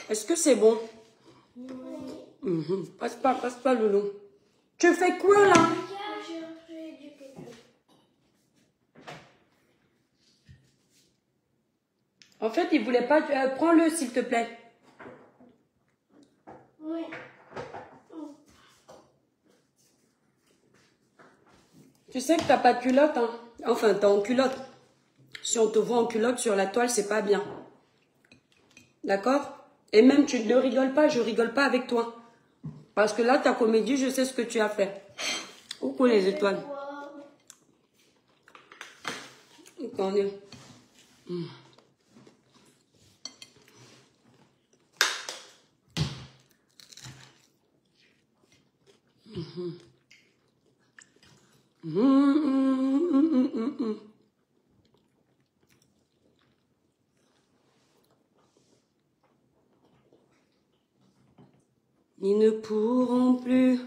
Est-ce que c'est bon? Oui. Passe pas, Loulou. Tu fais quoi, là? En fait, il voulait pas... prends-le, s'il te plaît. Oui. Tu sais que t'as pas de culotte, hein? Enfin, t'es en culotte. Si on te voit en culotte sur la toile, c'est pas bien. D'accord? Et même, tu ne rigoles pas, je rigole pas avec toi. Parce que là, ta comédie, je sais ce que tu as fait. Coucou les étoiles. Attendez. Ils ne pourront plus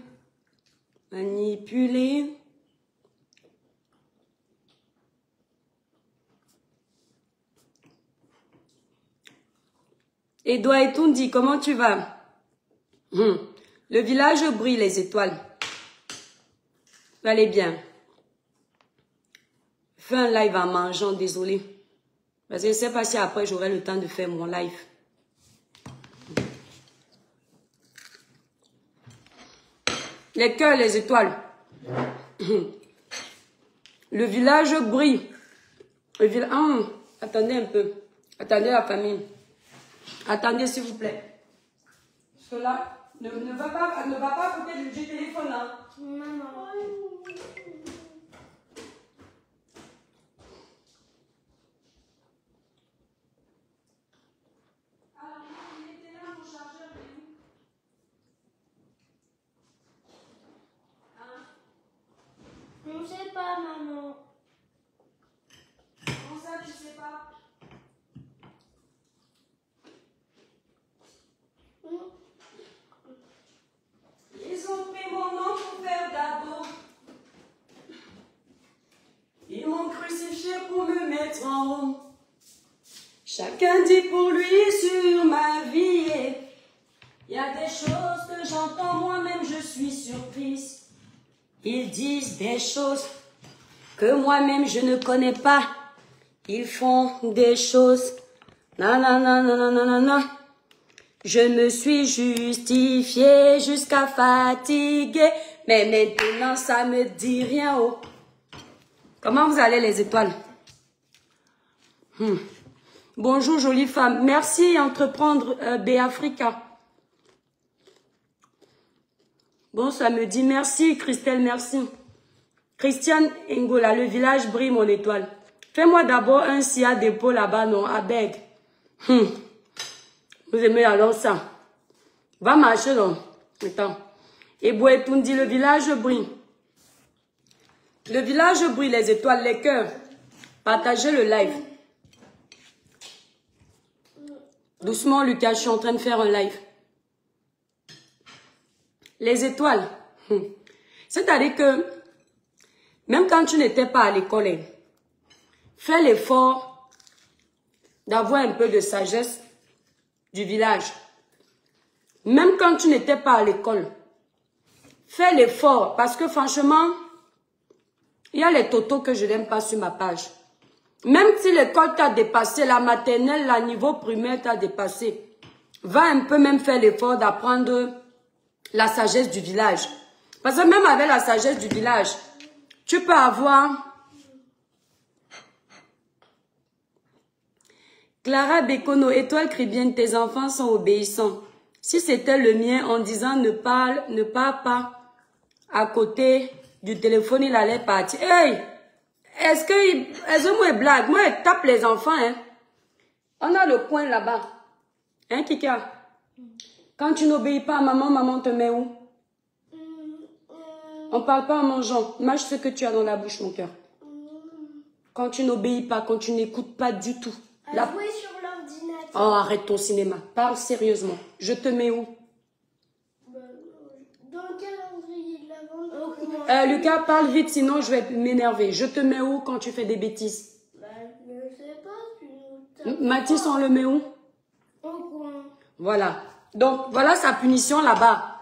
manipuler. Edouard et Tundi, comment tu vas? Le village brille, les étoiles. Vous allez bien? Fais un live en mangeant, désolé. Parce que je ne sais pas si après j'aurai le temps de faire mon live. Les cœurs, les étoiles. Le village brille. Le village... attendez un peu. Attendez la famille. Attendez s'il vous plaît. Parce que là, ne va pas à côté du téléphone là. Maman. Je ne sais pas, maman. Comment ça, tu sais pas? Ils ont pris mon nom pour faire d'abord. Ils m'ont crucifié pour me mettre en haut. Chacun dit pour lui sur ma vie. Il y a des choses que j'entends moi-même, je suis surprise. Ils disent des choses que moi-même je ne connais pas. Ils font des choses. Nanana. Je me suis justifiée jusqu'à fatiguer. Mais maintenant ça me dit rien. Oh. Comment vous allez les étoiles? Bonjour jolie femme. Merci Entreprendre Béafrica. Bon samedi. Merci Christelle, merci. Christiane Ngola, le village brille mon étoile. Fais-moi d'abord un SIA dépôt là-bas, non, à Beg. Vous aimez alors ça? Va marcher, non? Attends. Et Bouetoun dit, le village brille. Le village brille, les étoiles, les cœurs. Partagez le live. Doucement, Lucas, je suis en train de faire un live. Les étoiles. C'est-à-dire que, même quand tu n'étais pas à l'école, fais l'effort d'avoir un peu de sagesse du village. Même quand tu n'étais pas à l'école, fais l'effort. Parce que franchement, il y a les totos que je n'aime pas sur ma page. Même si l'école t'a dépassé, la maternelle, la niveau primaire t'a dépassé, va un peu même faire l'effort d'apprendre la sagesse du village. Parce que même avec la sagesse du village, tu peux avoir... Clara Bekono, étoile chrétienne, tes enfants sont obéissants. Si c'était le mien en disant ne parle pas à côté du téléphone, il allait partir. Hey! Est-ce que moi blague? Moi, je tape les enfants, hein. On a le coin là-bas. Hein, Kika? Quand tu n'obéis pas à maman, maman te met où? On ne parle pas en mangeant. Mâche ce que tu as dans la bouche, mon cœur. Quand tu n'obéis pas, quand tu n'écoutes pas du tout. À jouer sur l'ordinateur. Oh, arrête ton cinéma. Parle sérieusement. Je te mets où? Dans le calendrier de l'avant. Lucas, parle vite, sinon je vais m'énerver. Je te mets où quand tu fais des bêtises? Je ne sais pas. Mathis, on le met où? Au coin. Voilà. Donc, voilà sa punition là-bas.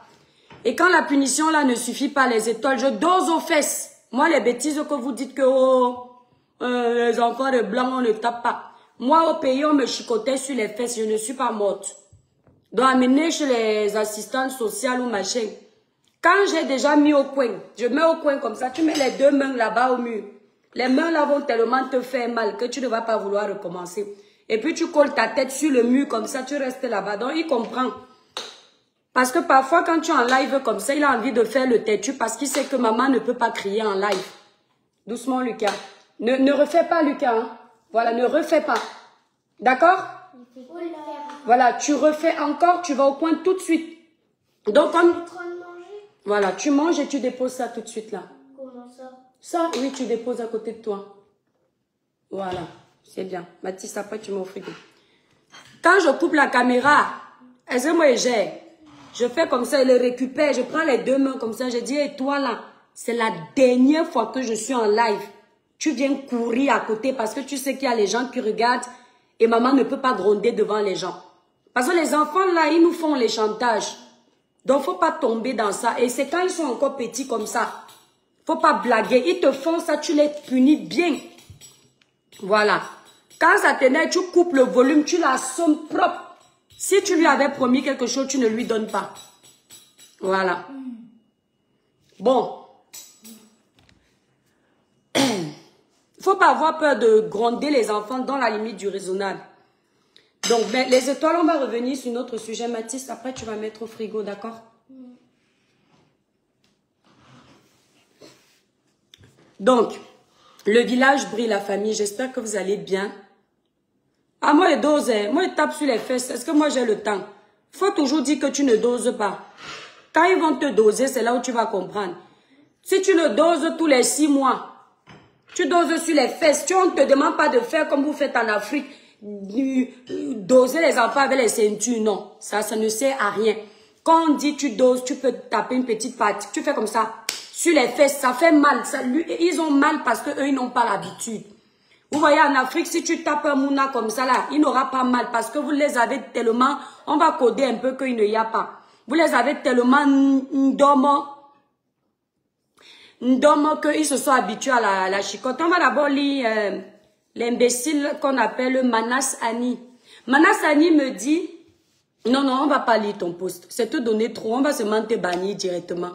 Et quand la punition là ne suffit pas, les étoiles, je dose aux fesses. Moi, les bêtises que vous dites que les enfants de blanc, on ne tape pas. Moi, au pays, on me chicotait sur les fesses, je ne suis pas morte. Donc, amener chez les assistantes sociales ou machin. Quand j'ai déjà mis au coin, je mets au coin comme ça, tu mets les deux mains là-bas au mur. Les mains là vont tellement te faire mal que tu ne vas pas vouloir recommencer. Et puis tu colles ta tête sur le mur comme ça, tu restes là-bas. Donc il comprend. Parce que parfois quand tu es en live comme ça, il a envie de faire le têtu parce qu'il sait que maman ne peut pas crier en live. Doucement Lucas. Ne refais pas Lucas. Hein. Voilà, ne refais pas. D'accord? Voilà, tu refais encore, tu vas au coin tout de suite. Donc comme... Voilà, tu manges et tu déposes ça tout de suite là. Comment ça? Ça, oui, tu déposes à côté de toi. Voilà, c'est bien. Mathis, après tu mets au frigo. Quand je coupe la caméra, moi je fais comme ça, je le récupère, je prends les deux mains comme ça, je dis, hey, toi là, c'est la dernière fois que je suis en live. Tu viens courir à côté parce que tu sais qu'il y a les gens qui regardent et maman ne peut pas gronder devant les gens. Parce que les enfants là, ils nous font les chantages. Donc, faut pas tomber dans ça. Et c'est quand ils sont encore petits comme ça. Faut pas blaguer. Ils te font ça, tu les punis bien. Voilà. Quand ça t'énerve, tu coupes le volume, tu l'assommes propre. Si tu lui avais promis quelque chose, tu ne lui donnes pas. Voilà. Bon. Faut pas avoir peur de gronder les enfants dans la limite du raisonnable. Donc, ben, les étoiles, on va revenir sur notre sujet, Mathis. Après, tu vas mettre au frigo, d'accord? Donc, le village brille, la famille. J'espère que vous allez bien. Ah, moi, je dose. Moi, je tape sur les fesses. Est-ce que moi, j'ai le temps? Faut toujours dire que tu ne doses pas. Quand ils vont te doser, c'est là où tu vas comprendre. Si tu le doses tous les 6 mois, tu doses sur les fesses. On ne te demande pas de faire comme vous faites en Afrique. Doser les enfants avec les ceintures, non. Ça ne sert à rien. Quand on dit tu doses, tu peux taper une petite partie. Tu fais comme ça. Sur les fesses, ça fait mal. Ils ont mal parce qu'eux, ils n'ont pas l'habitude. Vous voyez, en Afrique, si tu tapes un mouna comme ça, là, il n'aura pas mal parce que vous les avez tellement... On va coder un peu qu'il n'y a pas. Vous les avez tellement ndomo qu'ils se sont habitués à la chicotte. On va d'abord lire l'imbécile qu'on appelle Manas Annie. Manas Annie me dit, non, on va pas lire ton post. C'est te donner trop, on va seulement te bannir directement.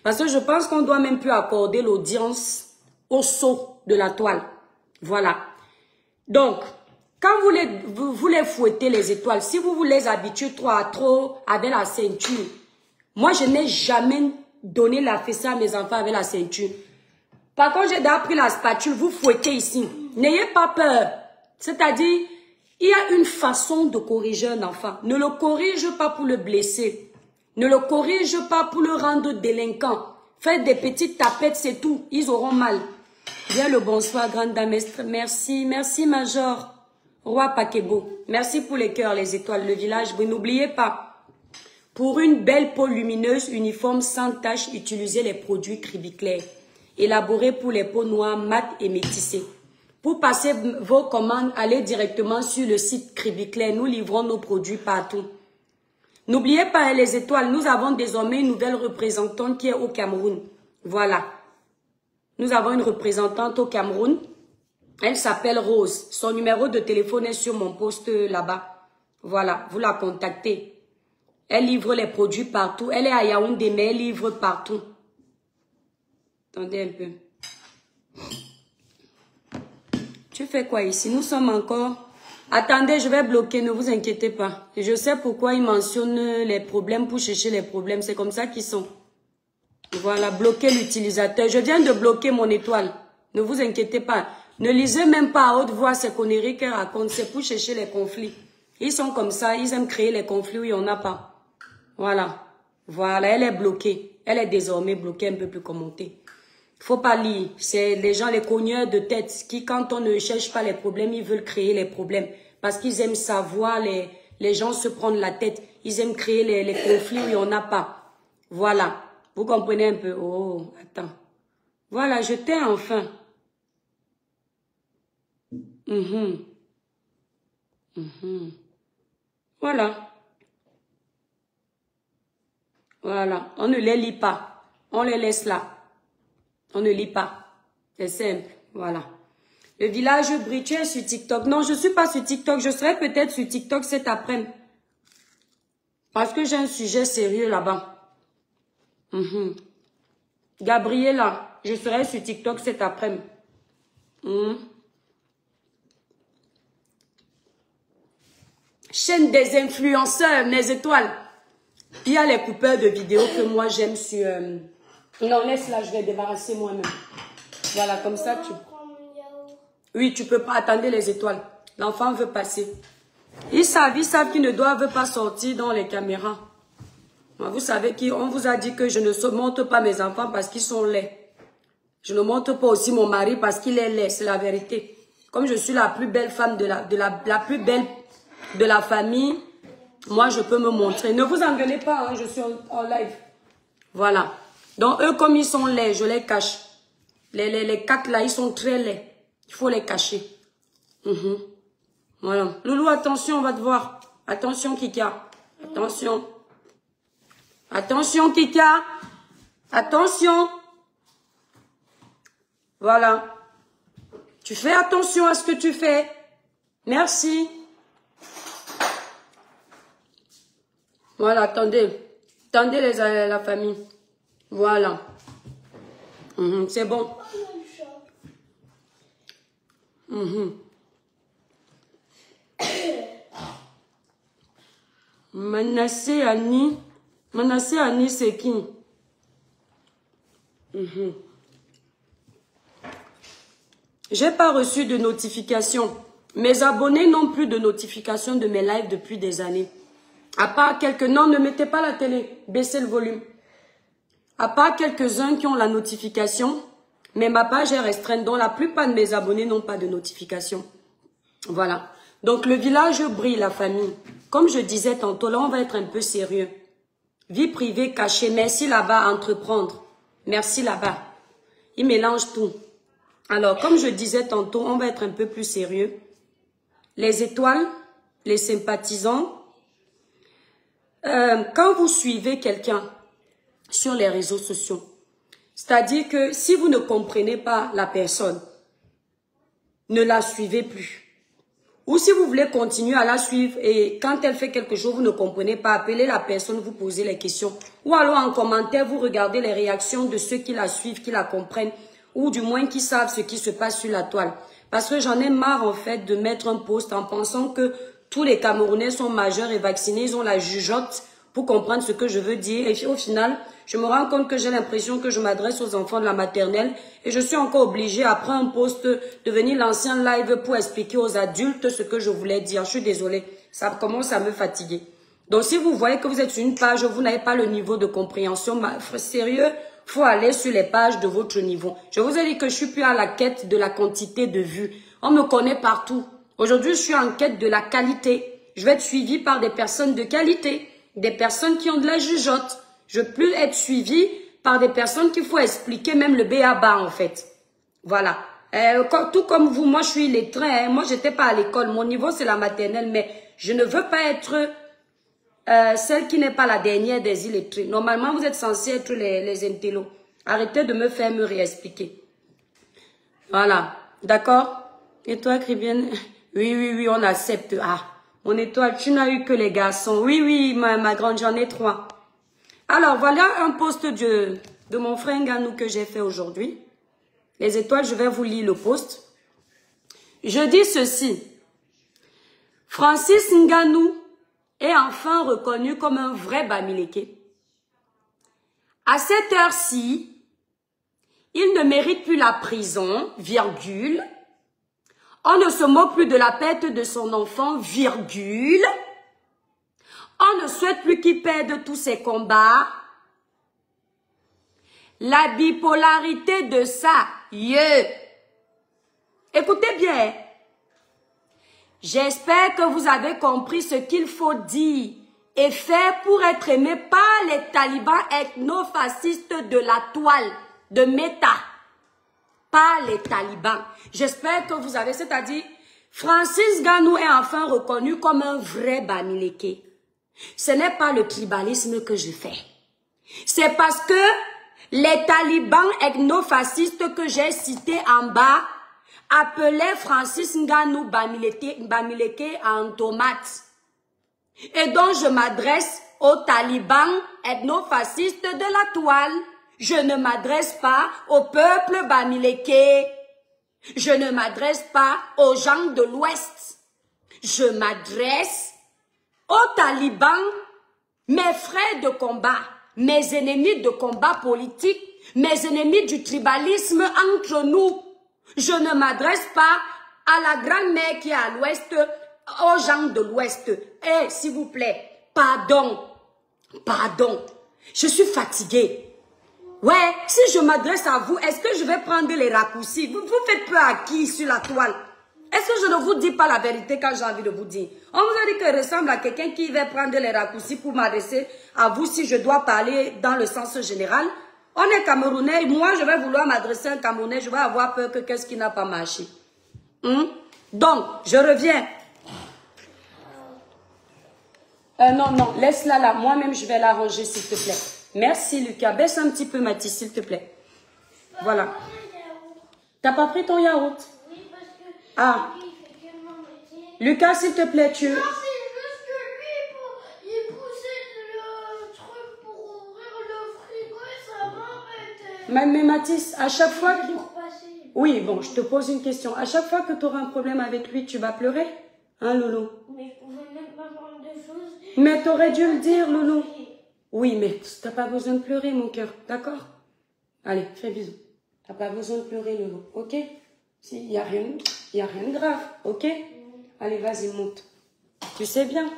Parce que je pense qu'on doit même plus accorder l'audience au saut de la toile. Voilà. Donc, quand vous les fouettez les étoiles, si vous les habituez trop avec la ceinture, moi je n'ai jamais donné la fessée à mes enfants avec la ceinture. Par contre, j'ai déjà pris la spatule, vous fouettez ici. N'ayez pas peur. C'est-à-dire, il y a une façon de corriger un enfant. Ne le corrige pas pour le blesser. Ne le corrige pas pour le rendre délinquant. Faites des petites tapettes, c'est tout. Ils auront mal. Bien le bonsoir, grande dame. Merci, Major. Roi Pakebo. Merci pour les cœurs, les étoiles, le village. Vous n'oubliez pas, pour une belle peau lumineuse, uniforme, sans tache, utilisez les produits Cribiclair. Élaborés pour les peaux noires, mates et métissées. Pour passer vos commandes, allez directement sur le site Cribiclair. Nous livrons nos produits partout. N'oubliez pas, les étoiles, nous avons désormais une nouvelle représentante qui est au Cameroun. Voilà. Nous avons une représentante au Cameroun. Elle s'appelle Rose. Son numéro de téléphone est sur mon poste là-bas. Voilà, vous la contactez. Elle livre les produits partout. Elle est à Yaoundé, mais elle livre partout. Attendez un peu. Tu fais quoi ici? Nous sommes encore... Attendez, je vais bloquer, ne vous inquiétez pas. Je sais pourquoi ils mentionnent les problèmes pour chercher les problèmes. C'est comme ça qu'ils sont. Voilà, bloquer l'utilisateur. Je viens de bloquer mon étoile. Ne vous inquiétez pas. Ne lisez même pas à haute voix ces conneries qu'elle raconte. C'est pour chercher les conflits. Ils sont comme ça. Ils aiment créer les conflits où il n'y en a pas. Voilà. Voilà, elle est bloquée. Elle est désormais bloquée, un peu plus commentée. Il ne faut pas lire. C'est les gens, les cogneurs de tête, qui, quand on ne cherche pas les problèmes, ils veulent créer les problèmes. Parce qu'ils aiment savoir les gens se prendre la tête. Ils aiment créer les conflits où il n'y en a pas. Voilà. Vous comprenez un peu? Oh, attends. Voilà, je t'ai enfin. Voilà. Voilà, on ne les lit pas. On les laisse là. On ne lit pas. C'est simple, voilà. Le village brille, tu es sur TikTok. Non, je ne suis pas sur TikTok. Je serai peut-être sur TikTok cet après-midi. Parce que j'ai un sujet sérieux là-bas. Gabriela, je serai sur TikTok cet après-midi. Chaîne des influenceurs, mes étoiles. Puis il y a les coupeurs de vidéos que moi j'aime sur... Non, laisse là, je vais débarrasser moi-même. Voilà, comme ça tu... Oui, tu peux pas attendre les étoiles. L'enfant veut passer. Ils savent qu'ils ne doivent pas sortir dans les caméras. Vous savez qu'on vous a dit que je ne montre pas mes enfants parce qu'ils sont laids. Je ne montre pas aussi mon mari parce qu'il est laid, c'est la vérité. Comme je suis la plus belle femme la plus belle de la famille, moi je peux me montrer. Ne vous engueulez pas, hein, je suis en live. Voilà. Donc eux, comme ils sont laids, je les cache. Les quatre là, ils sont très laids. Il faut les cacher. Voilà. Loulou, attention, on va te voir. Attention, Kika. Attention. Attention, Kika. Attention. Voilà. Tu fais attention à ce que tu fais. Merci. Voilà, attendez. Attendez la famille. Voilà. C'est bon. Manassé Annie. Manassé Annie, c'est qui? J'ai pas reçu de notification. Mes abonnés n'ont plus de notification de mes lives depuis des années. À part quelques... Non, ne mettez pas la télé. Baissez le volume. À part quelques-uns qui ont la notification, mais ma page est restreinte, dont la plupart de mes abonnés n'ont pas de notification. Voilà. Donc, le village brille, la famille. Comme je disais tantôt, là, on va être un peu sérieux. Vie privée cachée. Merci là-bas, entreprendre. Merci là-bas. Ils mélangent tout. Alors, comme je disais tantôt, on va être un peu plus sérieux. Les étoiles, les sympathisants. Quand vous suivez quelqu'un sur les réseaux sociaux, c'est-à-dire que si vous ne comprenez pas la personne, ne la suivez plus. Ou si vous voulez continuer à la suivre et quand elle fait quelque chose, vous ne comprenez pas, appelez la personne, vous posez les questions. Ou alors en commentaire, vous regardez les réactions de ceux qui la suivent, qui la comprennent, ou du moins qui savent ce qui se passe sur la toile. Parce que j'en ai marre en fait de mettre un post en pensant que tous les Camerounais sont majeurs et vaccinés, ils ont la jugeote pour comprendre ce que je veux dire. Et au final, je me rends compte que j'ai l'impression que je m'adresse aux enfants de la maternelle et je suis encore obligée, après un post, de venir lancer un live pour expliquer aux adultes ce que je voulais dire. Je suis désolée, ça commence à me fatiguer. Donc si vous voyez que vous êtes sur une page, vous n'avez pas le niveau de compréhension, sérieux, faut aller sur les pages de votre niveau. Je vous ai dit que je suis plus à la quête de la quantité de vues. On me connaît partout. Aujourd'hui, je suis en quête de la qualité. Je vais être suivie par des personnes de qualité, des personnes qui ont de la jugeote. Je veux plus être suivie par des personnes qu'il faut expliquer même le b.a.-ba en fait. Voilà. Tout comme vous, moi je suis illettrée. Hein. Moi, j'étais pas à l'école. Mon niveau, c'est la maternelle. Mais je ne veux pas être celle qui n'est pas la dernière des illettrés. Normalement, vous êtes censés être les intellos. Arrêtez de me faire me réexpliquer. Voilà. D'accord? Et toi, Cribienne? Oui, on accepte. Ah, mon étoile, tu n'as eu que les garçons. Oui, ma grande, j'en ai 3. Alors, voilà un post de mon frère Nganou que j'ai fait aujourd'hui. Les étoiles, je vais vous lire le post. Je dis ceci. Francis Nganou est enfin reconnu comme un vrai Bamileke. À cette heure-ci, il ne mérite plus la prison, virgule. On ne se moque plus de la perte de son enfant, virgule. On ne souhaite plus qu'il perde tous ses combats. La bipolarité de ça, Écoutez bien. J'espère que vous avez compris ce qu'il faut dire et faire pour être aimé par les talibans ethnofascistes de la toile, de Meta. Pas les talibans. J'espère que vous avez, c'est-à-dire, Francis Nganou est enfin reconnu comme un vrai Bamileke. Ce n'est pas le tribalisme que je fais. C'est parce que les talibans ethnofascistes que j'ai cités en bas appelaient Francis Ngannou Bamileke en tomate. Et donc je m'adresse aux talibans ethnofascistes de la toile. Je ne m'adresse pas au peuple Bamileke. Je ne m'adresse pas aux gens de l'Ouest. Je m'adresse aux talibans, mes frères de combat, mes ennemis de combat politique, mes ennemis du tribalisme entre nous. Je ne m'adresse pas à la grand-mère qui est à l'Ouest, aux gens de l'Ouest. Eh, s'il vous plaît, pardon, pardon, je suis fatiguée. Ouais, si je m'adresse à vous, est-ce que je vais prendre les raccourcis? Vous faites peur à qui sur la toile? Est-ce que je ne vous dis pas la vérité quand j'ai envie de vous dire? On vous a dit que je ressemble à quelqu'un qui va prendre les raccourcis pour m'adresser à vous si je dois parler dans le sens général. On est Camerounais, moi je vais vouloir m'adresser à un Camerounais, je vais avoir peur que qu'est-ce qui n'a pas marché. Donc, je reviens. Non, laisse-la là. Moi-même, je vais la ranger, s'il te plaît. Merci, Lucas. Baisse un petit peu, Mathis, s'il te plaît. Voilà. T'as pas pris ton yaourt? Oui, parce que... Ah. Lucas, s'il te plaît, tu... Non, c'est juste que lui, il poussait le truc pour ouvrir le frigo et ça m'embêtait. Mais Mathis, à chaque fois que... Passer. Oui, bon, je te pose une question. À chaque fois que tu auras un problème avec lui, tu vas pleurer? Hein, Loulou? Mais je pouvais même pas voir des choses. Mais t'aurais dû le dire, Loulou. Oui, mais t'as pas besoin de pleurer, mon cœur. D'accord? Allez, fais bisous. T'as pas besoin de pleurer, Loulou. Ok? Il n'y a rien de grave. Ok? Allez, vas-y, monte. Tu sais bien.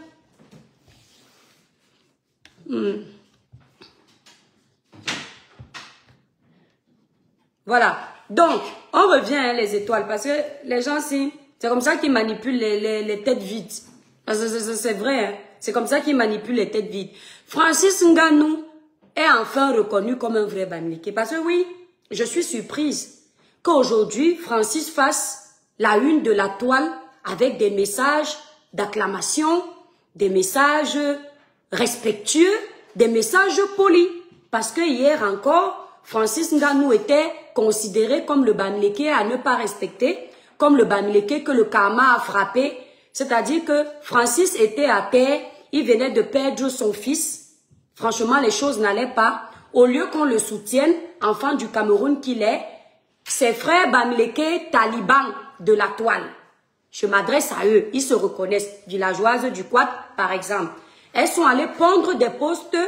Voilà. Donc, on revient, hein, les étoiles. Parce que les gens, c'est comme ça qu'ils manipulent les têtes vides. C'est vrai, hein. C'est comme ça qu'ils manipulent les têtes vides. Francis Ngannou est enfin reconnu comme un vrai Bamileke. Parce que oui, je suis surprise qu'aujourd'hui, Francis fasse la une de la toile avec des messages d'acclamation, des messages respectueux, des messages polis. Parce que hier encore, Francis Ngannou était considéré comme le Bamileke à ne pas respecter, comme le Bamileke que le karma a frappé. C'est-à-dire que Francis était à terre, il venait de perdre son fils. Franchement, les choses n'allaient pas. Au lieu qu'on le soutienne, enfant du Cameroun qu'il est, ses frères Bamileke talibans de la toile. Je m'adresse à eux, ils se reconnaissent. Villageoises du Quad, par exemple. Elles sont allées pondre des posts,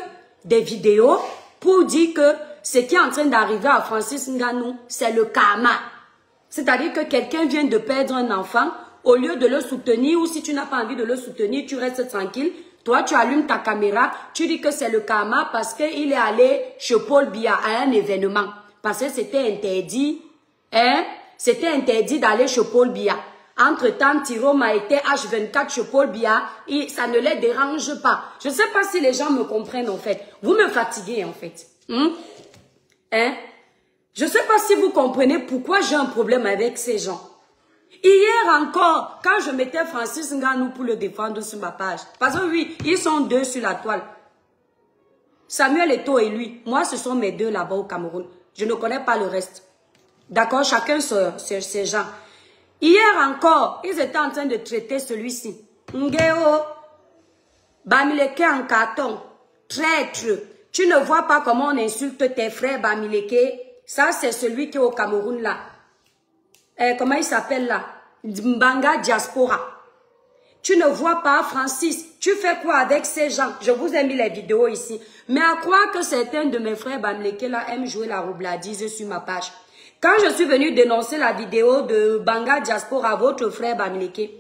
des vidéos, pour dire que ce qui est en train d'arriver à Francis Ngannou, c'est le karma. C'est-à-dire que quelqu'un vient de perdre un enfant, au lieu de le soutenir, ou si tu n'as pas envie de le soutenir, tu restes tranquille. Toi, tu allumes ta caméra, tu dis que c'est le karma parce qu'il est allé chez Paul Biya à un événement. Parce que c'était interdit, hein? C'était interdit d'aller chez Paul Biya. Entre-temps, Tirome a été H24 chez Paul Biya et ça ne les dérange pas. Je ne sais pas si les gens me comprennent en fait. Vous me fatiguez en fait. Hein? Je ne sais pas si vous comprenez pourquoi j'ai un problème avec ces gens. Hier encore, quand je mettais Francis Ngannou pour le défendre sur ma page, parce que oui, ils sont deux sur la toile. Samuel Eto'o et lui, moi ce sont mes deux là-bas au Cameroun. Je ne connais pas le reste. D'accord, chacun ses gens. Hier encore, ils étaient en train de traiter celui-ci. Ngeo, Bamileke en carton, traître. Tu ne vois pas comment on insulte tes frères Bamileke. Ça c'est celui qui est au Cameroun là. Comment il s'appelle là? Mbanga Diaspora. Tu ne vois pas, Francis, tu fais quoi avec ces gens? Je vous ai mis les vidéos ici. Mais à croire que certains de mes frères Bamileke là aiment jouer la roubladise sur ma page. Quand je suis venue dénoncer la vidéo de Banga Diaspora, votre frère Bamileke,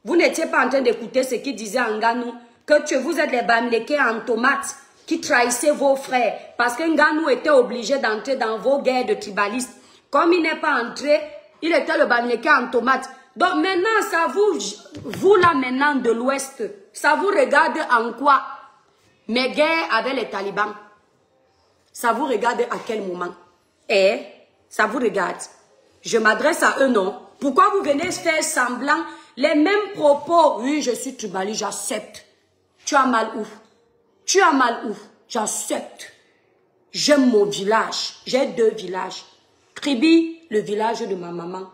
vous n'étiez pas en train d'écouter ce qu'il disait en Ngannou, que vous êtes les Bamileke en tomates qui trahissaient vos frères. Parce que Ngannou était obligé d'entrer dans vos guerres de tribalistes. Comme il n'est pas entré, il était le Bamileke en tomate. Donc maintenant, ça vous là maintenant de l'Ouest, ça vous regarde en quoi? Mes guerres avec les talibans. Ça vous regarde à quel moment? Ça vous regarde. Je m'adresse à eux, non? Pourquoi vous venez faire semblant? Les mêmes propos. Oui, je suis tribaliste, j'accepte. Tu as mal où? Tu as mal où? J'accepte. J'aime mon village. J'ai 2 villages. Kribi, le village de ma maman.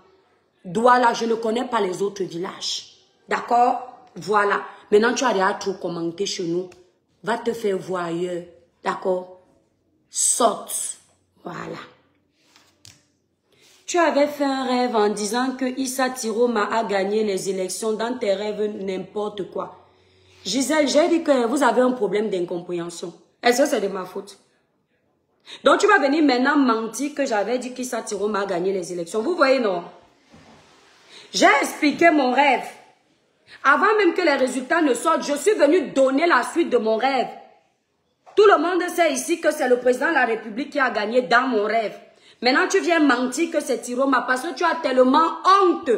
Douala, je ne connais pas les autres villages. D'accord? Voilà. Maintenant, tu as déjà trop commenté chez nous. Va te faire voir ailleurs. D'accord? Sorte. Voilà. Tu avais fait un rêve en disant que Issa Tiroma a gagné les élections. Dans tes rêves, n'importe quoi. Gisèle, j'ai dit que vous avez un problème d'incompréhension. Est-ce que c'est de ma faute? Donc, tu vas venir maintenant mentir que j'avais dit qu'Issa Tiroma a gagné les élections. Vous voyez, non? J'ai expliqué mon rêve. Avant même que les résultats ne sortent, je suis venue donner la suite de mon rêve. Tout le monde sait ici que c'est le président de la République qui a gagné dans mon rêve. Maintenant, tu viens mentir que c'est Tiroma parce que tu as tellement honte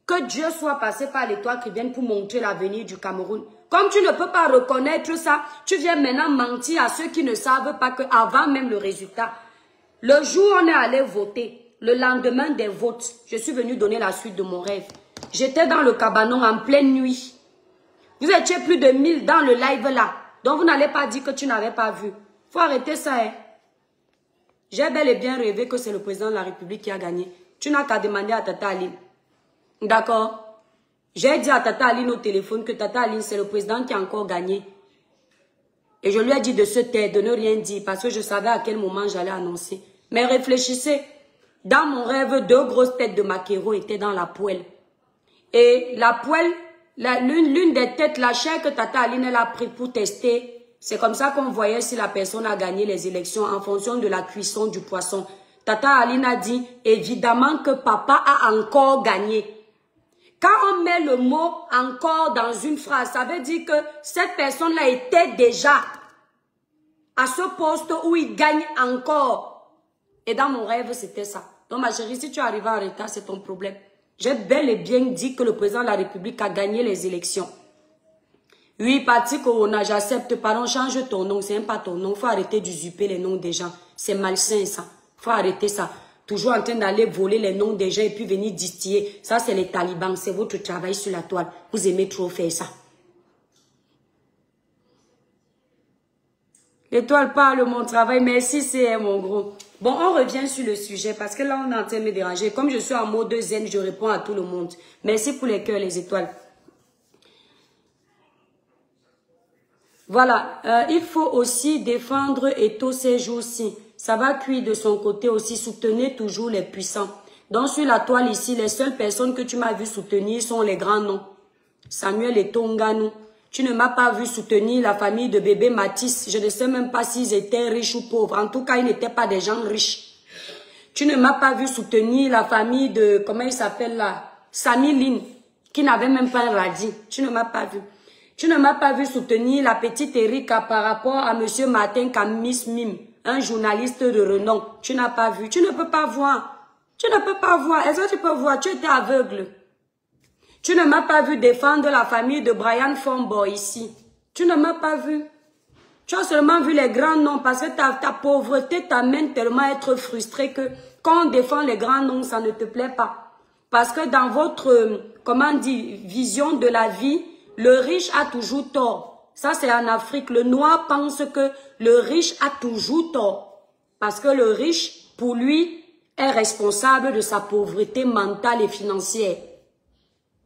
que Dieu soit passé par l'étoile qui vienne pour montrer l'avenir du Cameroun. Comme tu ne peux pas reconnaître ça, tu viens maintenant mentir à ceux qui ne savent pas qu'avant même le résultat, le jour où on est allé voter, le lendemain des votes, je suis venue donner la suite de mon rêve. J'étais dans le cabanon en pleine nuit. Vous étiez plus de 1000 dans le live là. Donc vous n'allez pas dire que tu n'avais pas vu. Faut arrêter ça. Hein. J'ai bel et bien rêvé que c'est le président de la République qui a gagné. Tu n'as qu'à demander à Tata Aline. D'accord? J'ai dit à Tata Aline au téléphone que Tata Aline, c'est le président qui a encore gagné. Et je lui ai dit de se taire, de ne rien dire, parce que je savais à quel moment j'allais annoncer. Mais réfléchissez. Dans mon rêve, 2 grosses têtes de maquereau étaient dans la poêle. Et la poêle, l'une des têtes, la chair que Tata Aline elle a pris pour tester, c'est comme ça qu'on voyait si la personne a gagné les élections en fonction de la cuisson du poisson. Tata Aline a dit, évidemment que papa a encore gagné. Quand on met le mot « encore » dans une phrase, ça veut dire que cette personne-là était déjà à ce poste où il gagne encore. Et dans mon rêve, c'était ça. Donc ma chérie, si tu arrives en retard, c'est ton problème. J'ai bel et bien dit que le président de la République a gagné les élections. Oui, parti Corona, j'accepte. Pardon, change ton nom, c'est même pas ton nom. Il faut arrêter d'usurper les noms des gens. C'est malsain ça. Il faut arrêter ça. Toujours en train d'aller voler les noms des gens et puis venir distiller. Ça, c'est les talibans. C'est votre travail sur la toile. Vous aimez trop faire ça. L'étoile parle mon travail. Merci, c'est mon gros. Bon, on revient sur le sujet parce que là, on est en train de me déranger. Comme je suis en mode zen, je réponds à tout le monde. Merci pour les cœurs, les étoiles. Voilà. Il faut aussi défendre Eto ces jours-ci. Ça va cuire de son côté aussi. Soutenez toujours les puissants. Donc, sur la toile ici, les seules personnes que tu m'as vu soutenir sont les grands noms. Samuel Eto Nganou. Tu ne m'as pas vu soutenir la famille de bébé Matisse. Je ne sais même pas s'ils étaient riches ou pauvres. En tout cas, ils n'étaient pas des gens riches. Tu ne m'as pas vu soutenir la famille de, comment il s'appelle là, Sami Lin, qui n'avait même pas le radis. Tu ne m'as pas vu. Tu ne m'as pas vu soutenir la petite Erika par rapport à monsieur Martin Kamis Mim, un journaliste de renom. Tu n'as pas vu. Tu ne peux pas voir. Tu ne peux pas voir. Est-ce que tu peux voir? Tu étais aveugle. Tu ne m'as pas vu défendre la famille de Brian Fombo ici. Tu ne m'as pas vu. Tu as seulement vu les grands noms parce que ta pauvreté t'amène tellement à être frustré que quand on défend les grands noms, ça ne te plaît pas. Parce que dans votre, comment dire, vision de la vie, le riche a toujours tort. Ça, c'est en Afrique. Le noir pense que le riche a toujours tort. Parce que le riche, pour lui, est responsable de sa pauvreté mentale et financière.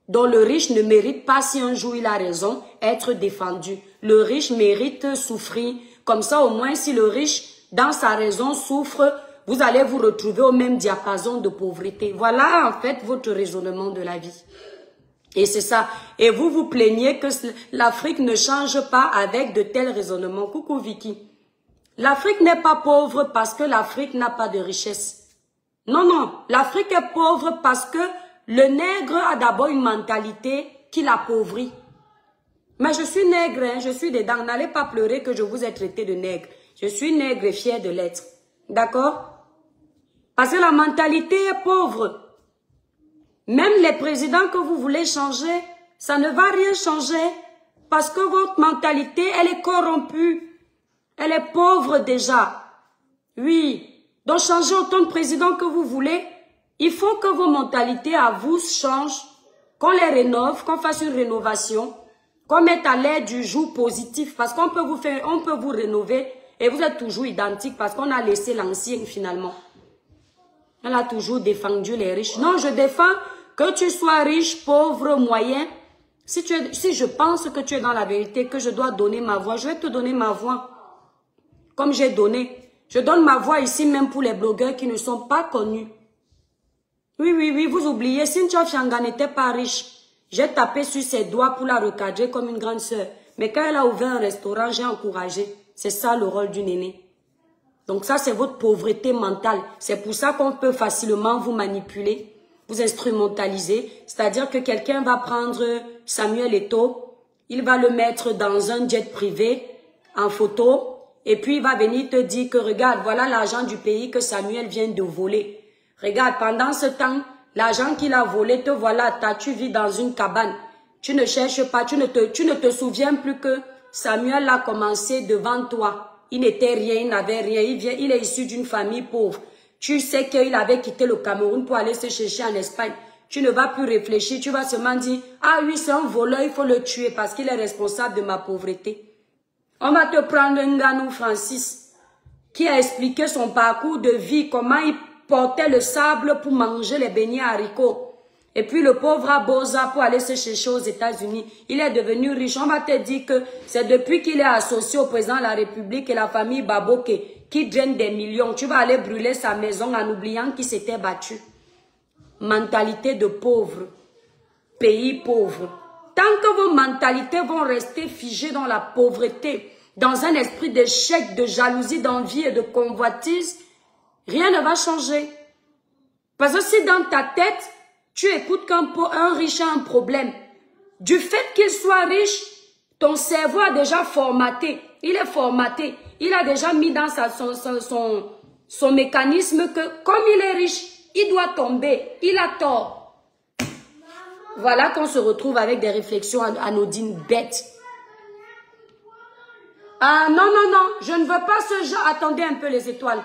Donc le riche ne mérite pas, si un jour il a raison, être défendu. Le riche mérite souffrir. Comme ça, au moins, si le riche, dans sa raison, souffre, vous allez vous retrouver au même diapason de pauvreté. Voilà, en fait, votre raisonnement de la vie. Et c'est ça. Et vous vous plaignez que l'Afrique ne change pas avec de tels raisonnements. Coucou Vicky. L'Afrique n'est pas pauvre parce que l'Afrique n'a pas de richesse. Non, non. L'Afrique est pauvre parce que le nègre a d'abord une mentalité qui l'appauvrit. Mais je suis nègre, hein, je suis dedans. N'allez pas pleurer que je vous ai traité de nègre. Je suis nègre et fière de l'être. D'accord? Parce que la mentalité est pauvre. Même les présidents que vous voulez changer, ça ne va rien changer. Parce que votre mentalité, elle est corrompue. Elle est pauvre déjà. Oui. Donc changez autant de présidents que vous voulez. Il faut que vos mentalités à vous changent, qu'on les rénove, qu'on fasse une rénovation, qu'on mette à l'air du jour positif, parce qu'on peut vous faire, on peut vous rénover, Et vous êtes toujours identiques parce qu'on a laissé l'ancien finalement. Elle a toujours défendu les riches. Non, je défends que tu sois riche, pauvre, moyen. Si je pense que tu es dans la vérité, que je dois donner ma voix, je vais te donner ma voix. Comme j'ai donné. Je donne ma voix ici même pour les blogueurs qui ne sont pas connus. Oui, vous oubliez, Cynthia Fianga n'était pas riche. J'ai tapé sur ses doigts pour la recadrer comme une grande sœur. Mais quand elle a ouvert un restaurant, j'ai encouragé. C'est ça le rôle d'une aînée. Donc ça, c'est votre pauvreté mentale. C'est pour ça qu'on peut facilement vous manipuler, vous instrumentaliser. C'est-à-dire que quelqu'un va prendre Samuel Eto'o, il va le mettre dans un jet privé, en photo, et puis il va venir te dire que regarde, voilà l'argent du pays que Samuel vient de voler. Regarde, pendant ce temps, l'argent qu'il a volé, te voilà, tu vis dans une cabane. Tu ne cherches pas, tu ne te souviens plus que Samuel a commencé devant toi. Il n'était rien, il n'avait rien, il est issu d'une famille pauvre. Tu sais qu'il avait quitté le Cameroun pour aller se chercher en Espagne. Tu ne vas plus réfléchir, tu vas seulement dire, ah oui, c'est un voleur, il faut le tuer parce qu'il est responsable de ma pauvreté. On va te prendre un Nganou Francis qui a expliqué son parcours de vie, comment il portait le sable pour manger les beignets haricots. Et puis le pauvre a Boza pour aller se chercher aux États-Unis. Il est devenu riche. On va te dire que c'est depuis qu'il est associé au président de la République et la famille Baboke qui draine des millions. Tu vas aller brûler sa maison en oubliant qu'il s'était battu. Mentalité de pauvre. Pays pauvre. Tant que vos mentalités vont rester figées dans la pauvreté, dans un esprit d'échec, de jalousie, d'envie et de convoitise, rien ne va changer. Parce que si dans ta tête, tu écoutes qu'un riche a un problème, du fait qu'il soit riche, ton cerveau a déjà formaté. Il est formaté. Il a déjà mis dans son mécanisme que comme il est riche, il doit tomber. Il a tort. Voilà qu'on se retrouve avec des réflexions anodines, bêtes. Ah non, je ne veux pas ce genre. Attendez un peu les étoiles.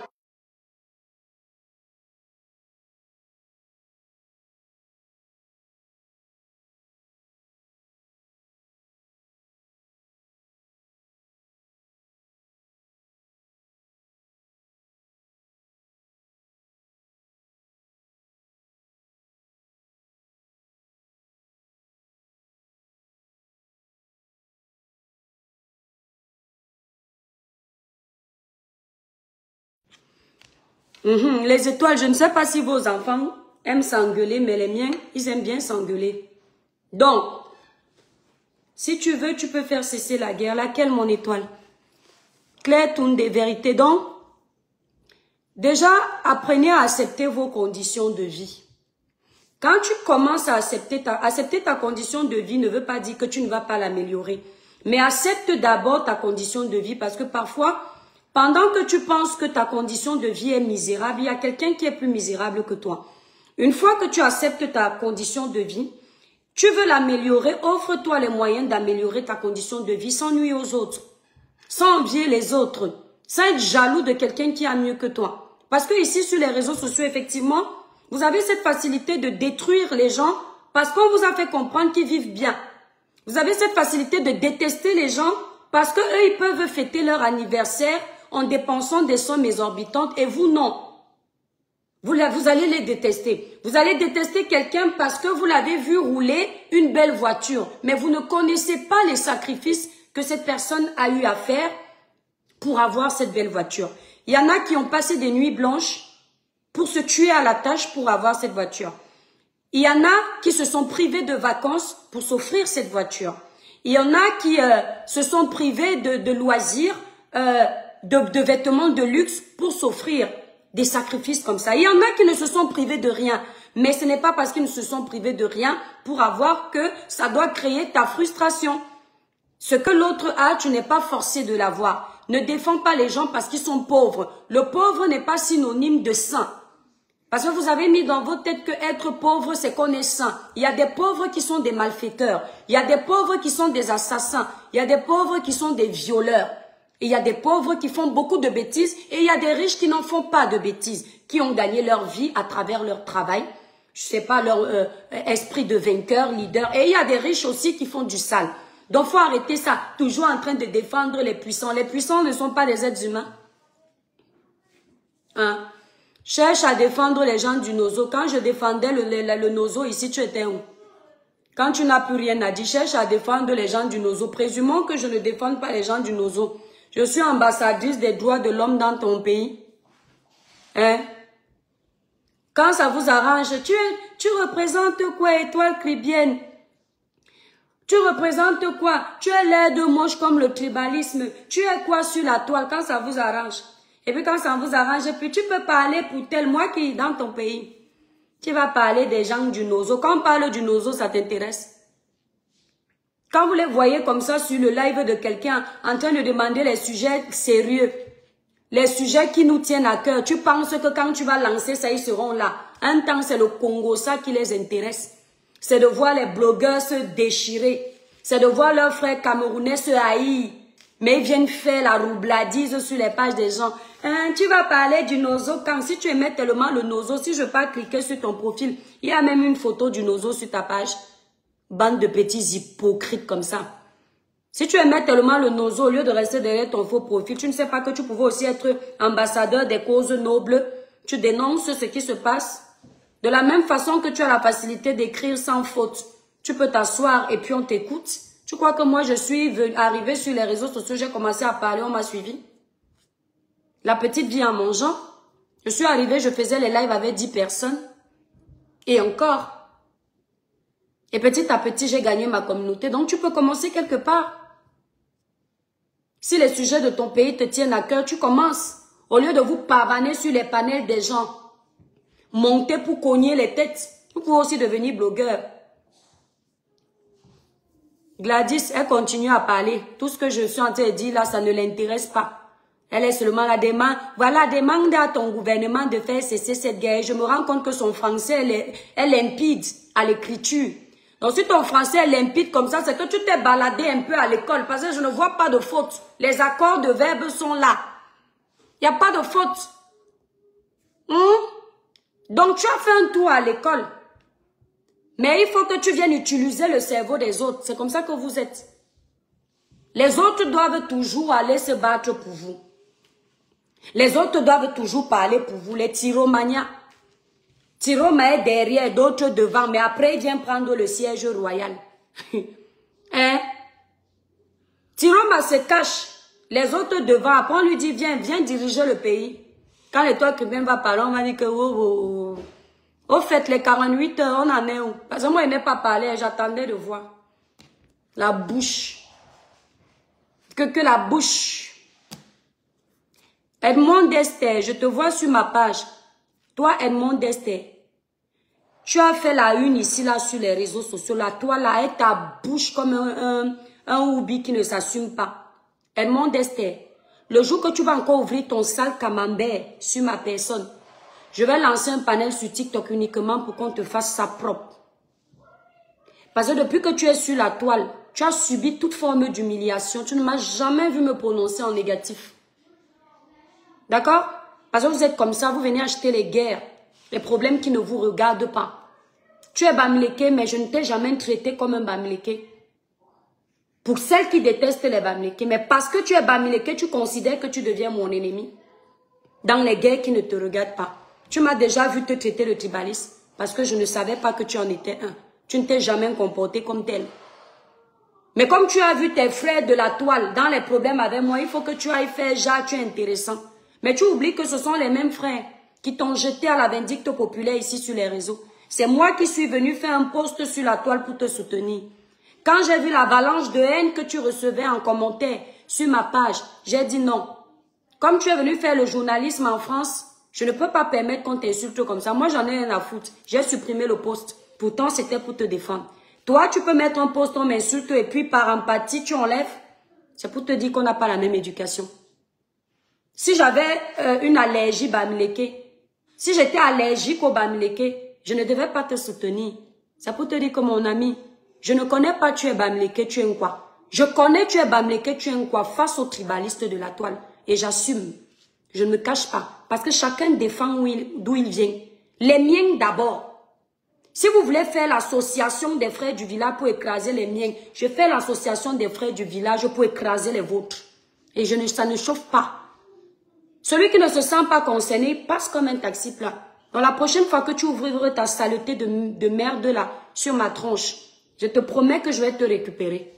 Les étoiles, je ne sais pas si vos enfants aiment s'engueuler, mais les miens, ils aiment bien s'engueuler. Donc, si tu veux, tu peux faire cesser la guerre. Laquelle, mon étoile? Claire tourne des vérités. Donc, déjà, apprenez à accepter vos conditions de vie. Quand tu commences à accepter ta condition de vie ne veut pas dire que tu ne vas pas l'améliorer. Mais accepte d'abord ta condition de vie parce que parfois, pendant que tu penses que ta condition de vie est misérable, il y a quelqu'un qui est plus misérable que toi. Une fois que tu acceptes ta condition de vie, tu veux l'améliorer, offre-toi les moyens d'améliorer ta condition de vie sans nuire aux autres, sans envier les autres, sans être jaloux de quelqu'un qui a mieux que toi. Parce que ici, sur les réseaux sociaux, effectivement, vous avez cette facilité de détruire les gens parce qu'on vous a fait comprendre qu'ils vivent bien. Vous avez cette facilité de détester les gens parce que eux, ils peuvent fêter leur anniversaire en dépensant des sommes exorbitantes et vous, non. Vous allez les détester. Vous allez détester quelqu'un parce que vous l'avez vu rouler une belle voiture. Mais vous ne connaissez pas les sacrifices que cette personne a eu à faire pour avoir cette belle voiture. Il y en a qui ont passé des nuits blanches pour se tuer à la tâche pour avoir cette voiture. Il y en a qui se sont privés de vacances pour s'offrir cette voiture. Il y en a qui se sont privés de loisirs, de vêtements de luxe pour s'offrir des sacrifices comme ça. Il y en a qui ne se sont privés de rien. Mais ce n'est pas parce qu'ils ne se sont privés de rien pour avoir que ça doit créer ta frustration. Ce que l'autre a, tu n'es pas forcé de l'avoir. Ne défends pas les gens parce qu'ils sont pauvres. Le pauvre n'est pas synonyme de saint. Parce que vous avez mis dans votre tête que être pauvre, c'est qu'on est saint. Il y a des pauvres qui sont des malfaiteurs. Il y a des pauvres qui sont des assassins. Il y a des pauvres qui sont des violeurs. Et il y a des pauvres qui font beaucoup de bêtises. Et il y a des riches qui n'en font pas de bêtises. Qui ont gagné leur vie à travers leur travail. Je sais pas, leur esprit de vainqueur, leader. Et il y a des riches aussi qui font du sale. Donc, il faut arrêter ça. Toujours en train de défendre les puissants. Les puissants ne sont pas des êtres humains. Hein? Cherche à défendre les gens du Nozo. Quand je défendais le Nozo ici, tu étais où? Quand tu n'as plus rien à dire, cherche à défendre les gens du Nozo. Présumons que je ne défends pas les gens du Nozo. Je suis ambassadrice des droits de l'homme dans ton pays. Hein? Quand ça vous arrange, tu représentes quoi, étoile cribienne? Tu représentes quoi? Tu es l'air de moche comme le tribalisme. Tu es quoi sur la toile quand ça vous arrange? Et puis quand ça vous arrange, puis tu peux parler pour tel moi qui est dans ton pays. Tu vas parler des gens du Nozo. Quand on parle du Nozo, ça t'intéresse? Quand vous les voyez comme ça sur le live de quelqu'un en train de demander les sujets sérieux, les sujets qui nous tiennent à cœur, tu penses que quand tu vas lancer ça, ils seront là. Un temps, c'est le Congo, ça qui les intéresse. C'est de voir les blogueurs se déchirer. C'est de voir leurs frères camerounais se haïr. Mais ils viennent faire la roubladise sur les pages des gens. Hein, tu vas parler du Nozo quand si tu aimais tellement le Nozo, si je ne veux pas cliquer sur ton profil, il y a même une photo du Nozo sur ta page. Bande de petits hypocrites comme ça. Si tu aimais tellement le Nozo, au lieu de rester derrière ton faux profil, tu ne sais pas que tu pouvais aussi être ambassadeur des causes nobles. Tu dénonces ce qui se passe. De la même façon que tu as la facilité d'écrire sans faute, tu peux t'asseoir et puis on t'écoute. Tu crois que moi je suis arrivée sur les réseaux sociaux, j'ai commencé à parler, on m'a suivi. La petite vie en mangeant. Je suis arrivée, je faisais les lives avec 10 personnes. Et encore. Et petit à petit, j'ai gagné ma communauté. Donc tu peux commencer quelque part. Si les sujets de ton pays te tiennent à cœur, tu commences. Au lieu de vous pavaner sur les panels des gens. Monter pour cogner les têtes. Vous pouvez aussi devenir blogueur. Gladys, elle continue à parler. Tout ce que je suis en train de dire là, ça ne l'intéresse pas. Elle est seulement la demande. Voilà, demande à ton gouvernement de faire cesser cette guerre. Je me rends compte que son français est limpide à l'écriture. Donc si ton français est limpide comme ça, c'est que tu t'es baladé un peu à l'école. Parce que je ne vois pas de faute. Les accords de verbe sont là. Il n'y a pas de faute. Donc tu as fait un tour à l'école. Mais il faut que tu viennes utiliser le cerveau des autres. C'est comme ça que vous êtes. Les autres doivent toujours aller se battre pour vous. Les autres doivent toujours parler pour vous. Les tyromanias. Tyroma est derrière, d'autres devant. Mais après, il vient prendre le siège royal. Hein? Tyroma se cache. Les autres devant. Après, on lui dit, viens diriger le pays. Quand l'étoile cribienne va parler, on va dire que... Au fait, les 48 heures, on en est où? Parce que moi, je n'ai pas parlé, j'attendais de voir. La bouche. Que la bouche. Edmond Dester, je te vois sur ma page. Toi, Edmond Dester, tu as fait la une ici, là, sur les réseaux sociaux. Là, toi, là, et ta bouche comme un oubi qui ne s'assume pas. Edmond Dester, le jour que tu vas encore ouvrir ton sale camembert sur ma personne, je vais lancer un panel sur TikTok uniquement pour qu'on te fasse ça propre. Parce que depuis que tu es sur la toile, tu as subi toute forme d'humiliation. Tu ne m'as jamais vu me prononcer en négatif. D'accord? Parce que vous êtes comme ça, vous venez acheter les guerres, les problèmes qui ne vous regardent pas. Tu es Bamileke, mais je ne t'ai jamais traité comme un Bamileke. Pour celles qui détestent les Bamileke, mais parce que tu es Bamileke, tu considères que tu deviens mon ennemi. Dans les guerres qui ne te regardent pas. Tu m'as déjà vu te traiter de tribaliste parce que je ne savais pas que tu en étais un. Tu ne t'es jamais comporté comme tel. Mais comme tu as vu tes frères de la toile dans les problèmes avec moi, il faut que tu ailles faire genre, tu es intéressant. Mais tu oublies que ce sont les mêmes frères qui t'ont jeté à la vindicte populaire ici sur les réseaux. C'est moi qui suis venu faire un post sur la toile pour te soutenir. Quand j'ai vu l'avalanche de haine que tu recevais en commentaire sur ma page, j'ai dit non. Comme tu es venu faire le journalisme en France, je ne peux pas permettre qu'on t'insulte comme ça. Moi, j'en ai rien à foutre. J'ai supprimé le post. Pourtant, c'était pour te défendre. Toi, tu peux mettre un post, on m'insulte et puis par empathie, tu enlèves. C'est pour te dire qu'on n'a pas la même éducation. Si j'avais une allergie Bamileke, si j'étais allergique au Bamileke, je ne devais pas te soutenir. C'est pour te dire que mon ami, je ne connais pas tu es Bamileke, tu es un quoi. Je connais tu es Bamileke, tu es un quoi face aux tribalistes de la toile. Et j'assume. Je ne me cache pas. Parce que chacun défend d'où il vient. Les miens d'abord. Si vous voulez faire l'association des frères du village pour écraser les miens, je fais l'association des frères du village pour écraser les vôtres. Et ça ne chauffe pas. Celui qui ne se sent pas concerné passe comme un taxi plat. Donc la prochaine fois que tu ouvriras ta saleté de merde là sur ma tronche, je te promets que je vais te récupérer.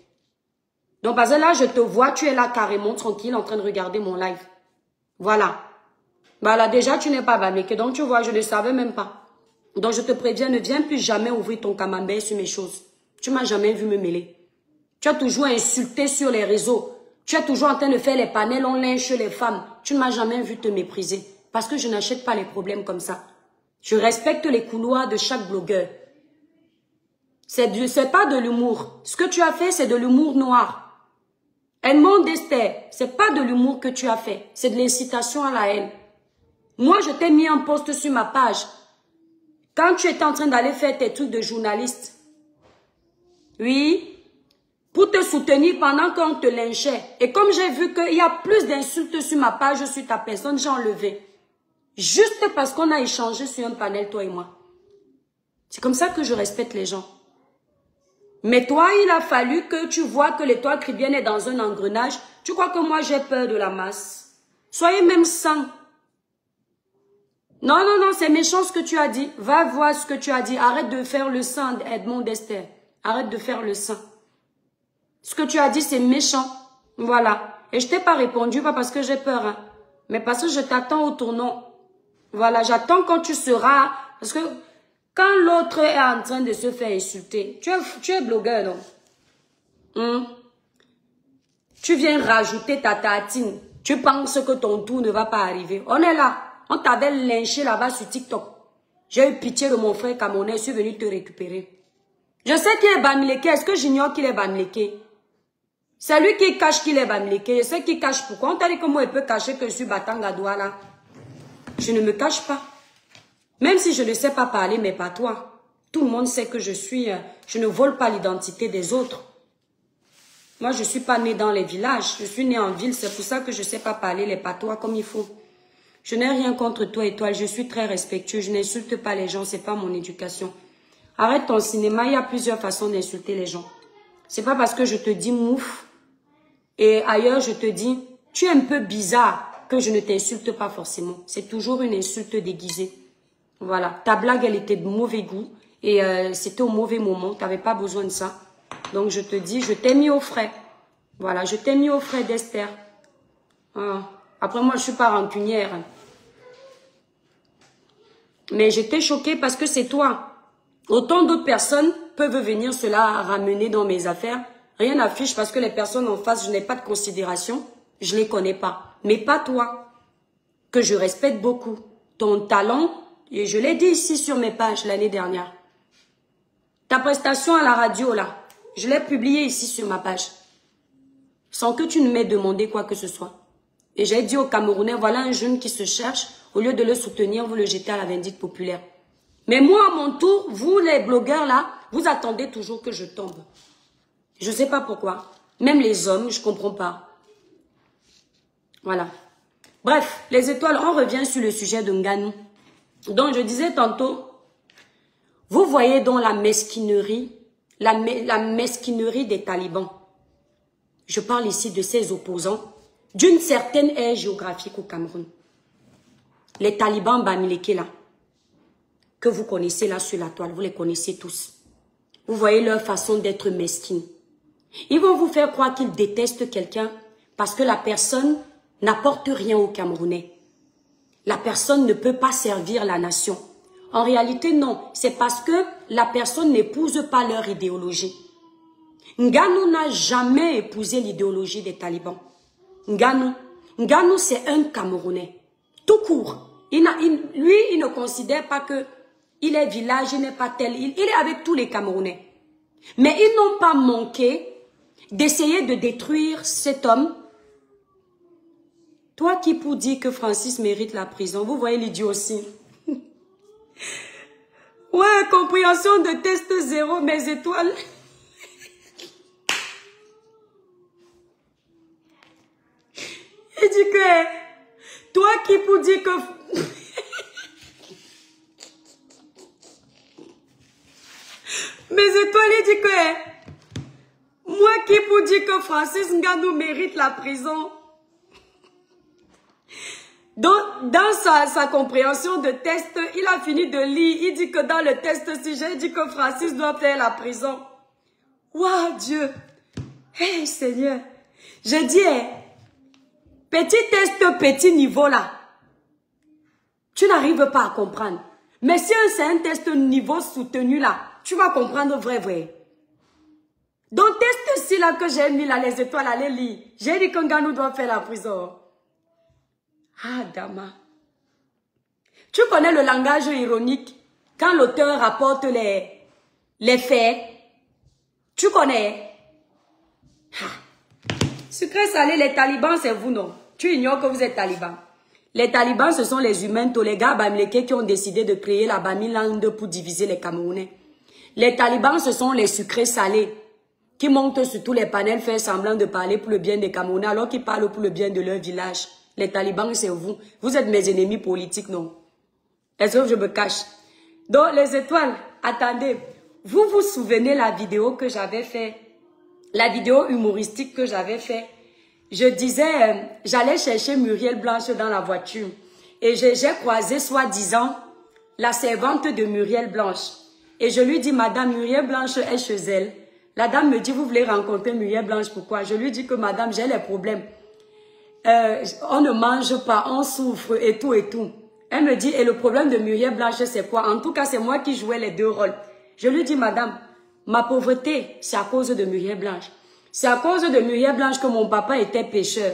Donc parce que là, je te vois, tu es là carrément tranquille en train de regarder mon live. Voilà. Voilà, déjà tu n'es pas bamléké, donc tu vois, je ne savais même pas. Donc je te préviens, ne viens plus jamais ouvrir ton camembert sur mes choses. Tu m'as jamais vu me mêler. Tu as toujours insulté sur les réseaux. Tu es toujours en train de faire les panels en linge chez les femmes. Tu ne m'as jamais vu te mépriser. Parce que je n'achète pas les problèmes comme ça. Je respecte les couloirs de chaque blogueur. C'est pas de l'humour. Ce que tu as fait, c'est de l'humour noir. Edmond Dester, c'est pas de l'humour que tu as fait. C'est de l'incitation à la haine. Moi, je t'ai mis un post sur ma page. Quand tu étais en train d'aller faire tes trucs de journaliste. Oui. Pour te soutenir pendant qu'on te lynchait. Et comme j'ai vu qu'il y a plus d'insultes sur ma page, sur ta personne, j'ai enlevé. Juste parce qu'on a échangé sur un panel, toi et moi. C'est comme ça que je respecte les gens. Mais toi, il a fallu que tu vois que l'étoile chrétienne est dans un engrenage. Tu crois que moi, j'ai peur de la masse? Soyez même sains. Non, non, non, c'est méchant ce que tu as dit. Va voir ce que tu as dit. Arrête de faire le saint, Edmond Dester. Arrête de faire le saint. Ce que tu as dit, c'est méchant. Voilà. Et je t'ai pas répondu, pas parce que j'ai peur, hein, mais parce que je t'attends au tournant. Voilà, j'attends quand tu seras... Parce que quand l'autre est en train de se faire insulter, tu es blogueur, non? Tu viens rajouter ta tartine. Tu penses que ton tour ne va pas arriver. On est là. On t'avait lynché là-bas sur TikTok. J'ai eu pitié de mon frère Camerounais. Je suis venu te récupérer. Je sais qu'il est bamléké. Est-ce que j'ignore qu'il est bamléké? C'est lui qui cache qu'il est bamléké. Je sais qu'il cache pourquoi. On t'a dit que moi, il peut cacher que je suis Batangadoua là. Je ne me cache pas. Même si je ne sais pas parler, mais pas toi. Tout le monde sait que je ne vole pas l'identité des autres. Moi, je ne suis pas née dans les villages. Je suis née en ville. C'est pour ça que je ne sais pas parler les patois comme il faut. Je n'ai rien contre toi, Étoile. Je suis très respectueux. Je n'insulte pas les gens. Ce n'est pas mon éducation. Arrête ton cinéma. Il y a plusieurs façons d'insulter les gens. Ce n'est pas parce que je te dis mouf et ailleurs je te dis tu es un peu bizarre que je ne t'insulte pas forcément. C'est toujours une insulte déguisée. Voilà. Ta blague, elle était de mauvais goût et c'était au mauvais moment. Tu n'avais pas besoin de ça. Donc je te dis, je t'ai mis au frais. Voilà, je t'ai mis au frais d'Esther. Ah. Après moi, je ne suis pas rancunière. Mais j'étais choquée parce que c'est toi. Autant d'autres personnes peuvent venir cela ramener dans mes affaires. Rien n'affiche parce que les personnes en face, je n'ai pas de considération. Je ne les connais pas. Mais pas toi, que je respecte beaucoup. Ton talent, et je l'ai dit ici sur mes pages l'année dernière. Ta prestation à la radio, là, je l'ai publiée ici sur ma page. Sans que tu ne m'aies demandé quoi que ce soit. Et j'ai dit aux Camerounais, voilà un jeune qui se cherche. Au lieu de le soutenir, vous le jetez à la vindicte populaire. Mais moi, à mon tour, vous les blogueurs là, vous attendez toujours que je tombe. Je ne sais pas pourquoi. Même les hommes, je ne comprends pas. Voilà. Bref, les étoiles, on revient sur le sujet de Nganou. Donc, je disais tantôt, vous voyez donc la mesquinerie, la mesquinerie des talibans. Je parle ici de ses opposants d'une certaine aire géographique au Cameroun. Les talibans bamileke là, que vous connaissez là sur la toile, vous les connaissez tous. Vous voyez leur façon d'être mesquine. Ils vont vous faire croire qu'ils détestent quelqu'un parce que la personne n'apporte rien aux Camerounais. La personne ne peut pas servir la nation. En réalité, non. C'est parce que la personne n'épouse pas leur idéologie. Nganou n'a jamais épousé l'idéologie des talibans. Nganou, c'est un Camerounais. Tout court. Lui, il ne considère pas que il est village, il n'est pas tel. Il est avec tous les Camerounais. Mais ils n'ont pas manqué d'essayer de détruire cet homme. Toi qui pour dire que Francis mérite la prison, vous voyez l'idiot aussi. Ouais, compréhension de test 0, mes étoiles. Il dit que, toi qui pour dire que... étoiles, il dit que moi qui vous dis que Francis Ngannou mérite la prison. Donc, dans sa compréhension de test, il a fini de lire. Il dit que dans le test, si j'ai dit que Francis doit faire la prison. Waouh, Dieu. Hey, Seigneur. Je dis, petit test, petit niveau là. Tu n'arrives pas à comprendre. Mais si c'est un test niveau soutenu là, tu vas comprendre vrai. Donc, test-ci là que j'ai mis là, les étoiles, allez lire. J'ai dit que Ngannou doit faire la prison. Ah, Dama. Tu connais le langage ironique quand l'auteur rapporte les faits. Tu connais? Ah. Sucré salé, les talibans, c'est vous, non? Tu ignores que vous êtes talibans. Les talibans, ce sont les humains, tous les gars bamileke qui ont décidé de créer la Bamiland pour diviser les Camerounais. Les talibans, ce sont les sucrés salés qui montent sur tous les panels, faire semblant de parler pour le bien des Camerounais alors qu'ils parlent pour le bien de leur village. Les talibans, c'est vous. Vous êtes mes ennemis politiques, non? Est-ce que je me cache? Donc, les étoiles, attendez. Vous vous souvenez la vidéo que j'avais fait? La vidéo humoristique que j'avais fait? Je disais, j'allais chercher Muriel Blanche dans la voiture. Et j'ai croisé, soi-disant, la servante de Muriel Blanche. Et je lui dis, Madame Muriel Blanche est chez elle. La dame me dit, vous voulez rencontrer Muriel Blanche, pourquoi? Je lui dis que, Madame, j'ai les problèmes. On ne mange pas, on souffre et tout et tout. Elle me dit, et le problème de Muriel Blanche, c'est quoi? En tout cas, c'est moi qui jouais les deux rôles. Je lui dis, Madame, ma pauvreté, c'est à cause de Muriel Blanche. C'est à cause de Muriel Blanche que mon papa était pêcheur.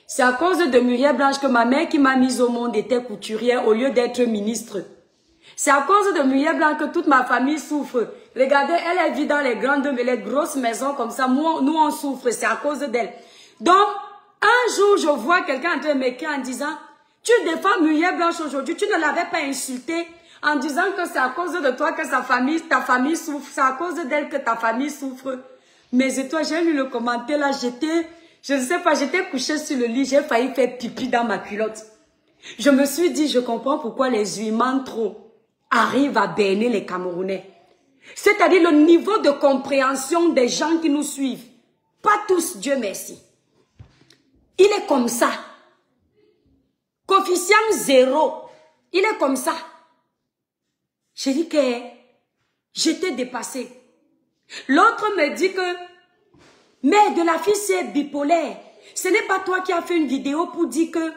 C'est à cause de Muriel Blanche que ma mère qui m'a mise au monde était couturière au lieu d'être ministre. C'est à cause de Muriel Blanche que toute ma famille souffre. Regardez, elle vit dans les grosses maisons comme ça. Nous, on souffre, c'est à cause d'elle. Donc, un jour, je vois quelqu'un en train de m'écrire en disant, tu défends Muriel Blanche aujourd'hui, tu ne l'avais pas insultée en disant que c'est à cause de toi que ta famille souffre, c'est à cause d'elle que ta famille souffre. Mais étoiles, j'ai lu le commentaire là, je ne sais pas, j'étais couchée sur le lit, j'ai failli faire pipi dans ma culotte. Je me suis dit, je comprends pourquoi les humains trop arrivent à berner les Camerounais. C'est-à-dire le niveau de compréhension des gens qui nous suivent. Pas tous, Dieu merci. Il est comme ça. Coefficient 0. Il est comme ça. J'ai dit que j'étais dépassée. L'autre me dit que, mais de la fille c'est bipolaire. Ce n'est pas toi qui as fait une vidéo pour dire que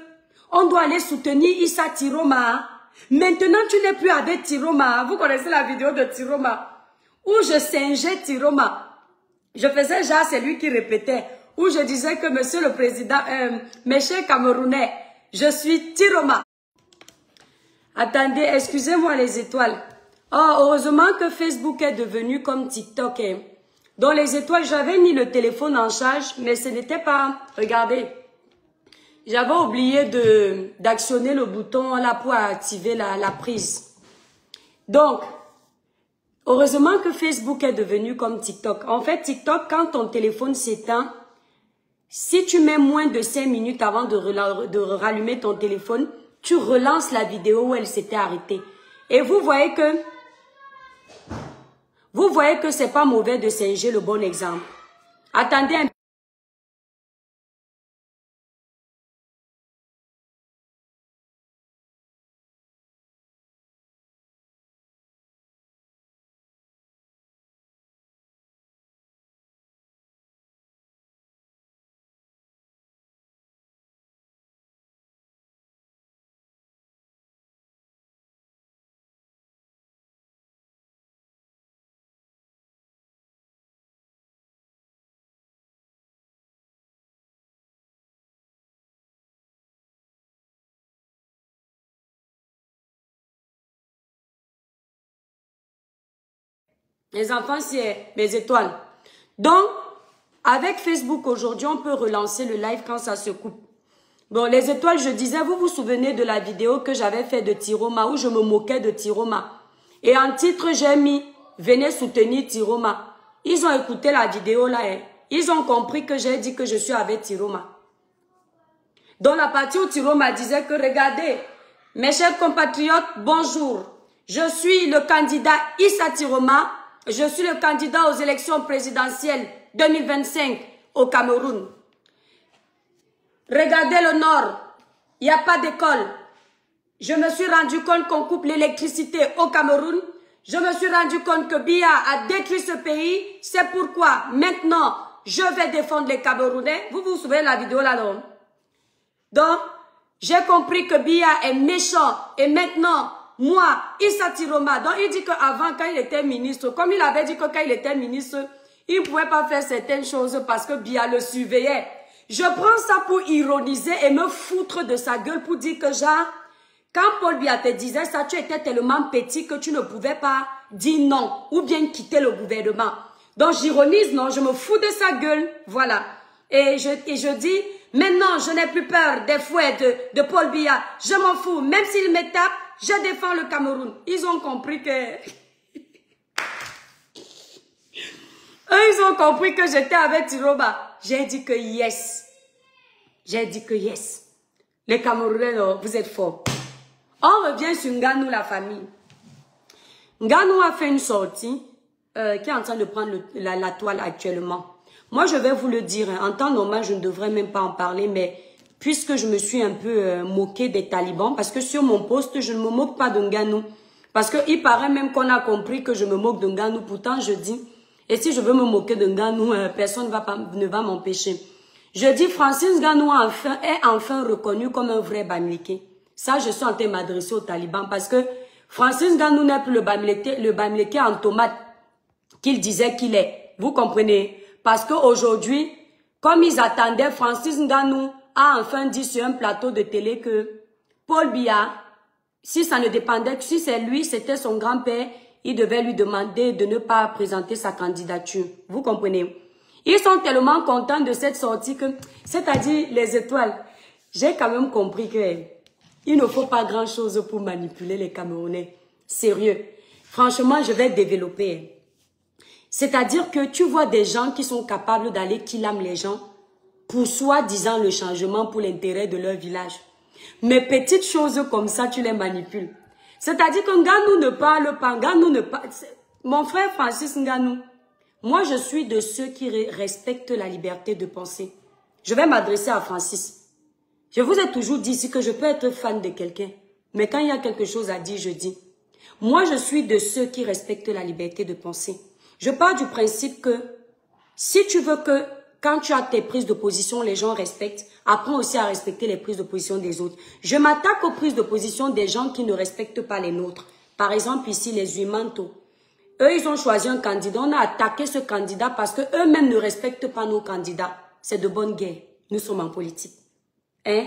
on doit aller soutenir Issa Tiroma. Maintenant tu n'es plus avec Tiroma. Vous connaissez la vidéo de Tiroma où je singeais Tiroma. Je faisais genre c'est lui qui répétait. Où je disais que monsieur le président, mes chers Camerounais, je suis Tiroma. Attendez, excusez-moi les étoiles. Oh, heureusement que Facebook est devenu comme TikTok. Hein. Dans les étoiles, j'avais mis le téléphone en charge, mais ce n'était pas... Regardez, j'avais oublié d'actionner le bouton là pour activer la prise. Donc, heureusement que Facebook est devenu comme TikTok. En fait, TikTok, quand ton téléphone s'éteint, si tu mets moins de 5 minutes avant de rallumer ton téléphone, tu relances la vidéo où elle s'était arrêtée. Et vous voyez que c'est pas mauvais de singer le bon exemple. Attendez un peu. Les enfants, c'est mes étoiles. Donc, avec Facebook aujourd'hui, on peut relancer le live quand ça se coupe. Bon, les étoiles, je disais, vous vous souvenez de la vidéo que j'avais fait de Tiroma, où je me moquais de Tiroma. Et en titre, j'ai mis, venez soutenir Tiroma. Ils ont écouté la vidéo là, hein. Ils ont compris que j'ai dit que je suis avec Tiroma. Dans la partie où Tiroma disait que, regardez, mes chers compatriotes, bonjour. Je suis le candidat Issa Tiroma. Je suis le candidat aux élections présidentielles 2025 au Cameroun. Regardez le nord, il n'y a pas d'école. Je me suis rendu compte qu'on coupe l'électricité au Cameroun. Je me suis rendu compte que Biya a détruit ce pays. C'est pourquoi maintenant, je vais défendre les Camerounais. Vous vous souvenez de la vidéo là, non? Donc, j'ai compris que Biya est méchant. Et maintenant, moi, Issa Tiroma, donc il dit qu'avant, quand il était ministre, comme il avait dit que quand il était ministre, il ne pouvait pas faire certaines choses parce que Biya le surveillait. Je prends ça pour ironiser et me foutre de sa gueule pour dire que genre, quand Paul Biya te disait ça, tu étais tellement petit que tu ne pouvais pas dire non ou bien quitter le gouvernement. Donc j'ironise, non, je me fous de sa gueule, voilà. Et je dis, maintenant je n'ai plus peur des fouets de Paul Biya, je m'en fous, même s'il me tape, je défends le Cameroun. Ils ont compris que... Eux, ils ont compris que j'étais avec Tiroma. J'ai dit que yes. J'ai dit que yes. Les Camerounais, non, vous êtes forts. On revient sur Nganou, la famille. Nganou a fait une sortie qui est en train de prendre la toile actuellement. Moi, je vais vous le dire, hein, en temps normal, je ne devrais même pas en parler, mais puisque je me suis un peu moqué des talibans, parce que sur mon poste, je ne me moque pas de Nganou. Parce qu'il paraît même qu'on a compris que je me moque de Nganou. Pourtant, je dis, et si je veux me moquer de Nganou, personne ne va m'empêcher. Je dis, Francis Nganou est enfin reconnu comme un vrai Bamileke. Ça, je suis en train de m'adresser aux talibans parce que Francis Nganou n'est plus le Bamileke en tomate qu'il disait qu'il est. Vous comprenez? Parce qu'aujourd'hui, comme ils attendaient, Francis Nganou a enfin dit sur un plateau de télé que Paul Biya, si ça ne dépendait que si c'est lui, c'était son grand-père, il devait lui demander de ne pas présenter sa candidature. Vous comprenez? Ils sont tellement contents de cette sortie que, c'est-à-dire les étoiles, j'ai quand même compris que il ne faut pas grand-chose pour manipuler les Camerounais. Sérieux. Franchement, je vais développer. C'est-à-dire que tu vois des gens qui sont capables d'aller kidnapper les gens pour soi-disant le changement pour l'intérêt de leur village. Mais petites choses comme ça, tu les manipules. C'est-à-dire que Nganou ne parle pas, Nganou ne parle... Mon frère Francis Nganou, moi je suis de ceux qui respectent la liberté de penser. Je vais m'adresser à Francis. Je vous ai toujours dit ici que je peux être fan de quelqu'un. Mais quand il y a quelque chose à dire, je dis. Moi, je suis de ceux qui respectent la liberté de penser. Je pars du principe que si tu veux que quand tu as tes prises de position, les gens respectent, apprends aussi à respecter les prises de position des autres. Je m'attaque aux prises de position des gens qui ne respectent pas les nôtres. Par exemple, ici, les Humantos. Eux, ils ont choisi un candidat. On a attaqué ce candidat parce qu'eux-mêmes ne respectent pas nos candidats. C'est de bonne guerre. Nous sommes en politique. Hein?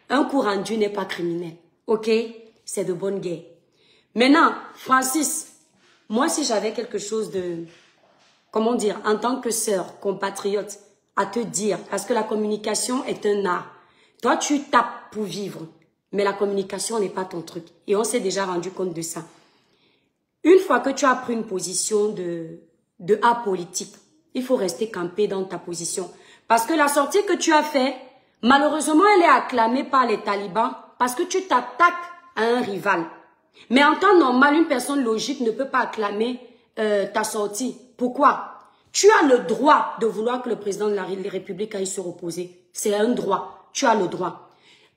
Un coup rendu n'est pas criminel. Ok? C'est de bonne guerre. Maintenant, Francis, moi si j'avais quelque chose de, comment dire, en tant que sœur, compatriote, à te dire, parce que la communication est un art. Toi, tu tapes pour vivre, mais la communication n'est pas ton truc. Et on s'est déjà rendu compte de ça. Une fois que tu as pris une position de apolitique, il faut rester campé dans ta position. Parce que la sortie que tu as faite, malheureusement, elle est acclamée par les talibans parce que tu t'attaques à un rival. Mais en temps normal, une personne logique ne peut pas acclamer ta sortie. Pourquoi? Tu as le droit de vouloir que le président de la République aille se reposer. C'est un droit. Tu as le droit.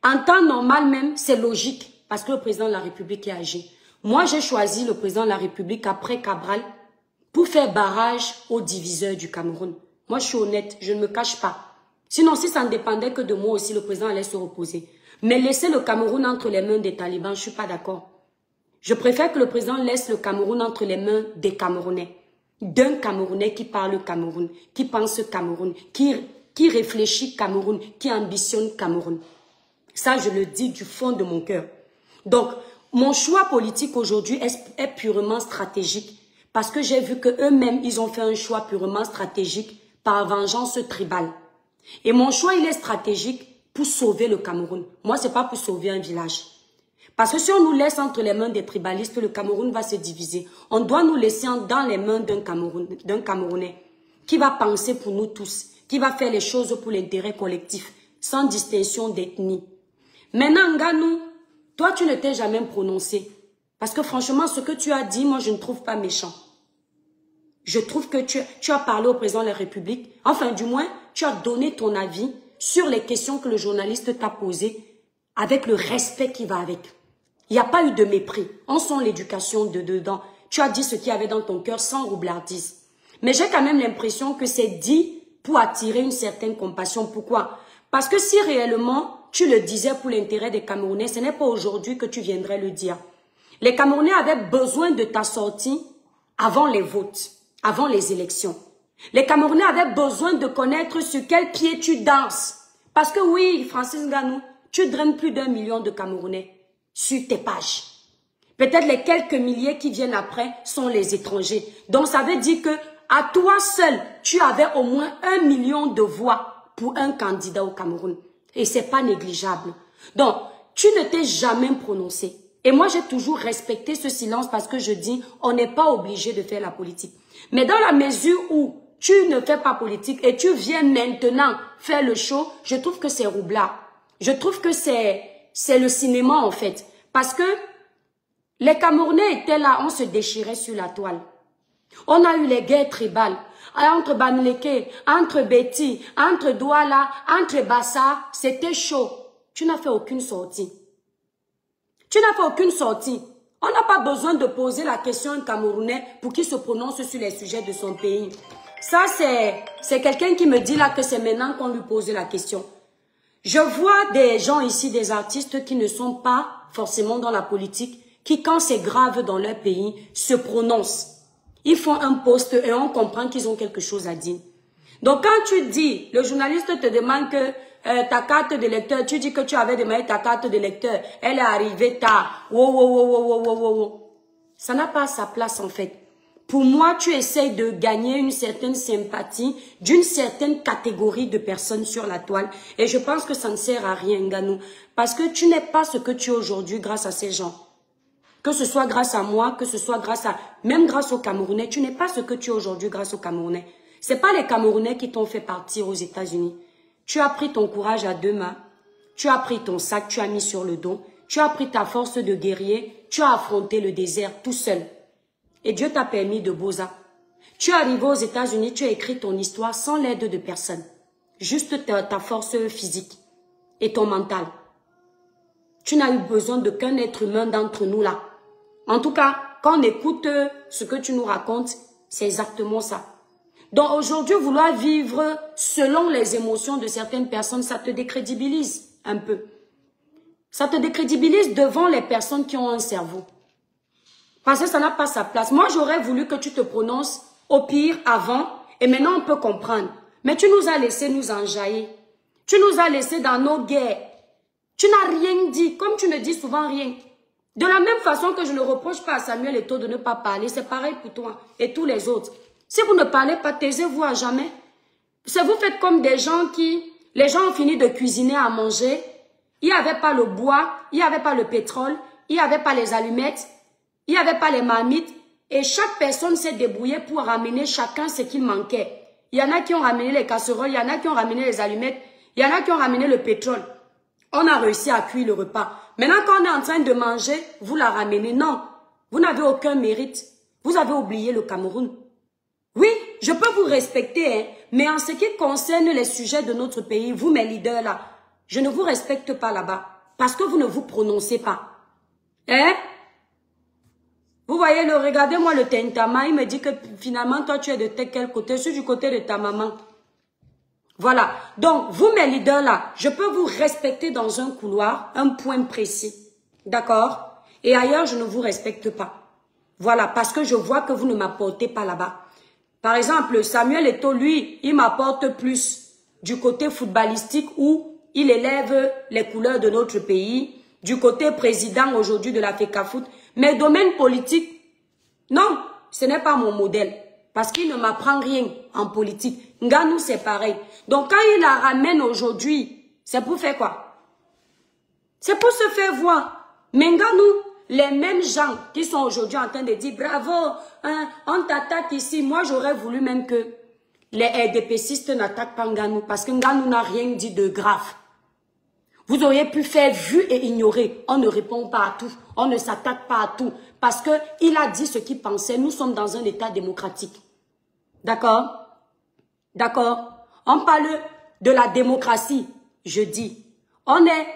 En temps normal même, c'est logique parce que le président de la République est âgé. Moi, j'ai choisi le président de la République après Cabral pour faire barrage aux diviseurs du Cameroun. Moi, je suis honnête, je ne me cache pas. Sinon, si ça ne dépendait que de moi aussi, le président allait se reposer. Mais laisser le Cameroun entre les mains des talibans, je ne suis pas d'accord. Je préfère que le président laisse le Cameroun entre les mains des Camerounais. D'un Camerounais qui parle Cameroun, qui pense Cameroun, qui réfléchit Cameroun, qui ambitionne Cameroun. Ça, je le dis du fond de mon cœur. Donc, mon choix politique aujourd'hui est purement stratégique. Parce que j'ai vu qu'eux-mêmes, ils ont fait un choix purement stratégique par vengeance tribale. Et mon choix, il est stratégique pour sauver le Cameroun. Moi, ce n'est pas pour sauver un village. Parce que si on nous laisse entre les mains des tribalistes, le Cameroun va se diviser. On doit nous laisser dans les mains d'un Camerounais qui va penser pour nous tous, qui va faire les choses pour l'intérêt collectif, sans distinction d'ethnie. Maintenant, Nganou, toi, tu ne t'es jamais prononcé. Parce que franchement, ce que tu as dit, moi, je ne trouve pas méchant. je trouve que tu as parlé au président de la République. Enfin, du moins, tu as donné ton avis sur les questions que le journaliste t'a posées avec le respect qui va avec. Il n'y a pas eu de mépris. On sent l'éducation de dedans. Tu as dit ce qu'il y avait dans ton cœur sans roublardise. Mais j'ai quand même l'impression que c'est dit pour attirer une certaine compassion. Pourquoi? Parce que si réellement tu le disais pour l'intérêt des Camerounais, ce n'est pas aujourd'hui que tu viendrais le dire. Les Camerounais avaient besoin de ta sortie avant les votes, avant les élections. Les Camerounais avaient besoin de connaître sur quel pied tu danses. Parce que oui, Francis Ngannou, tu draines plus d'1 million de Camerounais sur tes pages. Peut-être les quelques milliers qui viennent après sont les étrangers. Donc ça veut dire que à toi seul, tu avais au moins 1 million de voix pour un candidat au Cameroun. Et c'est pas négligeable. Donc, tu ne t'es jamais prononcé. Et moi, j'ai toujours respecté ce silence parce que je dis, on n'est pas obligé de faire la politique. Mais dans la mesure où tu ne fais pas politique et tu viens maintenant faire le show, je trouve que c'est roublard. Je trouve que c'est le cinéma en fait. Parce que les Camerounais étaient là, on se déchirait sur la toile. On a eu les guerres tribales. Entre Bamileke, entre Betty, entre Douala, entre Bassa, c'était chaud. Tu n'as fait aucune sortie. Tu n'as fait aucune sortie. On n'a pas besoin de poser la question à un Camerounais pour qu'il se prononce sur les sujets de son pays. Ça, c'est quelqu'un qui me dit là que c'est maintenant qu'on lui pose la question. Je vois des gens ici, des artistes qui ne sont pas forcément dans la politique, qui quand c'est grave dans leur pays, se prononcent. Ils font un post et on comprend qu'ils ont quelque chose à dire. Donc quand tu dis, le journaliste te demande que ta carte de lecteur, tu dis que tu avais demandé ta carte de lecteur, elle est arrivée tard. Ça n'a pas sa place en fait. Pour moi, tu essayes de gagner une certaine sympathie d'une certaine catégorie de personnes sur la toile. Et je pense que ça ne sert à rien, Ngannou. Parce que tu n'es pas ce que tu es aujourd'hui grâce à ces gens. Que ce soit grâce à moi, que ce soit même grâce aux Camerounais, tu n'es pas ce que tu es aujourd'hui grâce aux Camerounais. C'est pas les Camerounais qui t'ont fait partir aux États-Unis. Tu as pris ton courage à deux mains, tu as pris ton sac, tu as mis sur le dos, tu as pris ta force de guerrier, tu as affronté le désert tout seul. Et Dieu t'a permis de Boza. Tu es arrivé aux États-Unis, tu as écrit ton histoire sans l'aide de personne. Juste ta force physique et ton mental. Tu n'as eu besoin de qu'un être humain d'entre nous là. En tout cas, quand on écoute ce que tu nous racontes, c'est exactement ça. Donc aujourd'hui, vouloir vivre selon les émotions de certaines personnes, ça te décrédibilise un peu. Ça te décrédibilise devant les personnes qui ont un cerveau. Parce que ça n'a pas sa place. Moi, j'aurais voulu que tu te prononces au pire avant et maintenant on peut comprendre. Mais tu nous as laissé nous enjailler. Tu nous as laissé dans nos guerres. Tu n'as rien dit, comme tu ne dis souvent rien. De la même façon que je ne reproche pas à Samuel Eto'o de ne pas parler, c'est pareil pour toi et tous les autres. Si vous ne parlez pas, taisez-vous à jamais. Si vous faites comme des gens les gens ont fini de cuisiner à manger, il n'y avait pas le bois, il n'y avait pas le pétrole, il n'y avait pas les allumettes, il n'y avait pas les marmites, et chaque personne s'est débrouillée pour ramener chacun ce qu'il manquait. Il y en a qui ont ramené les casseroles, il y en a qui ont ramené les allumettes, il y en a qui ont ramené le pétrole. On a réussi à cuire le repas. Maintenant, quand on est en train de manger, vous la ramenez. Non, vous n'avez aucun mérite. Vous avez oublié le Cameroun. Oui, je peux vous respecter, hein, mais en ce qui concerne les sujets de notre pays, vous, mes leaders là, je ne vous respecte pas là-bas. Parce que vous ne vous prononcez pas. Hein? Vous voyez, regardez-moi le Tentama, il me dit que finalement, toi, tu es de quel côté? Je suis du côté de ta maman. Voilà. Donc, vous, mes leaders là, je peux vous respecter dans un couloir, un point précis. D'accord? Et ailleurs, je ne vous respecte pas. Voilà, parce que je vois que vous ne m'apportez pas là-bas. Par exemple, Samuel Eto'o, lui, il m'apporte plus du côté footballistique où il élève les couleurs de notre pays, du côté président aujourd'hui de la FECAFOOT. Mais domaine politique, non, ce n'est pas mon modèle. Parce qu'il ne m'apprend rien en politique. Ngannou, c'est pareil. Donc, quand il la ramène aujourd'hui, c'est pour faire quoi? C'est pour se faire voir. Mais Ngannou, les mêmes gens qui sont aujourd'hui en train de dire bravo, hein, on t'attaque ici. Moi, j'aurais voulu même que les RDPcistes n'attaquent pas Ngannou parce que Ngannou n'a rien dit de grave. Vous auriez pu faire vu et ignorer. On ne répond pas à tout. On ne s'attaque pas à tout. Parce qu'il a dit ce qu'il pensait. Nous sommes dans un état démocratique. D'accord? D'accord? On parle de la démocratie, je dis. On est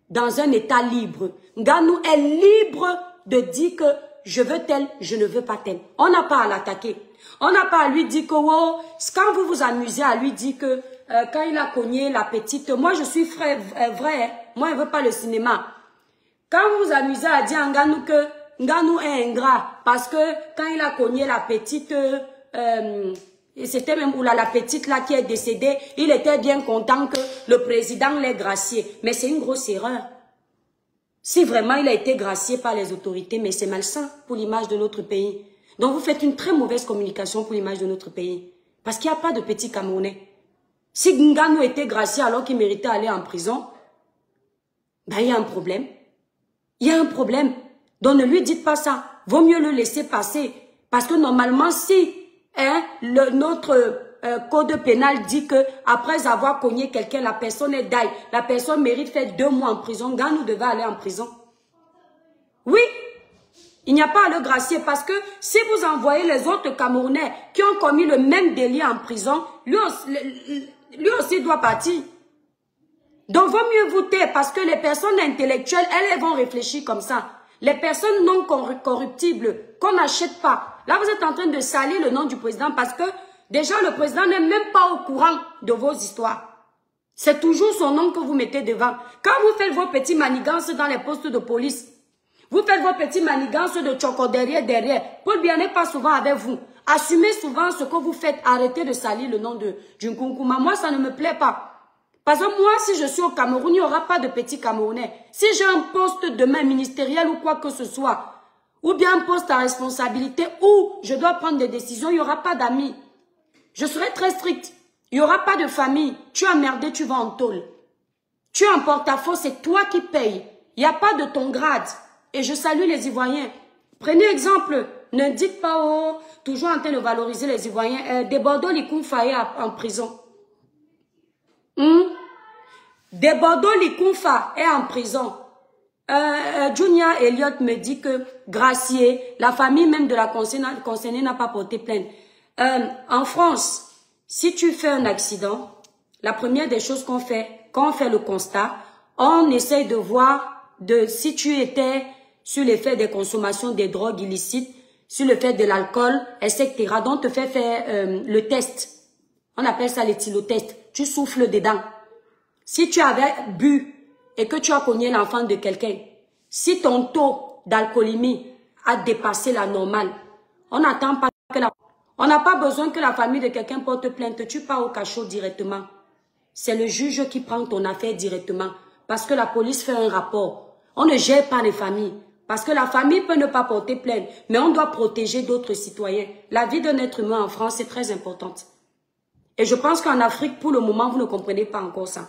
dans un état libre. Nganou est libre de dire que je veux tel, je ne veux pas tel. On n'a pas à l'attaquer. On n'a pas à lui dire que, oh, quand vous vous amusez à lui dire que, quand il a cogné la petite, moi je suis vrai, moi je ne veux pas le cinéma. Quand vous vous amusez à dire à Nganou que Nganou est ingrat, parce que quand il a cogné la petite, c'était même où la petite là qui est décédée, il était bien content que le président l'ait gracié. Mais c'est une grosse erreur. Si vraiment il a été gracié par les autorités, mais c'est malsain pour l'image de notre pays. Donc vous faites une très mauvaise communication pour l'image de notre pays. Parce qu'il n'y a pas de petits Camerounais. Si Nganou était gracié alors qu'il méritait aller en prison, ben il y a un problème. Il y a un problème. Donc ne lui dites pas ça. Vaut mieux le laisser passer. Parce que normalement, si notre code pénal dit que après avoir cogné quelqu'un, la personne est d'ail, la personne mérite faire 2 mois en prison, Nganou devait aller en prison. Oui, il n'y a pas à le gracier parce que si vous envoyez les autres Camerounais qui ont commis le même délit en prison, lui aussi doit partir. Donc, vaut mieux vous taire parce que les personnes intellectuelles, elles vont réfléchir comme ça. Les personnes non corruptibles, qu'on n'achète pas. Là, vous êtes en train de salir le nom du président parce que déjà, le président n'est même pas au courant de vos histoires. C'est toujours son nom que vous mettez devant. Quand vous faites vos petits manigances dans les postes de police, vous faites vos petits manigances de choco derrière. Paul Biya n'est pas souvent avec vous. Assumez souvent ce que vous faites. Arrêtez de salir le nom de Nkunkuma. Moi, ça ne me plaît pas. Parce que moi, si je suis au Cameroun, il n'y aura pas de petits Camerounais. Si j'ai un poste demain ministériel ou quoi que ce soit, ou bien un poste à responsabilité où je dois prendre des décisions, il n'y aura pas d'amis. Je serai très stricte. Il n'y aura pas de famille. Tu as merdé, tu vas en tôle. Tu es en porte-à-faux, c'est toi qui payes. Il n'y a pas de ton grade. Et je salue les Ivoiriens. Prenez exemple. Ne dites pas, oh, toujours en train de valoriser les Ivoiriens. Des Bordeaux, Likunfa est en prison. Des Bordeaux, Likunfa est en prison. Junior Elliott me dit que Gracier, la famille même de la concernée n'a pas porté plainte. En France, si tu fais un accident, la première des choses qu'on fait, quand on fait le constat, on essaye de voir si tu étais sur l'effet des consommations des drogues illicites, sur le fait de l'alcool, etc. Donc, on te fait faire le test. On appelle ça l'éthylotest. Tu souffles dedans. Si tu avais bu et que tu as cogné l'enfant de quelqu'un, si ton taux d'alcoolémie a dépassé la normale, on n'attend pas que on n'a pas besoin que la famille de quelqu'un porte plainte. Tu pars au cachot directement. C'est le juge qui prend ton affaire directement. Parce que la police fait un rapport. On ne gère pas les familles. Parce que la famille peut ne pas porter plainte. Mais on doit protéger d'autres citoyens. La vie d'un être humain en France est très importante. Et je pense qu'en Afrique, pour le moment, vous ne comprenez pas encore ça.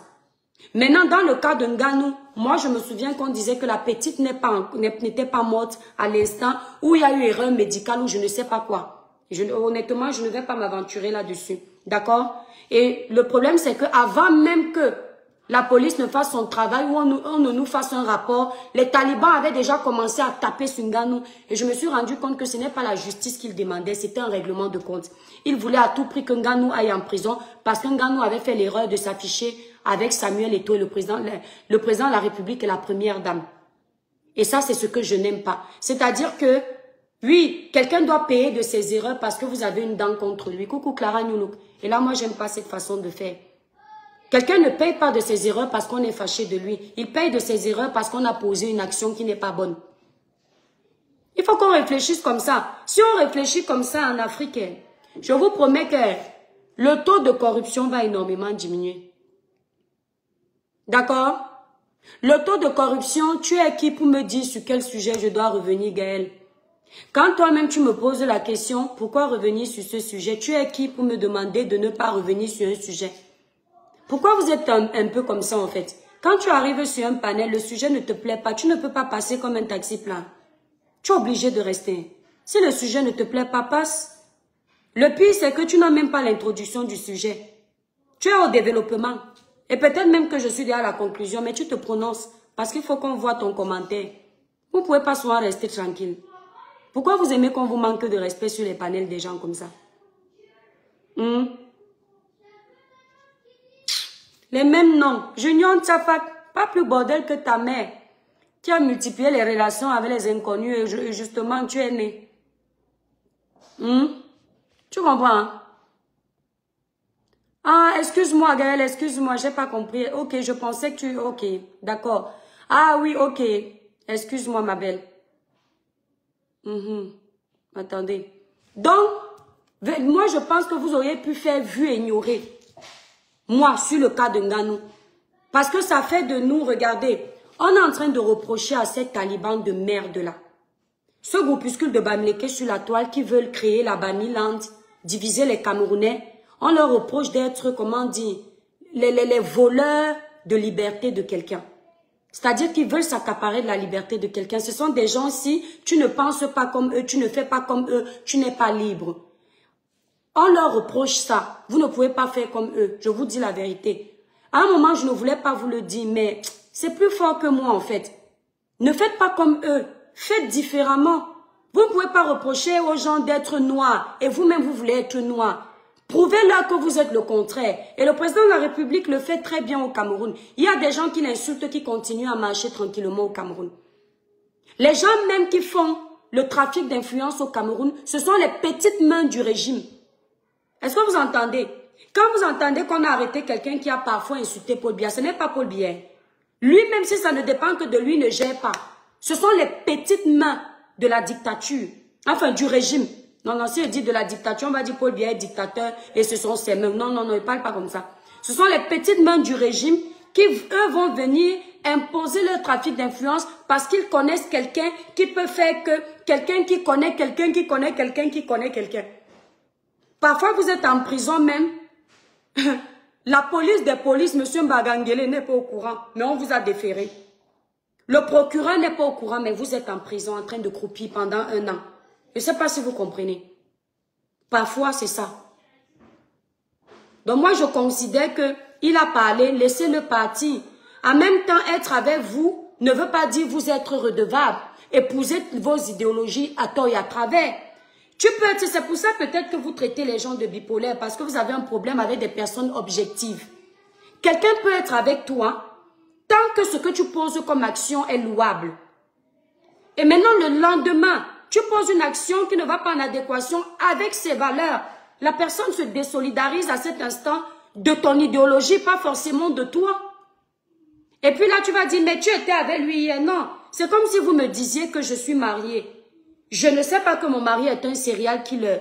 Maintenant, dans le cas de Nganou, moi, je me souviens qu'on disait que la petite n'était pas morte à l'instant où il y a eu erreur médicale ou je ne sais pas quoi. Honnêtement, je ne vais pas m'aventurer là-dessus. D'accord? Et le problème, c'est qu'avant même que la police ne fasse son travail ou on ne nous fasse un rapport, les talibans avaient déjà commencé à taper sur Nganou. Et je me suis rendu compte que ce n'est pas la justice qu'ils demandaient, c'était un règlement de compte. Ils voulaient à tout prix que Nganou aille en prison parce que Nganou avait fait l'erreur de s'afficher avec Samuel Eto'o, le président de la République et la première dame. Et ça, c'est ce que je n'aime pas. C'est-à-dire que, oui, quelqu'un doit payer de ses erreurs parce que vous avez une dent contre lui. Coucou Clara Noulouk. Et là, moi, j'aime pas cette façon de faire. Quelqu'un ne paye pas de ses erreurs parce qu'on est fâché de lui. Il paye de ses erreurs parce qu'on a posé une action qui n'est pas bonne. Il faut qu'on réfléchisse comme ça. Si on réfléchit comme ça en Afrique, je vous promets que le taux de corruption va énormément diminuer. D'accord? Le taux de corruption, tu es qui pour me dire sur quel sujet je dois revenir, Gaël? Quand toi-même tu me poses la question, pourquoi revenir sur ce sujet? Tu es qui pour me demander de ne pas revenir sur un sujet? Pourquoi vous êtes un peu comme ça en fait? Quand tu arrives sur un panel, le sujet ne te plaît pas, tu ne peux pas passer comme un taxi plein. Tu es obligé de rester. Si le sujet ne te plaît pas, passe. Le pire, c'est que tu n'as même pas l'introduction du sujet. Tu es au développement. Et peut-être même que je suis déjà à la conclusion, mais tu te prononces parce qu'il faut qu'on voit ton commentaire. Vous ne pouvez pas souvent rester tranquille. Pourquoi vous aimez qu'on vous manque de respect sur les panels des gens comme ça? Les mêmes noms. Junior Tsafak, pas plus bordel que ta mère, qui a multiplié les relations avec les inconnus et justement tu es né. Tu comprends? Hein? Ah, excuse-moi, Gaëlle, excuse-moi, j'ai pas compris. Ok, je pensais que tu... Ok, d'accord. Ah oui, ok. Excuse-moi, ma belle. Attendez. Donc, moi, je pense que vous auriez pu faire vue et ignorer. Moi, sur le cas de Nganou. Parce que ça fait de nous, regardez, on est en train de reprocher à ces talibans de merde-là. Ce groupuscule de Bamileke sur la toile qui veulent créer la Bamiland, diviser les Camerounais, on leur reproche d'être, comment dire, les voleurs de liberté de quelqu'un. C'est-à-dire qu'ils veulent s'accaparer de la liberté de quelqu'un. Ce sont des gens, si tu ne penses pas comme eux, tu ne fais pas comme eux, tu n'es pas libre. On leur reproche ça. Vous ne pouvez pas faire comme eux. Je vous dis la vérité. À un moment, je ne voulais pas vous le dire, mais c'est plus fort que moi, en fait. Ne faites pas comme eux. Faites différemment. Vous ne pouvez pas reprocher aux gens d'être noirs et vous-même, vous voulez être noir. Prouvez-leur que vous êtes le contraire. Et le président de la République le fait très bien au Cameroun. Il y a des gens qui l'insultent, qui continuent à marcher tranquillement au Cameroun. Les gens même qui font le trafic d'influence au Cameroun, ce sont les petites mains du régime. Est-ce que vous entendez? Quand vous entendez qu'on a arrêté quelqu'un qui a parfois insulté Paul Biya, ce n'est pas Paul Biya. Lui, même si ça ne dépend que de lui, ne gère pas. Ce sont les petites mains de la dictature, enfin du régime. Non, non, si on dit de la dictature, on va dire Paul Biya est dictateur et ce sont ses mains. Non, non, non, il ne parle pas comme ça. Ce sont les petites mains du régime qui, eux, vont venir imposer leur trafic d'influence parce qu'ils connaissent quelqu'un qui peut faire que quelqu'un qui connaît quelqu'un qui connaît quelqu'un qui connaît quelqu'un. Parfois, vous êtes en prison même. La police des polices, M. Mbagangele n'est pas au courant, mais on vous a déféré. Le procureur n'est pas au courant, mais vous êtes en prison en train de croupir pendant 1 an. Je ne sais pas si vous comprenez. Parfois, c'est ça. Donc moi, je considère qu'il a parlé, laissez-le partir. En même temps, être avec vous ne veut pas dire vous être redevable. Épouser vos idéologies à tort et à travers. Tu peux être, c'est pour ça peut-être que vous traitez les gens de bipolaires parce que vous avez un problème avec des personnes objectives. Quelqu'un peut être avec toi tant que ce que tu poses comme action est louable. Et maintenant, le lendemain, tu poses une action qui ne va pas en adéquation avec ses valeurs. La personne se désolidarise à cet instant de ton idéologie, pas forcément de toi. Et puis là, tu vas dire, mais tu étais avec lui hier. Non, c'est comme si vous me disiez que je suis mariée. Je ne sais pas que mon mari est un serial killer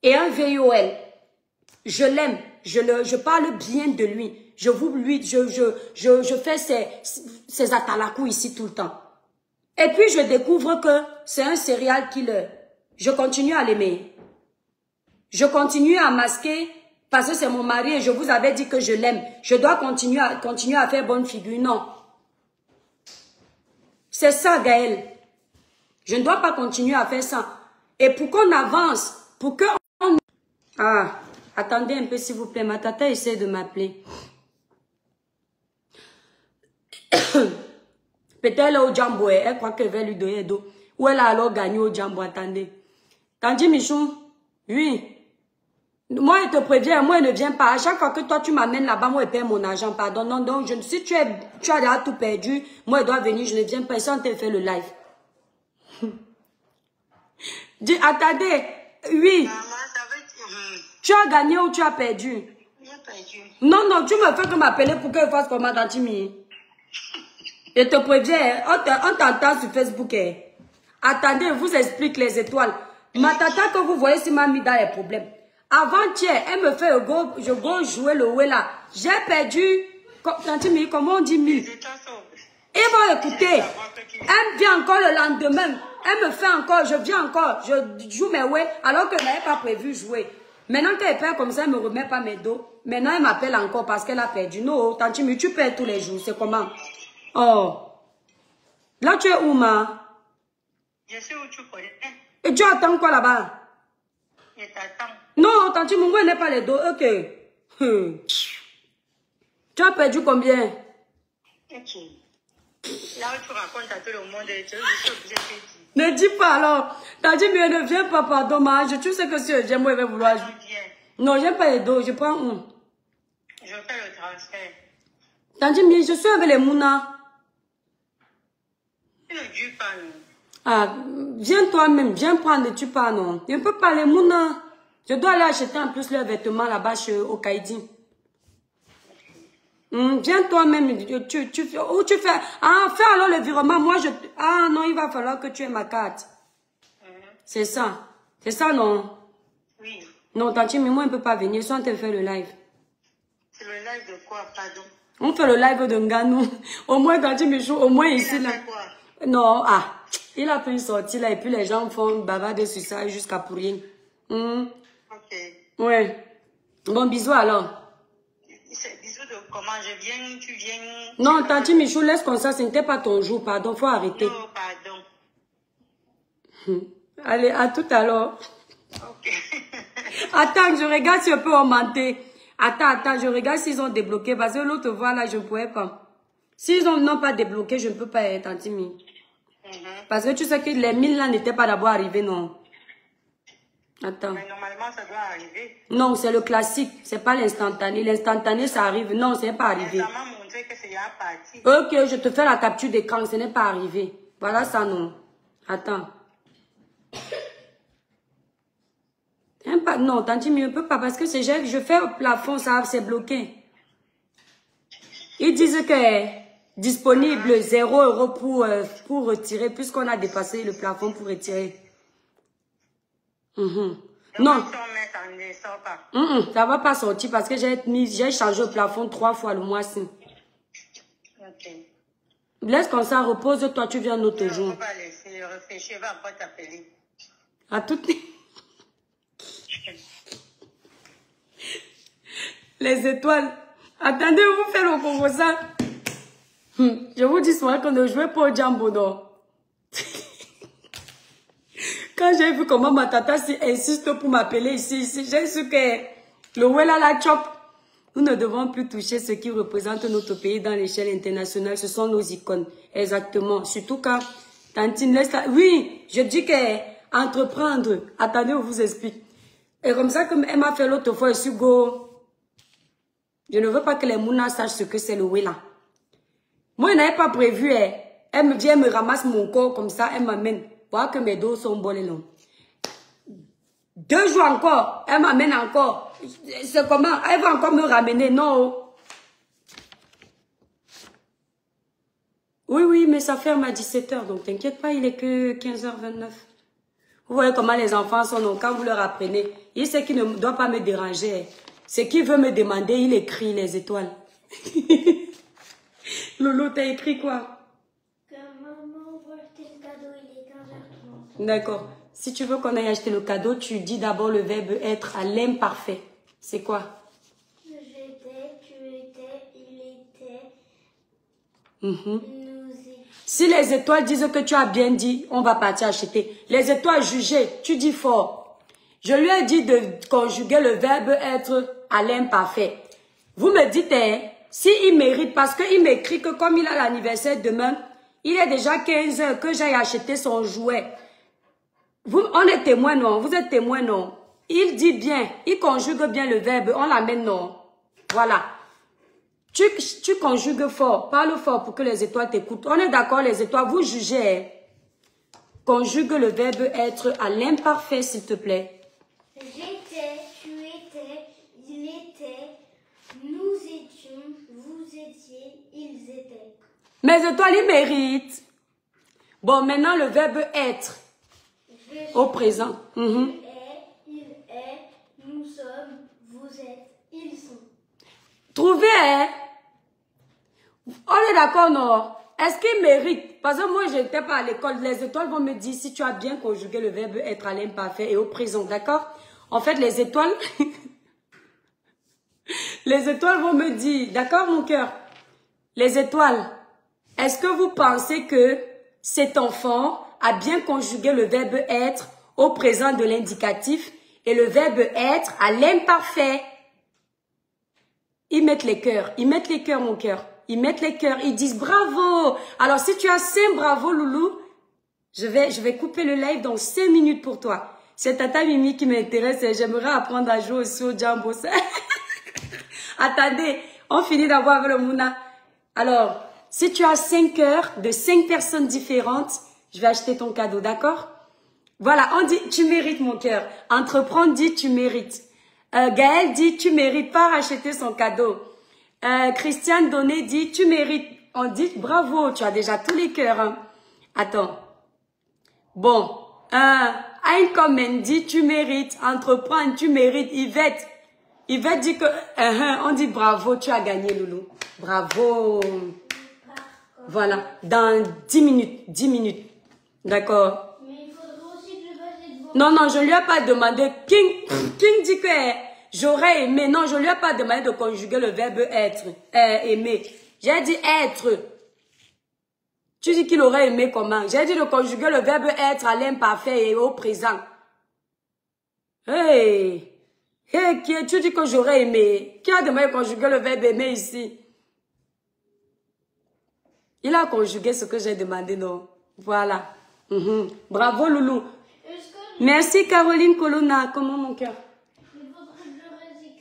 et un VOL. Je l'aime, je parle bien de lui. Je fais ses atalakou ici tout le temps. Et puis je découvre que c'est un serial killer. Je continue à l'aimer. Je continue à masquer parce que c'est mon mari et je vous avais dit que je l'aime. Je dois continuer à faire bonne figure. Non. C'est ça, Gaël. Je ne dois pas continuer à faire ça. Et pour qu'on avance, pour que... Ah, attendez un peu s'il vous plaît. Ma tata essaie de m'appeler. Peut-être elle est au Djambo. Elle croit qu'elle va lui donner d'eau. Ou elle a alors gagné au Djambo. Attendez. Tandy Michon, oui. Moi, je te préviens, moi, je ne viens pas. À chaque fois que toi, tu m'amènes là-bas, moi, je perds mon argent. Pardon. Non, donc, si tu as déjà tout perdu, moi, je dois venir, je ne viens pas. Ils sont en train de faire le live. Dis, attendez, oui. Maman, ça veut dire... Tu as gagné ou tu as perdu? J'ai perdu. Non, non, tu me fais que m'appeler pour que je fasse comment dans Timi. Je te préviens, on t'entend sur Facebook. Attendez, je vous explique les étoiles. Ma tata que vous voyez, c'est m'a mis dans les problèmes. Avant-hier, elle me fait je go jouer le ouais là. J'ai perdu, Tantimi, comment on dit 1000? Et bon, écoutez, elle vient encore le lendemain. Elle me fait encore, je viens encore, je joue mes ouais, alors que je n'avais pas prévu jouer. Maintenant qu'elle perd comme ça, elle ne me remet pas mes dos. Maintenant, elle m'appelle encore parce qu'elle a perdu. Non, Tantimi, tu perds tous les jours, c'est comment? Oh. Là, tu es où, ma? Je sais où tu connais. Et tu attends quoi là-bas? Je t'attends. Non, Tantimi, mon n'est pas les dos, ok. Tu as perdu combien? Ok. Là où tu racontes à tout le monde, je suis obligée de te dire. Ne dis pas alors. T'as dit, mais ne viens pas, pardon, dommage. Tu sais que si je viens, moi, je vais vouloir. Non, j'aime pas les dos. Je prends un. Je fais le transfert. Tantine, je suis avec les Mouna. Tu ne dis pas, non. Ah, viens toi-même. Viens prendre, tu pars, non. Je ne peux pas les Mouna. Je dois aller acheter en plus leurs vêtements là-bas au Kaidi. Viens toi-même. Où tu fais? Ah, fais alors le virement. Moi, ah non, il va falloir que tu aies ma carte. C'est ça. C'est ça, non? Oui. Non, Tantine, mais moi, on ne peut pas venir. Soit on te fait le live. C'est le live de quoi, pardon? On fait le live de Nganou. Au moins, Tantine Michou, au moins ici, là. Quoi? Non, ah. Il a fait une sortie, là, et puis les gens font bavarder sur ça jusqu'à pour rien. Ok. Ouais. Bon, bisous alors. Bisous de comment? Je viens, tu viens? Non, Tantine Michou, laisse comme ça, ce n'était pas ton jour, pardon, faut arrêter. Non, pardon. Allez, à tout à l'heure. Ok. Attends, je regarde si on peut augmenter. Attends, je regarde s'ils ont débloqué, parce que l'autre voix là, je ne pourrais pas. S'ils n'ont pas débloqué, je ne peux pas être Tantine. Parce que tu sais que les 1000 là n'étaient pas d'abord arrivés, non. Attends. Mais normalement, ça doit arriver. Non, c'est le classique, c'est pas l'instantané. L'instantané, ça arrive. Non, ce n'est pas arrivé. Ça m'a montré que c'est déjà parti. Ok, je te fais la capture d'écran, ce n'est pas arrivé. Voilà ça, non. Attends. Non, Tantine, je ne peux pas parce que je fais au plafond, ça c'est bloqué. Ils disent que disponible 0 € pour retirer, puisqu'on a dépassé le plafond pour retirer. Non. Ça ne sort pas. Ça va pas sortir parce que j'ai changé le plafond 3 fois le mois-ci. Ok. Laisse comme ça, repose-toi, tu viens un autre jour. On va pas laisser réfléchir, va pas t'appeler. À toutes les étoiles. Attendez, vous faites le Congo ça. Je vous dis souvent qu'on ne jouait pas au Jambo, non. Quand j'ai vu comment ma tata insiste pour m'appeler ici, j'ai su que le Wella la chop. Nous ne devons plus toucher ce qui représente notre pays dans l'échelle internationale. Ce sont nos icônes. Exactement. Surtout quand Tantine laisse la... Oui, je dis que entreprendre. Attendez, on vous explique. Et comme ça, comme elle m'a fait l'autre fois, je suis go. Je ne veux pas que les Mouna sachent ce que c'est le Wella. Moi, je n'avais pas prévu. Elle me vient, elle me ramasse mon corps comme ça, elle m'amène. Voir que mes dos sont bons et longs. 2 jours encore, elle m'amène encore. C'est comment? Elle va encore me ramener, non? Oui, mais ça ferme à 17 h, donc t'inquiète pas, il est que 15h29. Vous voyez comment les enfants sont, donc quand vous leur apprenez, il sait qu'il ne doit pas me déranger. Ce qu'il veut me demander, il écrit les étoiles. Lolo, t'as écrit quoi? Que maman va acheter le cadeau, il est 15h30. D'accord. Si tu veux qu'on aille acheter le cadeau, tu dis d'abord le verbe être à l'imparfait. C'est quoi? J'étais, tu étais, il était, nous étions. Si les étoiles disent que tu as bien dit, on va partir acheter. Les étoiles jugées, tu dis fort. Je lui ai dit de conjuguer le verbe être à l'imparfait. Vous me dites, s'il mérite, parce qu'il m'écrit que comme il a l'anniversaire demain, il est déjà 15 h que j'aille acheter son jouet. On est témoin, non? Vous êtes témoin, non? Il dit bien, il conjugue bien le verbe, on l'amène, non? Voilà. Tu conjugues fort, parle fort pour que les étoiles t'écoutent. On est d'accord, les étoiles, vous jugez. Conjugue le verbe être à l'imparfait, s'il te plaît. J'étais, tu étais, il était, nous étions, vous étiez, ils étaient. Mes étoiles, ils méritent. Bon, maintenant, le verbe être. Au présent. Tu es, il est, nous sommes, vous êtes, ils sont. Trouvez, hein? On est d'accord, non? Est-ce qu'il mérite? Parce que moi, je n'étais pas à l'école. Les étoiles vont me dire si tu as bien conjugué le verbe être à l'imparfait et au présent, d'accord? En fait, les étoiles... les étoiles vont me dire, d'accord, mon cœur? Les étoiles, est-ce que vous pensez que cet enfant a bien conjugué le verbe être au présent de l'indicatif et le verbe être à l'imparfait? Ils mettent les cœurs, mon cœur. Ils mettent les cœurs, ils disent bravo. Alors si tu as 5 bravo, loulou, je vais couper le live dans 5 minutes pour toi. C'est Tata Mimi qui m'intéresse et j'aimerais apprendre à jouer aussi au Jambo. Attendez, on finit d'avoir avec le Mouna. Alors, si tu as 5 heures de 5 personnes différentes, je vais acheter ton cadeau, d'accord? Voilà, on dit, tu mérites mon cœur. Entreprendre dit, tu mérites. Gaël dit, tu mérites pas racheter son cadeau. Christiane Donné dit, tu mérites. On dit, bravo, tu as déjà tous les cœurs. Hein. Attends. Bon, Aïn Komen dit, tu mérites. Entreprendre, tu mérites. Yvette dit que, on dit bravo, tu as gagné, Loulou. Bravo. Voilà, dans 10 minutes, 10 minutes. D'accord. Mais il faudrait aussi que je fasse les devoirs. Non, je lui ai pas demandé. King dit que j'aurais aimé. Non, je lui ai pas demandé de conjuguer le verbe être. Aimer. J'ai dit être. Tu dis qu'il aurait aimé comment? J'ai dit de conjuguer le verbe être à l'imparfait et au présent. Hey, tu dis que j'aurais aimé. Qui a demandé de conjuguer le verbe aimer ici? Il a conjugué ce que j'ai demandé, non? Voilà. Bravo, Loulou. Merci, Caroline Colonna. Comment, mon cœur? Il faudrait que je récite,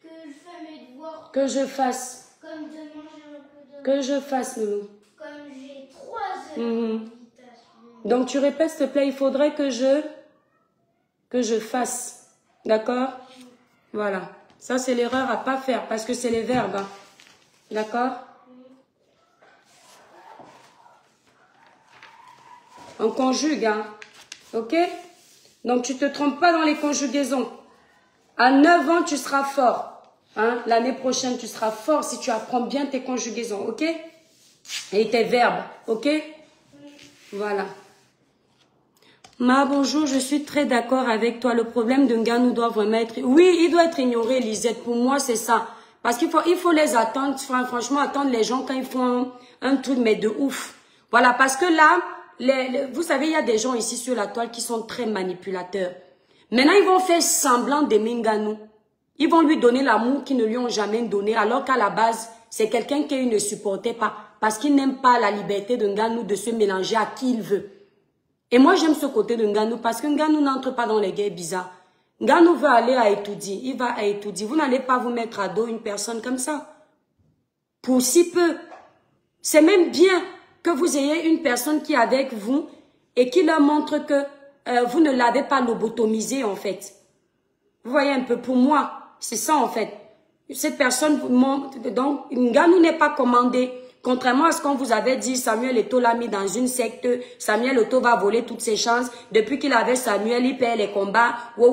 que je fasse mes devoirs. Que je fasse. Comme de manger un peu de... Que je fasse, Loulou. Comme j'ai 3 heures de méditation. Donc, tu répètes, s'il te plaît, il faudrait que je fasse. D'accord? Voilà. Ça, c'est l'erreur à pas faire parce que c'est les verbes. Hein. D'accord? On conjugue, hein. Ok? Donc, tu te trompes pas dans les conjugaisons. À 9 ans, tu seras fort. Hein? L'année prochaine, tu seras fort si tu apprends bien tes conjugaisons. Ok? Et tes verbes. Ok? Voilà. Ma bonjour, je suis très d'accord avec toi. Le problème de Nganou doit vraiment être... Oui, il doit être ignoré, Lisette. Pour moi, c'est ça. Parce qu'il faut les attendre. Franchement, attendre les gens quand ils font un truc, mais de ouf. Voilà, parce que là... vous savez, il y a des gens ici sur la toile qui sont très manipulateurs. Maintenant, ils vont faire semblant d'aimer Nganou. Ils vont lui donner l'amour qu'ils ne lui ont jamais donné, alors qu'à la base, c'est quelqu'un qu'il ne supportait pas. Parce qu'il n'aime pas la liberté de Nganou de se mélanger à qui il veut. Et moi, j'aime ce côté de Nganou parce que Nganou n'entre pas dans les guerres bizarres. Nganou veut aller à Etoudi. Il va à Etoudi. Vous n'allez pas vous mettre à dos une personne comme ça. Pour si peu. C'est même bien que vous ayez une personne qui est avec vous et qui leur montre que vous ne l'avez pas lobotomisé en fait. Vous voyez un peu, pour moi, c'est ça en fait. Cette personne vous montre, donc Nganou n'est pas commandé. Contrairement à ce qu'on vous avait dit, Samuel Eto'o l'a mis dans une secte, Samuel Eto'o va voler toutes ses chances. Depuis qu'il avait Samuel, il perd les combats. Vous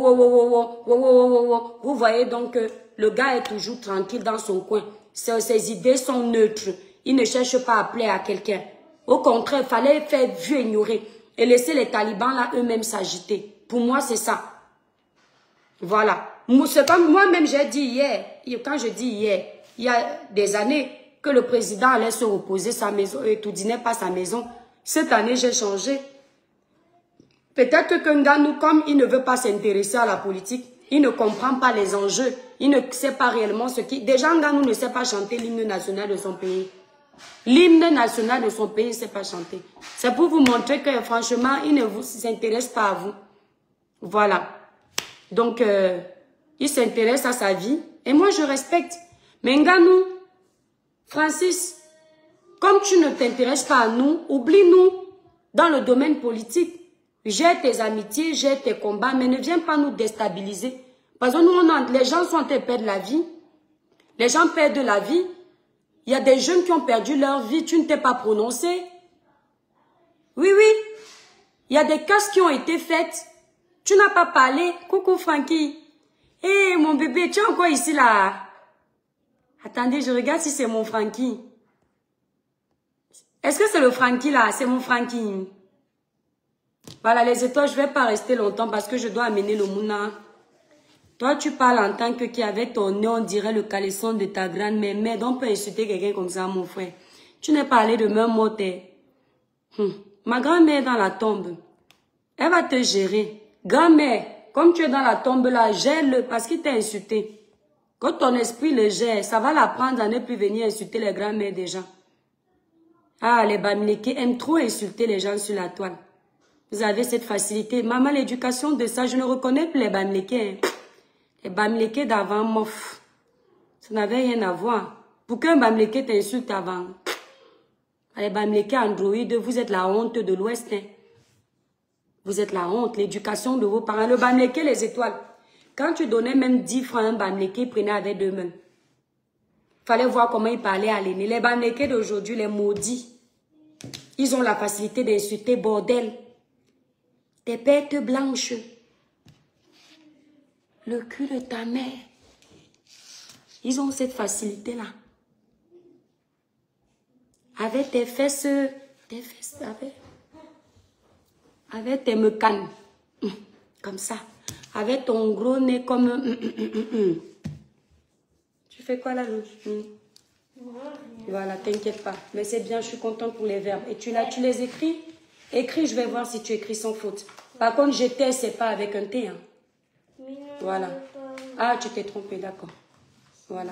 voyez donc que le gars est toujours tranquille dans son coin. Ses idées sont neutres. Il ne cherche pas à plaire à quelqu'un. Au contraire, il fallait faire vieux ignorer et laisser les talibans là eux-mêmes s'agiter. Pour moi, c'est ça. Voilà. C'est comme moi-même j'ai dit hier, quand je dis hier, il y a des années que le président allait se reposer sa maison et tout n'est pas sa maison. Cette année, j'ai changé. Peut-être que Nganou, comme il ne veut pas s'intéresser à la politique, il ne comprend pas les enjeux, il ne sait pas réellement ce qui... Déjà, Nganou ne sait pas chanter l'hymne national de son pays. L'hymne national de son pays, il ne sait pas chanter. C'est pour vous montrer que franchement, il ne s'intéresse pas à vous. Voilà. Donc, il s'intéresse à sa vie. Et moi, je respecte. Mais Nganou, Francis, comme tu ne t'intéresses pas à nous, oublie-nous dans le domaine politique. J'ai tes amitiés, j'ai tes combats, mais ne viens pas nous déstabiliser. Parce que nous, les gens sont en train de perdre la vie. Les gens perdent la vie. Il y a des jeunes qui ont perdu leur vie, tu ne t'es pas prononcé. Oui, oui. Il y a des casses qui ont été faites. Tu n'as pas parlé. Coucou Francky. Hé, mon bébé, tu es encore ici là. Attendez, je regarde si c'est mon Francky. Est-ce que c'est le Francky là? C'est mon Francky. Voilà, les étoiles, je ne vais pas rester longtemps parce que je dois amener le Mouna. Toi, tu parles en tant que qui avec ton nez, on dirait le caleçon de ta grand-mère. Mais on peut insulter quelqu'un comme ça, mon frère. Tu n'es pas allé de même mot. Ma grand-mère est dans la tombe. Elle va te gérer. Grand-mère, comme tu es dans la tombe là, gère-le parce qu'il t'a insulté. Quand ton esprit le gère, ça va l'apprendre à ne plus venir insulter les grand-mères des gens. Ah, les Bamileke aiment trop insulter les gens sur la toile. Vous avez cette facilité. Maman, l'éducation de ça, je ne reconnais plus les Bamileke. Les Bamileke d'avant, mof. Ça n'avait rien à voir. Pour qu'un Bamileke t'insulte avant. Les Bamileke Android, vous êtes la honte de l'Ouest. Hein. Vous êtes la honte, l'éducation de vos parents. Le Bamileke, les étoiles. Quand tu donnais même 10 francs à un Bamileke, il prenait avec 2 mains. Fallait voir comment il parlait à l'aîné. Les Bamileke d'aujourd'hui, les maudits, ils ont la facilité d'insulter, bordel. Des bêtes blanches. Le cul de ta mère. Ils ont cette facilité-là. Avec tes fesses, avec tes mecanes. Comme ça. Avec ton gros nez comme... Tu fais quoi là, Voilà, t'inquiète pas. Mais c'est bien, je suis contente pour les verbes. Et tu les écris? Écris, je vais voir si tu écris sans faute. Par contre, j'étais, c'est pas avec un T. Hein. Voilà. Ah, tu t'es trompé, d'accord. Voilà.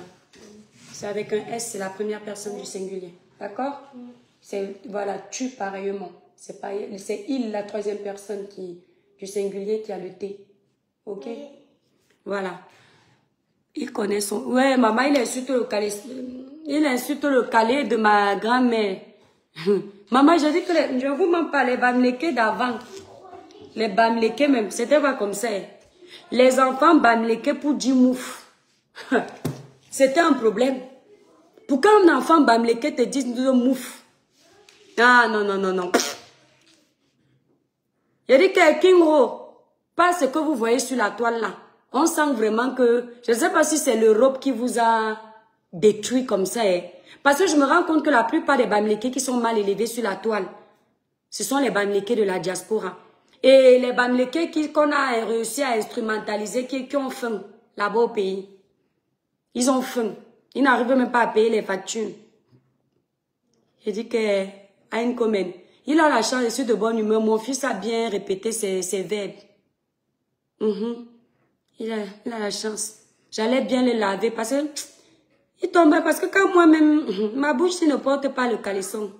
C'est avec un S, c'est la première personne du singulier. D'accord? C'est, voilà, tu pareillement. C'est il, la troisième personne du singulier qui a le T. Ok? Voilà. Il connaît son... Ouais, maman, il insulte le calé. Il insulte le calé de ma grand-mère. Maman, je dis que je vous m'en parle, les Bamileke d'avant. Les Bamileke même, c'était pas comme ça. Les enfants Bamileke pour dire mouf. C'était un problème. Pourquoi un enfant Bamileke te dit mouf? Ah, non, non, non, non. Il dit que Kingro, pas ce que vous voyez sur la toile là. On sent vraiment que, je ne sais pas si c'est l'Europe qui vous a détruit comme ça. Hein. Parce que je me rends compte que la plupart des Bamileke qui sont mal élevés sur la toile, ce sont les Bamileke de la diaspora. Et les Bamileke qu'on a réussi à instrumentaliser, qui ont faim là-bas au pays. Ils ont faim. Ils n'arrivent même pas à payer les factures. Je dis que, à une commune, il a la chance, je suis de bonne humeur. Mon fils a bien répété ses verbes. Il a la chance. J'allais bien le laver parce que il tombait. Parce que quand moi-même, ma bouche ne porte pas le caleçon.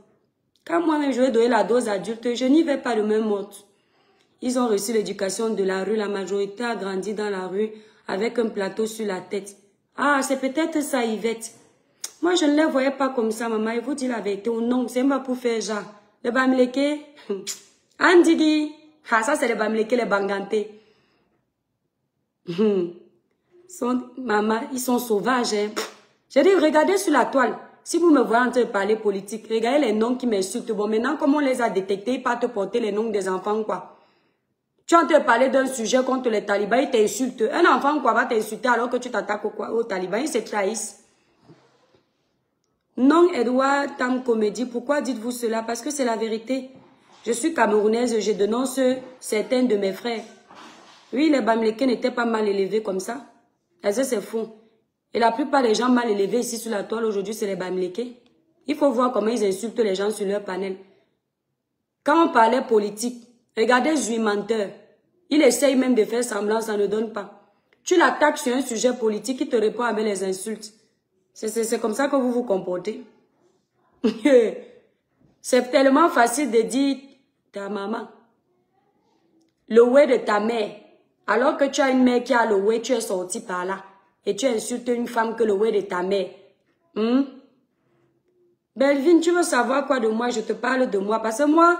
Quand moi-même je vais donner la dose adulte, je n'y vais pas le même mode. Ils ont reçu l'éducation de la rue. La majorité a grandi dans la rue avec un plateau sur la tête. Ah, c'est peut-être ça, Yvette. Moi, je ne les voyais pas comme ça, maman. Et vous dit la vérité ou non, c'est pas pour faire genre. Les Bamileke, Andidi. Ah, ça, c'est les Bamileke, les Banganté. Maman, ils sont sauvages. Hein. J'ai dit, regardez sur la toile. Si vous me voyez en train de parler politique, regardez les noms qui m'insultent. Bon, maintenant, comme on les a détectés, ils partent te porter les noms des enfants, quoi. Tu es en train de parler d'un sujet contre les talibans, ils t'insultent. Un enfant, quoi, va t'insulter alors que tu t'attaques aux talibans, ils se trahissent. Non, Edouard Tam Comédie, pourquoi dites-vous cela? Parce que c'est la vérité. Je suis camerounaise, je dénonce certains de mes frères. Oui, les Bamileke n'étaient pas mal élevés comme ça. C'est faux. Et la plupart des gens mal élevés ici sur la toile aujourd'hui, c'est les Bamileke. Il faut voir comment ils insultent les gens sur leur panel. Quand on parlait politique, regardez Zui Menteur. Il essaye même de faire semblant, ça ne donne pas. Tu l'attaques sur un sujet politique, il te répond avec les insultes. C'est comme ça que vous vous comportez. C'est tellement facile de dire ta maman. Le ouais de ta mère. Alors que tu as une mère qui a le ouais, tu es sorti par là. Et tu insultes une femme que le ouais de ta mère. Belvin, tu veux savoir quoi de moi? Je te parle de moi. Parce que moi,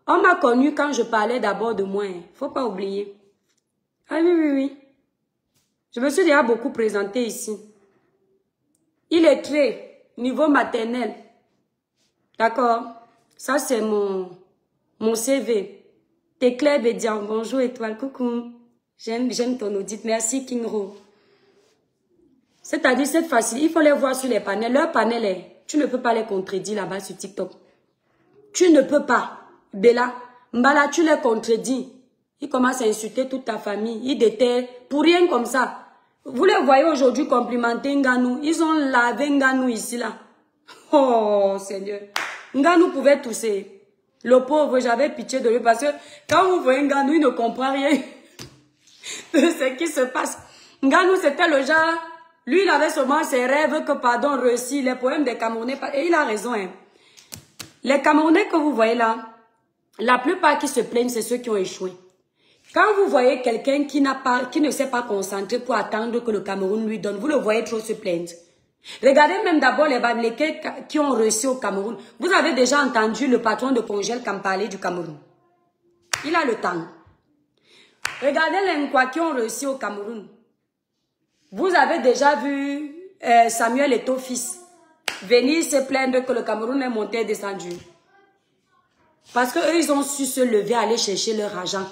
on m'a connu quand je parlais d'abord de moi. Hein. Faut pas oublier. Ah oui, oui, oui. Je me suis déjà beaucoup présenté ici. Il est très niveau maternel. D'accord? Ça, c'est mon CV. T'es Claire Bédian. Bonjour, étoile. Coucou. J'aime ton audit. Merci, King Ro. C'est-à-dire, cette facilité, il faut les voir sur les panels. Leur panel est, tu ne peux pas les contredire là-bas sur TikTok. Tu ne peux pas. Bella, Mbala, tu les contredis. Il commence à insulter toute ta famille. Il déterre pour rien comme ça. Vous les voyez aujourd'hui complimenter Nganou. Ils ont lavé Nganou ici, là. Oh, Seigneur. Nganou pouvait tousser. Le pauvre, j'avais pitié de lui parce que quand vous voyez Nganou, il ne comprend rien de ce qui se passe. Nganou, c'était le genre... Lui, il avait seulement ses rêves que, pardon, réussi. Les poèmes des Camerounais. Et il a raison, hein. Les Camerounais que vous voyez là, La plupart qui se plaignent, c'est ceux qui ont échoué. Quand vous voyez quelqu'un qui ne s'est pas concentré pour attendre que le Cameroun lui donne, vous le voyez trop se plaindre. Regardez même d'abord les Bamileke qui ont réussi au Cameroun. Vous avez déjà entendu le patron de Congel Kam parler du Cameroun. Il a le temps. Regardez les Nkwa qui ont réussi au Cameroun. Vous avez déjà vu Samuel Eto'o fils venir se plaindre que le Cameroun est monté et descendu. Parce qu'eux, ils ont su se lever, aller chercher leur argent.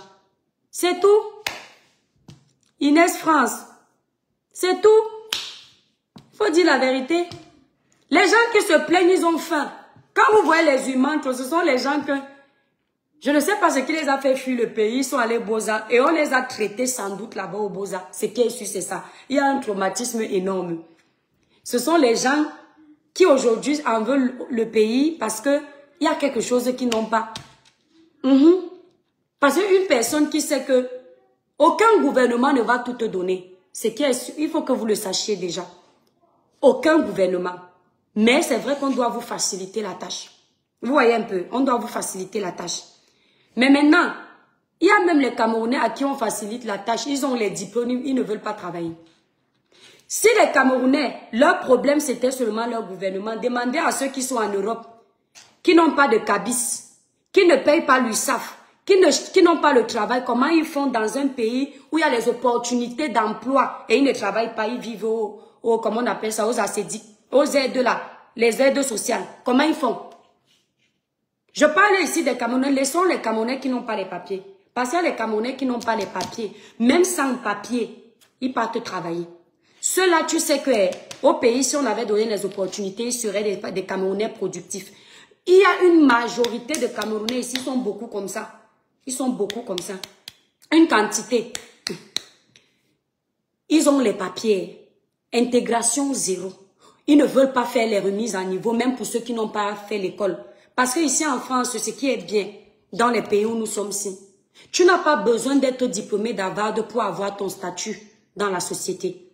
C'est tout. Inès France. C'est tout. Il faut dire la vérité. Les gens qui se plaignent, ils ont faim. Quand vous voyez les humains, ce sont les gens que... Je ne sais pas ce qui les a fait fuir le pays. Ils sont allés au Beaux-Arts et on les a traités sans doute là-bas au Beaux-Arts. Ce qui est sûr, c'est ça. Il y a un traumatisme énorme. Ce sont les gens qui aujourd'hui en veulent le pays parce que il y a quelque chose qu'ils n'ont pas. Parce qu'une personne qui sait que aucun gouvernement ne va tout te donner. Ce qui est sûr, il faut que vous le sachiez déjà. Aucun gouvernement. Mais c'est vrai qu'on doit vous faciliter la tâche. Vous voyez un peu, on doit vous faciliter la tâche. Mais maintenant, il y a même les Camerounais à qui on facilite la tâche. Ils ont les diplômes, ils ne veulent pas travailler. Si les Camerounais, leur problème c'était seulement leur gouvernement, demandez à ceux qui sont en Europe, qui n'ont pas de cabis, qui ne payent pas l'USAF, qui n'ont pas le travail, comment ils font dans un pays où il y a les opportunités d'emploi et ils ne travaillent pas, ils vivent comment on appelle ça, aux ACD, aux aides là, les aides sociales. Comment ils font? Je parle ici des Camerounais, laissons les Camerounais qui n'ont pas les papiers. Parce qu'il y a les Camerounais qui n'ont pas les papiers, même sans papier, ils partent travailler. Ceux-là, tu sais qu'au pays, si on avait donné les opportunités, ils seraient des Camerounais productifs. Il y a une majorité de Camerounais ici, ils sont beaucoup comme ça. Ils sont beaucoup comme ça. Une quantité. Ils ont les papiers. Intégration zéro. Ils ne veulent pas faire les remises à niveau, même pour ceux qui n'ont pas fait l'école. Parce que ici en France, ce qui est bien, dans les pays où nous sommes ici, tu n'as pas besoin d'être diplômé d'Harvard pour avoir ton statut dans la société.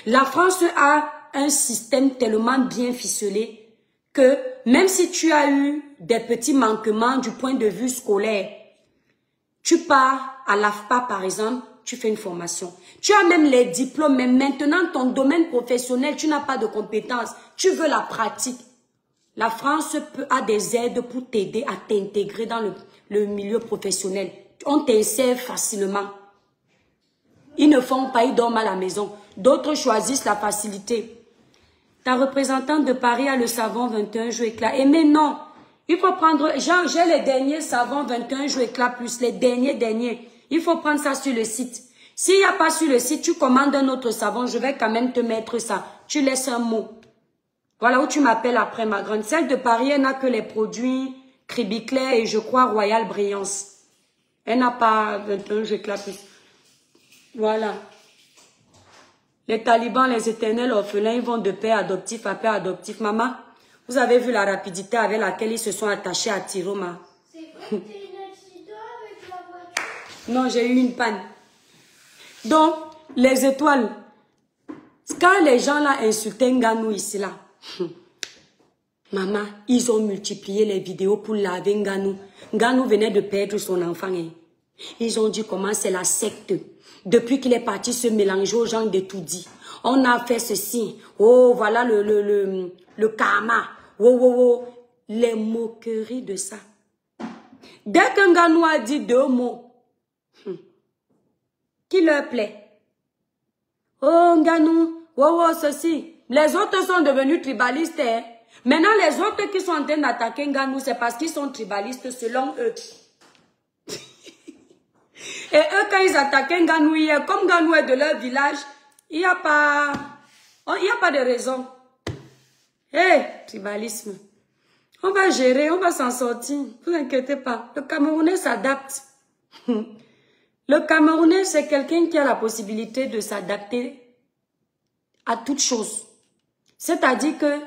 La France a un système tellement bien ficelé que même si tu as eu des petits manquements du point de vue scolaire, tu pars à l'AFPA par exemple, tu fais une formation. Tu as même les diplômes, mais maintenant ton domaine professionnel, tu n'as pas de compétences, tu veux la pratique. La France a des aides pour t'aider à t'intégrer dans le milieu professionnel. On t'insère facilement. Ils ne font pas, ils dorment à la maison. D'autres choisissent la facilité. Ta représentante de Paris a le savon 21 jours éclat. Et mais non, il faut prendre, j'ai les derniers savons 21 jours éclat plus les derniers. Il faut prendre ça sur le site. S'il n'y a pas sur le site, tu commandes un autre savon, je vais quand même te mettre ça. Tu laisses un mot. Voilà où tu m'appelles après ma grande. Celle de Paris, elle n'a que les produits Cribiclair et je crois Royal Brillance. Elle n'a pas 21 jours éclat plus. Voilà. Les talibans, les éternels orphelins, ils vont de père adoptif à père adoptif. Maman, vous avez vu la rapidité avec laquelle ils se sont attachés à Tiroma. C'est vrai que t'as eu un accident avec la voiture? Non, j'ai eu une panne. Donc, les étoiles. Quand les gens là insultaient Nganou ici là, maman, ils ont multiplié les vidéos pour laver Nganou. Nganou venait de perdre son enfant. Hein. Ils ont dit comment c'est la secte. Depuis qu'il est parti se mélanger aux gens de tout dit. On a fait ceci. Oh, voilà le karma. Oh, oh, oh. Les moqueries de ça. Dès qu'un Nganou a dit 2 mots, qui leur plaît? Oh, Nganou, oh, oh, ceci. Les autres sont devenus tribalistes. Hein. Maintenant, les autres qui sont en train d'attaquer Nganou, c'est parce qu'ils sont tribalistes selon eux. Et eux, quand ils attaquaient Nganou hier, comme Nganou est de leur village, il n'y a pas de raison. Hé, tribalisme. On va gérer, on va s'en sortir. Ne vous inquiétez pas. Le Camerounais s'adapte. Le Camerounais, c'est quelqu'un qui a la possibilité de s'adapter à toute chose. C'est-à-dire que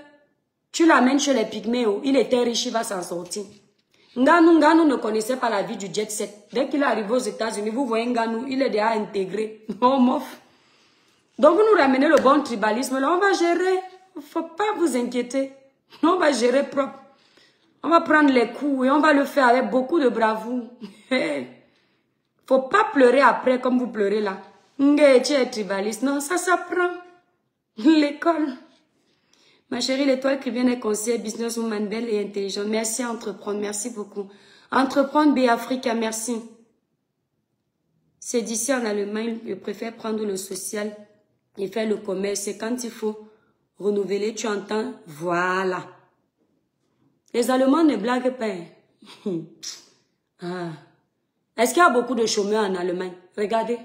tu l'amènes chez les Pygméos, il était riche, il va s'en sortir. Nganou ne connaissait pas la vie du jet set. Dès qu'il est arrivé aux États-Unis, vous voyez Nganou, il est déjà intégré. Oh, mof. Donc vous nous ramenez le bon tribalisme, là on va gérer. Il ne faut pas vous inquiéter. On va gérer propre. On va prendre les coups et on va le faire avec beaucoup de bravoure. Faut pas pleurer après comme vous pleurez là. Tu es tribaliste. Non, ça s'apprend. L'école. Ma chérie, l'étoile qui vient est conseiller businesswoman belle et intelligente. Merci à entreprendre. Merci beaucoup. Entreprendre Béafrica, merci. C'est d'ici en Allemagne, je préfère prendre le social et faire le commerce. Et quand il faut renouveler, tu entends, voilà. Les Allemands ne blaguent pas. Ah. Est-ce qu'il y a beaucoup de chômeurs en Allemagne? Regardez.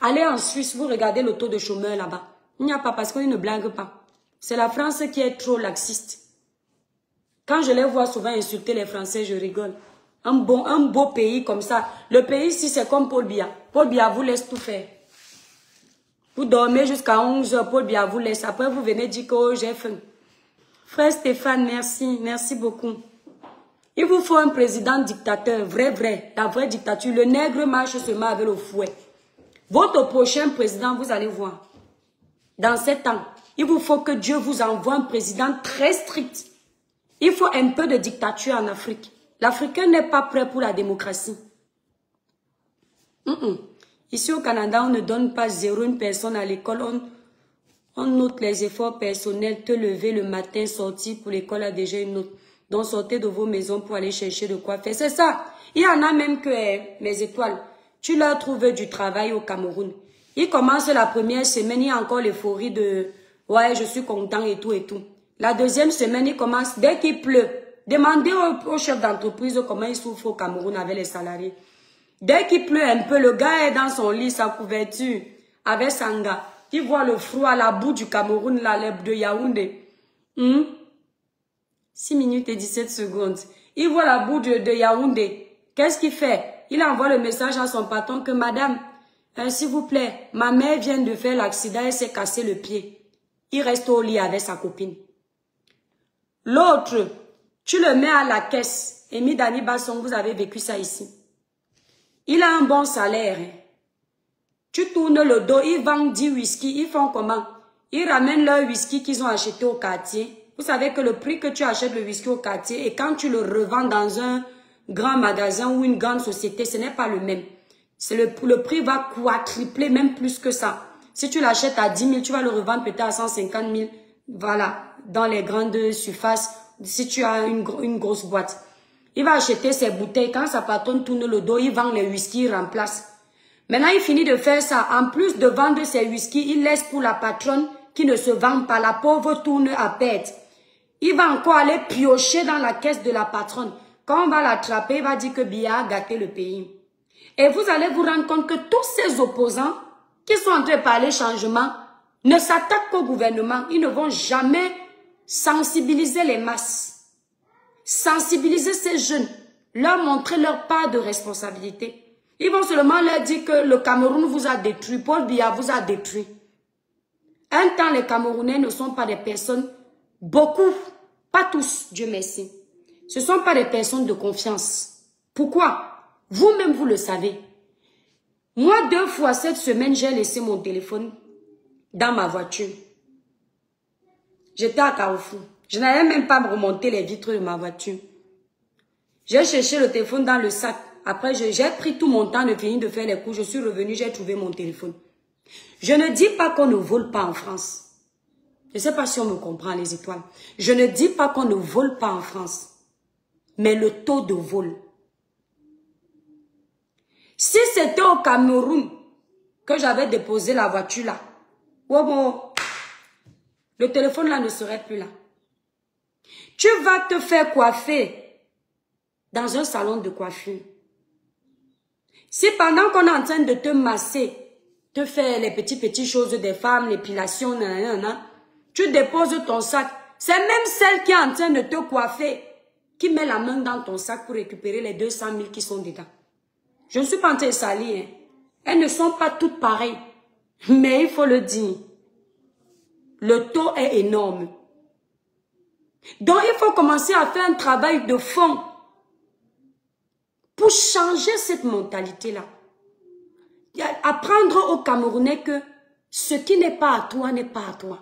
Allez en Suisse, vous regardez le taux de chômeurs là-bas. Il n'y a pas parce qu'ils ne blaguent pas. C'est la France qui est trop laxiste. Quand je les vois souvent insulter les Français, je rigole. Un beau pays comme ça. Le pays ici, c'est comme Paul Biya. Paul Biya vous laisse tout faire. Vous dormez jusqu'à 11 h, Paul Biya vous laisse. Après, vous venez dire que oh, j'ai faim. Frère Stéphane, merci. Merci beaucoup. Il vous faut un président dictateur, vrai, la vraie dictature. Le nègre marche seulement avec le fouet. Votre prochain président, vous allez voir. Dans 7 ans, il vous faut que Dieu vous envoie un président très strict. Il faut un peu de dictature en Afrique. L'Africain n'est pas prêt pour la démocratie. Ici au Canada, on ne donne pas 0 personne à l'école. On note les efforts personnels. Te lever le matin, sortir pour l'école a déjà une note. Donc sortez de vos maisons pour aller chercher de quoi faire. C'est ça. Il y en a même que mes étoiles. Tu leur trouves du travail au Cameroun. Ils commencent la première semaine, il y a encore l'euphorie de « ouais, je suis content et tout et tout ». La deuxième semaine, ils commencent, dès qu'il pleut, demandez au chef d'entreprise comment il souffre au Cameroun avec les salariés. Dès qu'il pleut un peu, le gars est dans son lit, sa couverture, avec son gars. Il voit le froid, la boue du Cameroun, la lèvre de Yaoundé. 6 minutes et 17 secondes. Il voit la boue de Yaoundé. Qu'est-ce qu'il fait? Il envoie le message à son patron que « Madame, s'il vous plaît, ma mère vient de faire l'accident, elle s'est cassé le pied. » Il reste au lit avec sa copine. L'autre, tu le mets à la caisse. Emi Dani Basson, vous avez vécu ça ici. Il a un bon salaire. Tu tournes le dos, ils vendent 10 whisky. Ils font comment? Ils ramènent leur whisky qu'ils ont acheté au quartier. Vous savez que le prix que tu achètes le whisky au quartier et quand tu le revends dans un grand magasin ou une grande société, ce n'est pas le même. Le prix va quadrupler, même plus que ça. Si tu l'achètes à 10 000, tu vas le revendre peut-être à 150 000. Voilà, dans les grandes surfaces, si tu as une grosse boîte. Il va acheter ses bouteilles. Quand sa patronne tourne le dos, il vend les whisky, il remplace. Maintenant, il finit de faire ça. En plus de vendre ses whisky, il laisse pour la patronne qui ne se vend pas. La pauvre tourne à perte. Il va encore aller piocher dans la caisse de la patronne. Quand on va l'attraper, il va dire que Biya a gâté le pays. Et vous allez vous rendre compte que tous ces opposants qui sont en train de parler changement ne s'attaquent qu'au gouvernement. Ils ne vont jamais sensibiliser les masses. Sensibiliser ces jeunes. Leur montrer leur part de responsabilité. Ils vont seulement leur dire que le Cameroun vous a détruit. Paul Biya vous a détruit. Un temps, les Camerounais ne sont pas des personnes, beaucoup, pas tous, Dieu merci. Ce ne sont pas des personnes de confiance. Pourquoi? Vous-même, vous le savez. Moi, 2 fois cette semaine, j'ai laissé mon téléphone dans ma voiture. J'étais à Carrefour. Je n'allais même pas me remonter les vitres de ma voiture. J'ai cherché le téléphone dans le sac. Après, j'ai pris tout mon temps de finir de faire les cours. Je suis revenue, j'ai trouvé mon téléphone. Je ne dis pas qu'on ne vole pas en France. Je ne sais pas si on me comprend, les étoiles. Je ne dis pas qu'on ne vole pas en France. Mais le taux de vol. Si c'était au Cameroun que j'avais déposé la voiture là, oh bon, le téléphone là ne serait plus là. Tu vas te faire coiffer dans un salon de coiffure. Si pendant qu'on est en train de te masser, te faire les petites choses des femmes, l'épilation, tu déposes ton sac, c'est même celle qui est en train de te coiffer qui met la main dans ton sac pour récupérer les 200 000 qui sont dedans. Je ne suis pas en train de salir. Elles ne sont pas toutes pareilles. Mais il faut le dire. Le taux est énorme. Donc il faut commencer à faire un travail de fond pour changer cette mentalité-là. Apprendre aux Camerounais que ce qui n'est pas à toi n'est pas à toi.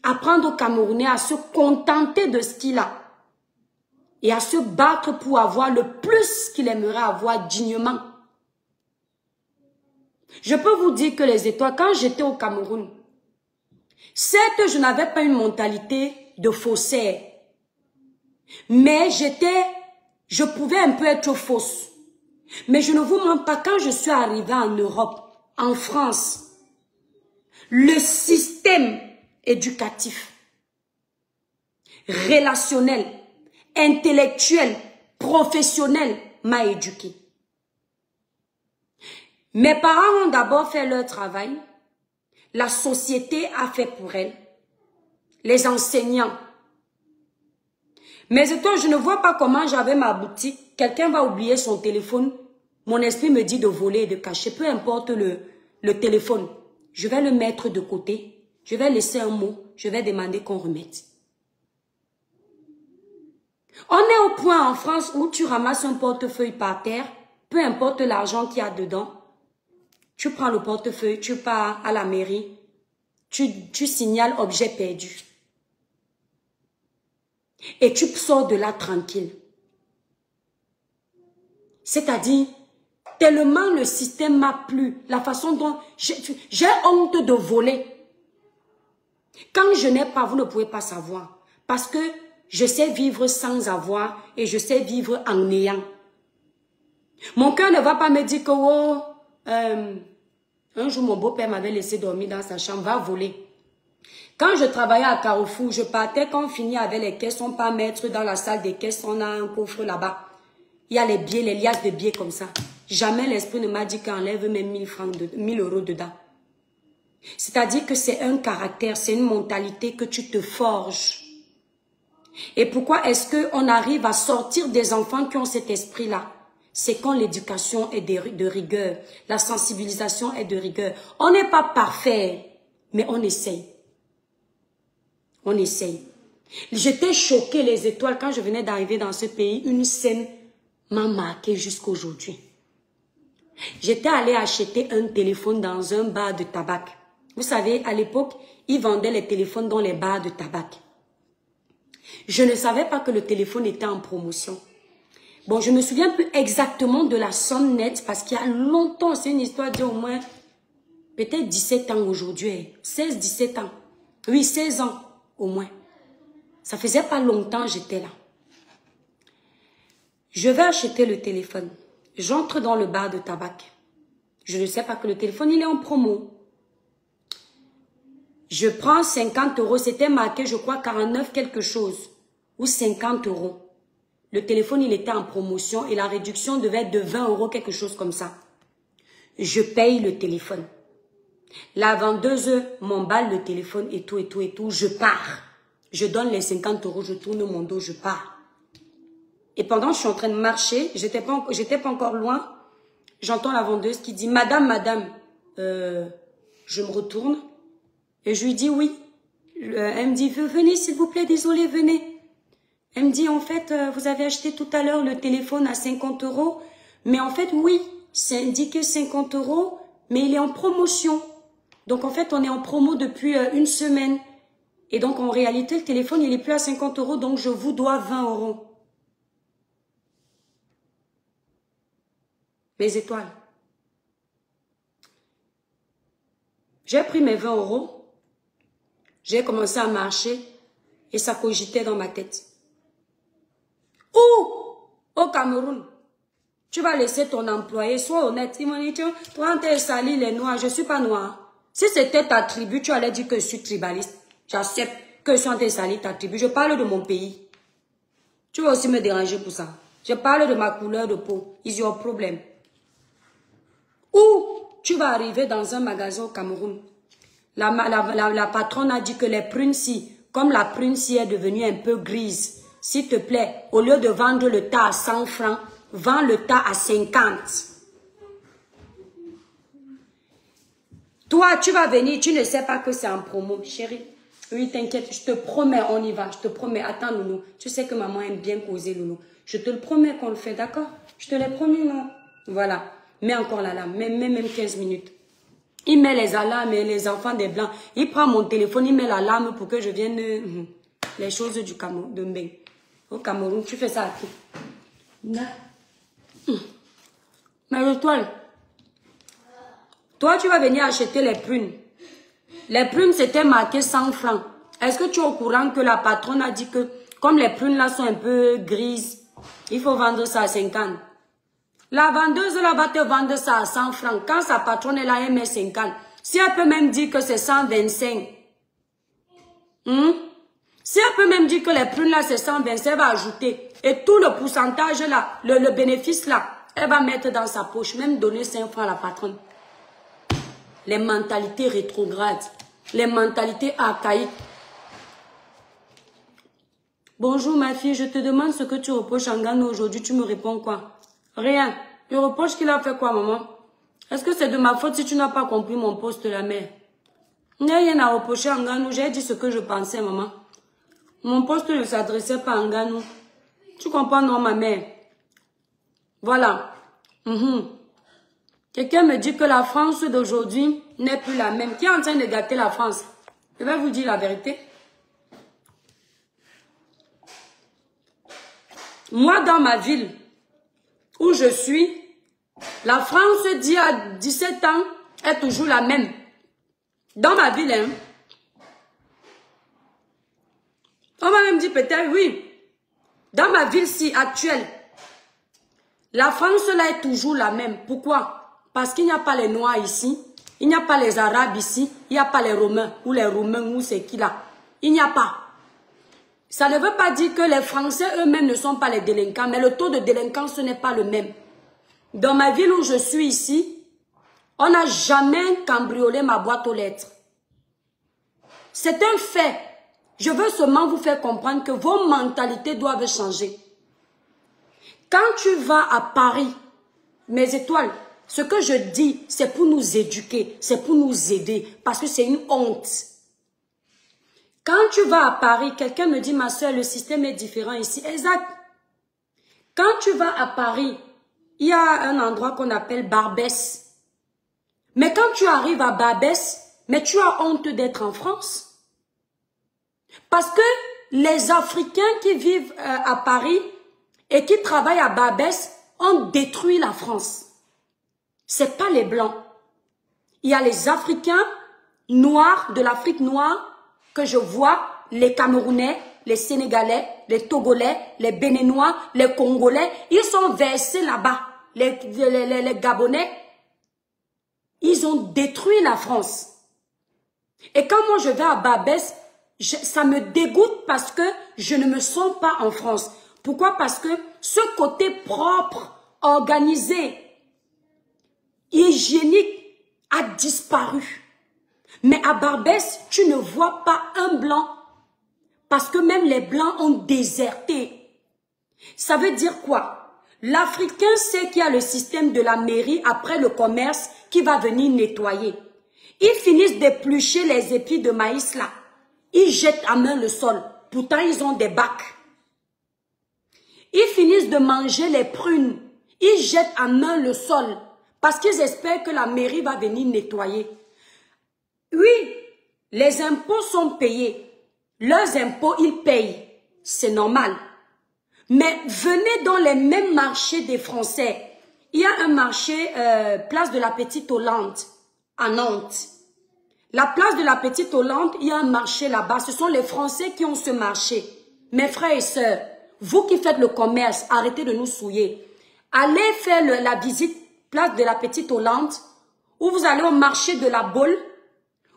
Apprendre aux Camerounais à se contenter de ce qu'il a. et à se battre pour avoir le plus qu'il aimerait avoir dignement. Je peux vous dire que les étoiles, quand j'étais au Cameroun, certes, je n'avais pas une mentalité de faussaire, mais je pouvais un peu être fausse. Mais je ne vous mens pas, quand je suis arrivée en Europe, en France, le système éducatif, relationnel, intellectuel, professionnel m'a éduquée. Mes parents ont d'abord fait leur travail. La société a fait pour elles. Les enseignants. Mais je ne vois pas comment j'avais ma boutique. Quelqu'un va oublier son téléphone. Mon esprit me dit de voler et de cacher. Peu importe le téléphone. Je vais le mettre de côté. Je vais laisser un mot. Je vais demander qu'on remette. On est au point en France où tu ramasses un portefeuille par terre. Peu importe l'argent qu'il y a dedans. Tu prends le portefeuille, tu pars à la mairie, tu signales objet perdu. Et tu sors de là tranquille. C'est-à-dire, tellement le système m'a plu, la façon dont j'ai honte de voler. Quand je n'ai pas, vous ne pouvez pas savoir. Parce que je sais vivre sans avoir et je sais vivre en ayant. Mon cœur ne va pas me dire que, oh, un jour, mon beau-père m'avait laissé dormir dans sa chambre, va voler. Quand je travaillais à Carrefour, je partais, quand on finit avec les caisses, on part mettre dans la salle des caisses, on a un coffre là-bas. Il y a les billets, les liasses de billets comme ça. Jamais l'esprit ne m'a dit qu'on enlève même 1000 euros dedans. C'est-à-dire que c'est un caractère, c'est une mentalité que tu te forges. Et pourquoi est-ce qu'on arrive à sortir des enfants qui ont cet esprit-là? C'est quand l'éducation est de rigueur, la sensibilisation est de rigueur. On n'est pas parfait, mais on essaye. On essaye. J'étais choquée, les étoiles, quand je venais d'arriver dans ce pays, une scène m'a marquée jusqu'à aujourd'hui. J'étais allée acheter un téléphone dans un bar de tabac. Vous savez, à l'époque, ils vendaient les téléphones dans les bars de tabac. Je ne savais pas que le téléphone était en promotion. Bon, je me souviens plus exactement de la somme nette parce qu'il y a longtemps, c'est une histoire d'au moins peut-être 17 ans aujourd'hui. 16-17 ans. Oui, 16 ans au moins. Ça faisait pas longtemps j'étais là. Je vais acheter le téléphone. J'entre dans le bar de tabac. Je ne sais pas que le téléphone, il est en promo. Je prends 50 euros. C'était marqué, je crois, 49 quelque chose. Ou 50 euros. Le téléphone, il était en promotion et la réduction devait être de 20 euros, quelque chose comme ça. Je paye le téléphone. La vendeuse m'emballe le téléphone et tout, et tout, et tout. Je pars. Je donne les 50 euros, je tourne mon dos, je pars. Et pendant que je suis en train de marcher, j'étais pas encore loin, j'entends la vendeuse qui dit « Madame, je me retourne. » Et je lui dis « Oui. » Elle me dit « Venez s'il vous plaît, désolé, venez. » Elle me dit « En fait, vous avez acheté tout à l'heure le téléphone à 50 euros. Mais en fait, oui, c'est indiqué 50 euros, mais il est en promotion. Donc en fait, on est en promo depuis une semaine. Et donc en réalité, le téléphone, il est plus à 50 euros, donc je vous dois 20 euros. » Mes étoiles. J'ai pris mes 20 euros. J'ai commencé à marcher et ça cogitait dans ma tête. Où? Au Cameroun. Tu vas laisser ton employé, sois honnête. Il m'a dit, toi, t'es sali les noirs. Je ne suis pas noir. Si c'était ta tribu, tu allais dire que je suis tribaliste. J'accepte que je suis en train de salir ta tribu. Je parle de mon pays. Tu vas aussi me déranger pour ça. Je parle de ma couleur de peau. Is your problem. Ou tu vas arriver dans un magasin au Cameroun. La patronne a dit que les prunes-ci, comme la prune-ci est devenue un peu grise, s'il te plaît, au lieu de vendre le tas à 100 francs, vends le tas à 50. Toi, tu vas venir, tu ne sais pas que c'est en promo, chérie. Oui, t'inquiète, je te promets, on y va. Je te promets, attends, Loulou. Tu sais que maman aime bien causer, Loulou. Je te le promets qu'on le fait, d'accord? Je te l'ai promis, non? Voilà. Mets encore l'alarme, même 15 minutes. Il met les alarmes et les enfants des blancs. Il prend mon téléphone, il met l'alarme pour que je vienne... les choses du Cameroun, de Mbeng. Au Cameroun, tu fais ça à qui? Mais l'étoile, toi, tu vas venir acheter les prunes. Les prunes, c'était marqué 100 francs. Est-ce que tu es au courant que la patronne a dit que, comme les prunes là sont un peu grises, il faut vendre ça à 50. La vendeuse là va te vendre ça à 100 francs. Quand sa patronne est là, elle met 50. Si elle peut même dire que c'est 125. Si elle peut même dire que les prunes là c'est 125, elle va ajouter. Et tout le pourcentage là, le bénéfice là, elle va mettre dans sa poche. Même donner 5 francs à la patronne. Les mentalités rétrogrades. Les mentalités archaïques. Bonjour ma fille, je te demande ce que tu reproches à Ngannou aujourd'hui. Tu me réponds quoi? Rien. Je reproche qu'il a fait quoi, maman? Est-ce que c'est de ma faute si tu n'as pas compris mon poste, la mère? Il n'y a rien à reprocher à Ngannou. J'ai dit ce que je pensais, maman. Mon poste ne s'adressait pas à Ngannou. Tu comprends, non, ma mère? Voilà. Quelqu'un me dit que la France d'aujourd'hui n'est plus la même. Qui est en train de gâter la France? Je vais vous dire la vérité. Moi, dans ma ville où je suis, la France d'il y a 17 ans est toujours la même. Dans ma ville, hein. On va même dire peut-être, oui. Dans ma ville-ci actuelle, la France là est toujours la même. Pourquoi? Parce qu'il n'y a pas les Noirs ici, il n'y a pas les Arabes ici, il n'y a pas les Romains, ou les Romains, ou c'est qui là. Il n'y a pas. Ça ne veut pas dire que les Français eux-mêmes ne sont pas les délinquants, mais le taux de délinquance n'est pas le même. Dans ma ville où je suis ici, on n'a jamais cambriolé ma boîte aux lettres. C'est un fait. Je veux seulement vous faire comprendre que vos mentalités doivent changer. Quand tu vas à Paris, mes étoiles, ce que je dis, c'est pour nous éduquer, c'est pour nous aider, parce que c'est une honte. Quand tu vas à Paris, quelqu'un me dit, ma soeur, le système est différent ici. Exact. Quand tu vas à Paris, il y a un endroit qu'on appelle Barbès. Mais quand tu arrives à Barbès, mais tu as honte d'être en France. Parce que les Africains qui vivent à Paris et qui travaillent à Barbès ont détruit la France. C'est pas les Blancs. Il y a les Africains noirs, de l'Afrique noire, que je vois, les Camerounais, les Sénégalais, les Togolais, les Béninois, les Congolais, ils sont versés là-bas. Les Gabonais, ils ont détruit la France. Et quand moi je vais à Barbès, ça me dégoûte parce que je ne me sens pas en France. Pourquoi? Parce que ce côté propre, organisé, hygiénique a disparu. Mais à Barbès, tu ne vois pas un blanc. Parce que même les blancs ont déserté. Ça veut dire quoi? L'Africain sait qu'il y a le système de la mairie après le commerce qui va venir nettoyer. Ils finissent d'éplucher les épis de maïs là. Ils jettent à main le sol. Pourtant, ils ont des bacs. Ils finissent de manger les prunes. Ils jettent à main le sol. Parce qu'ils espèrent que la mairie va venir nettoyer. Oui, les impôts sont payés. Leurs impôts, ils payent. C'est normal. Mais venez dans les mêmes marchés des Français. Il y a un marché, place de la Petite Hollande, à Nantes. La place de la Petite Hollande, il y a un marché là-bas. Ce sont les Français qui ont ce marché. Mes frères et sœurs, vous qui faites le commerce, arrêtez de nous souiller. Allez faire la visite, place de la Petite Hollande, ou vous allez au marché de la Baule.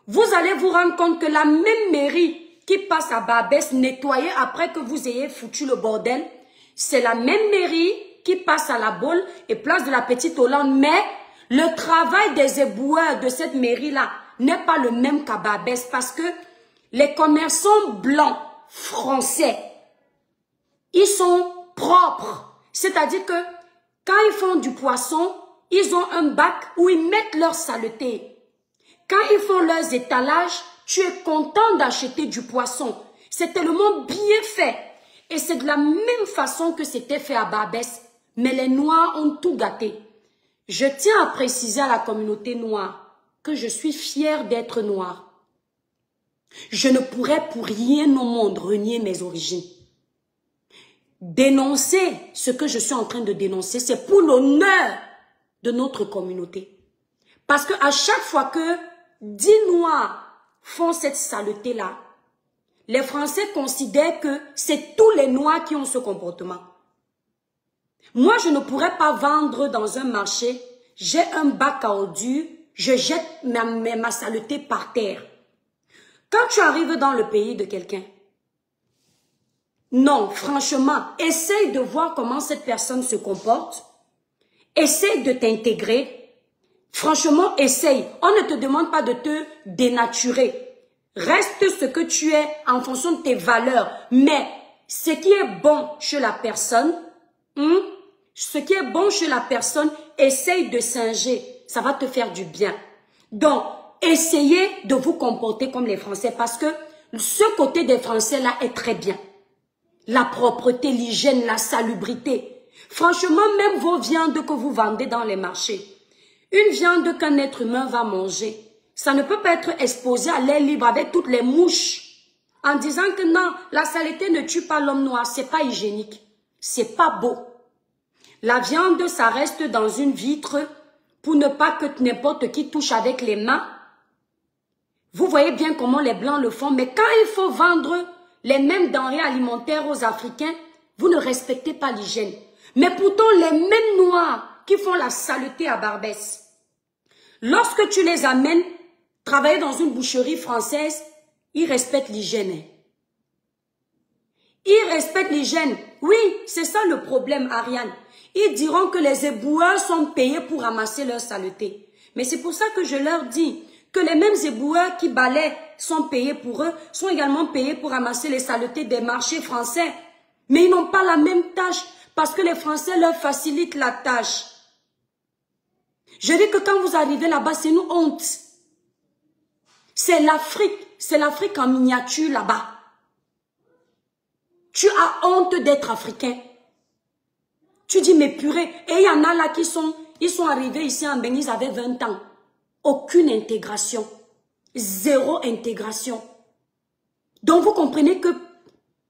Vous allez vous rendre compte que la même mairie qui passe à Barbès, nettoyer après que vous ayez foutu le bordel, c'est la même mairie qui passe à la Baule et place de la Petite Hollande. Mais le travail des éboueurs de cette mairie-là n'est pas le même qu'à Barbès parce que les commerçants blancs, français, ils sont propres. C'est-à-dire que quand ils font du poisson, ils ont un bac où ils mettent leur saleté. Quand ils font leurs étalages, tu es content d'acheter du poisson. C'est tellement bien fait. Et c'est de la même façon que c'était fait à Barbès. Mais les Noirs ont tout gâté. Je tiens à préciser à la communauté noire que je suis fière d'être noire. Je ne pourrais pour rien au monde renier mes origines. dénoncer ce que je suis en train de dénoncer. C'est pour l'honneur de notre communauté. Parce que à chaque fois que 10 Noirs font cette saleté-là, les Français considèrent que c'est tous les Noirs qui ont ce comportement. Moi, je ne pourrais pas vendre dans un marché, j'ai un bac à ordures, je jette ma saleté par terre. Quand tu arrives dans le pays de quelqu'un, non, franchement, essaye de voir comment cette personne se comporte, essaye de t'intégrer, franchement, essaye. On ne te demande pas de te dénaturer. Reste ce que tu es en fonction de tes valeurs, mais ce qui est bon chez la personne, essaye de singer. Ça va te faire du bien. Donc, essayez de vous comporter comme les Français parce que ce côté des Français-là est très bien. La propreté, l'hygiène, la salubrité. Franchement, même vos viandes que vous vendez dans les marchés, une viande qu'un être humain va manger, ça ne peut pas être exposé à l'air libre avec toutes les mouches en disant que non, la saleté ne tue pas l'homme noir, c'est pas hygiénique, c'est pas beau. La viande, ça reste dans une vitre pour ne pas que n'importe qui touche avec les mains. Vous voyez bien comment les Blancs le font, mais quand il faut vendre les mêmes denrées alimentaires aux Africains, vous ne respectez pas l'hygiène. Mais pourtant, les mêmes Noirs qui font la saleté à Barbès, lorsque tu les amènes travailler dans une boucherie française, ils respectent l'hygiène. Ils respectent l'hygiène. Oui, c'est ça le problème, Ariane. Ils diront que les éboueurs sont payés pour ramasser leur saleté. Mais c'est pour ça que je leur dis que les mêmes éboueurs qui balaient sont payés pour eux, sont également payés pour ramasser les saletés des marchés français. Mais ils n'ont pas la même tâche parce que les Français leur facilitent la tâche. Je dis que quand vous arrivez là-bas, c'est une honte. C'est l'Afrique en miniature là-bas. Tu as honte d'être africain. Tu dis, mais purée, et il y en a là qui sont arrivés ici en Bénin, ils avaient 20 ans. Aucune intégration. Zéro intégration. Donc vous comprenez que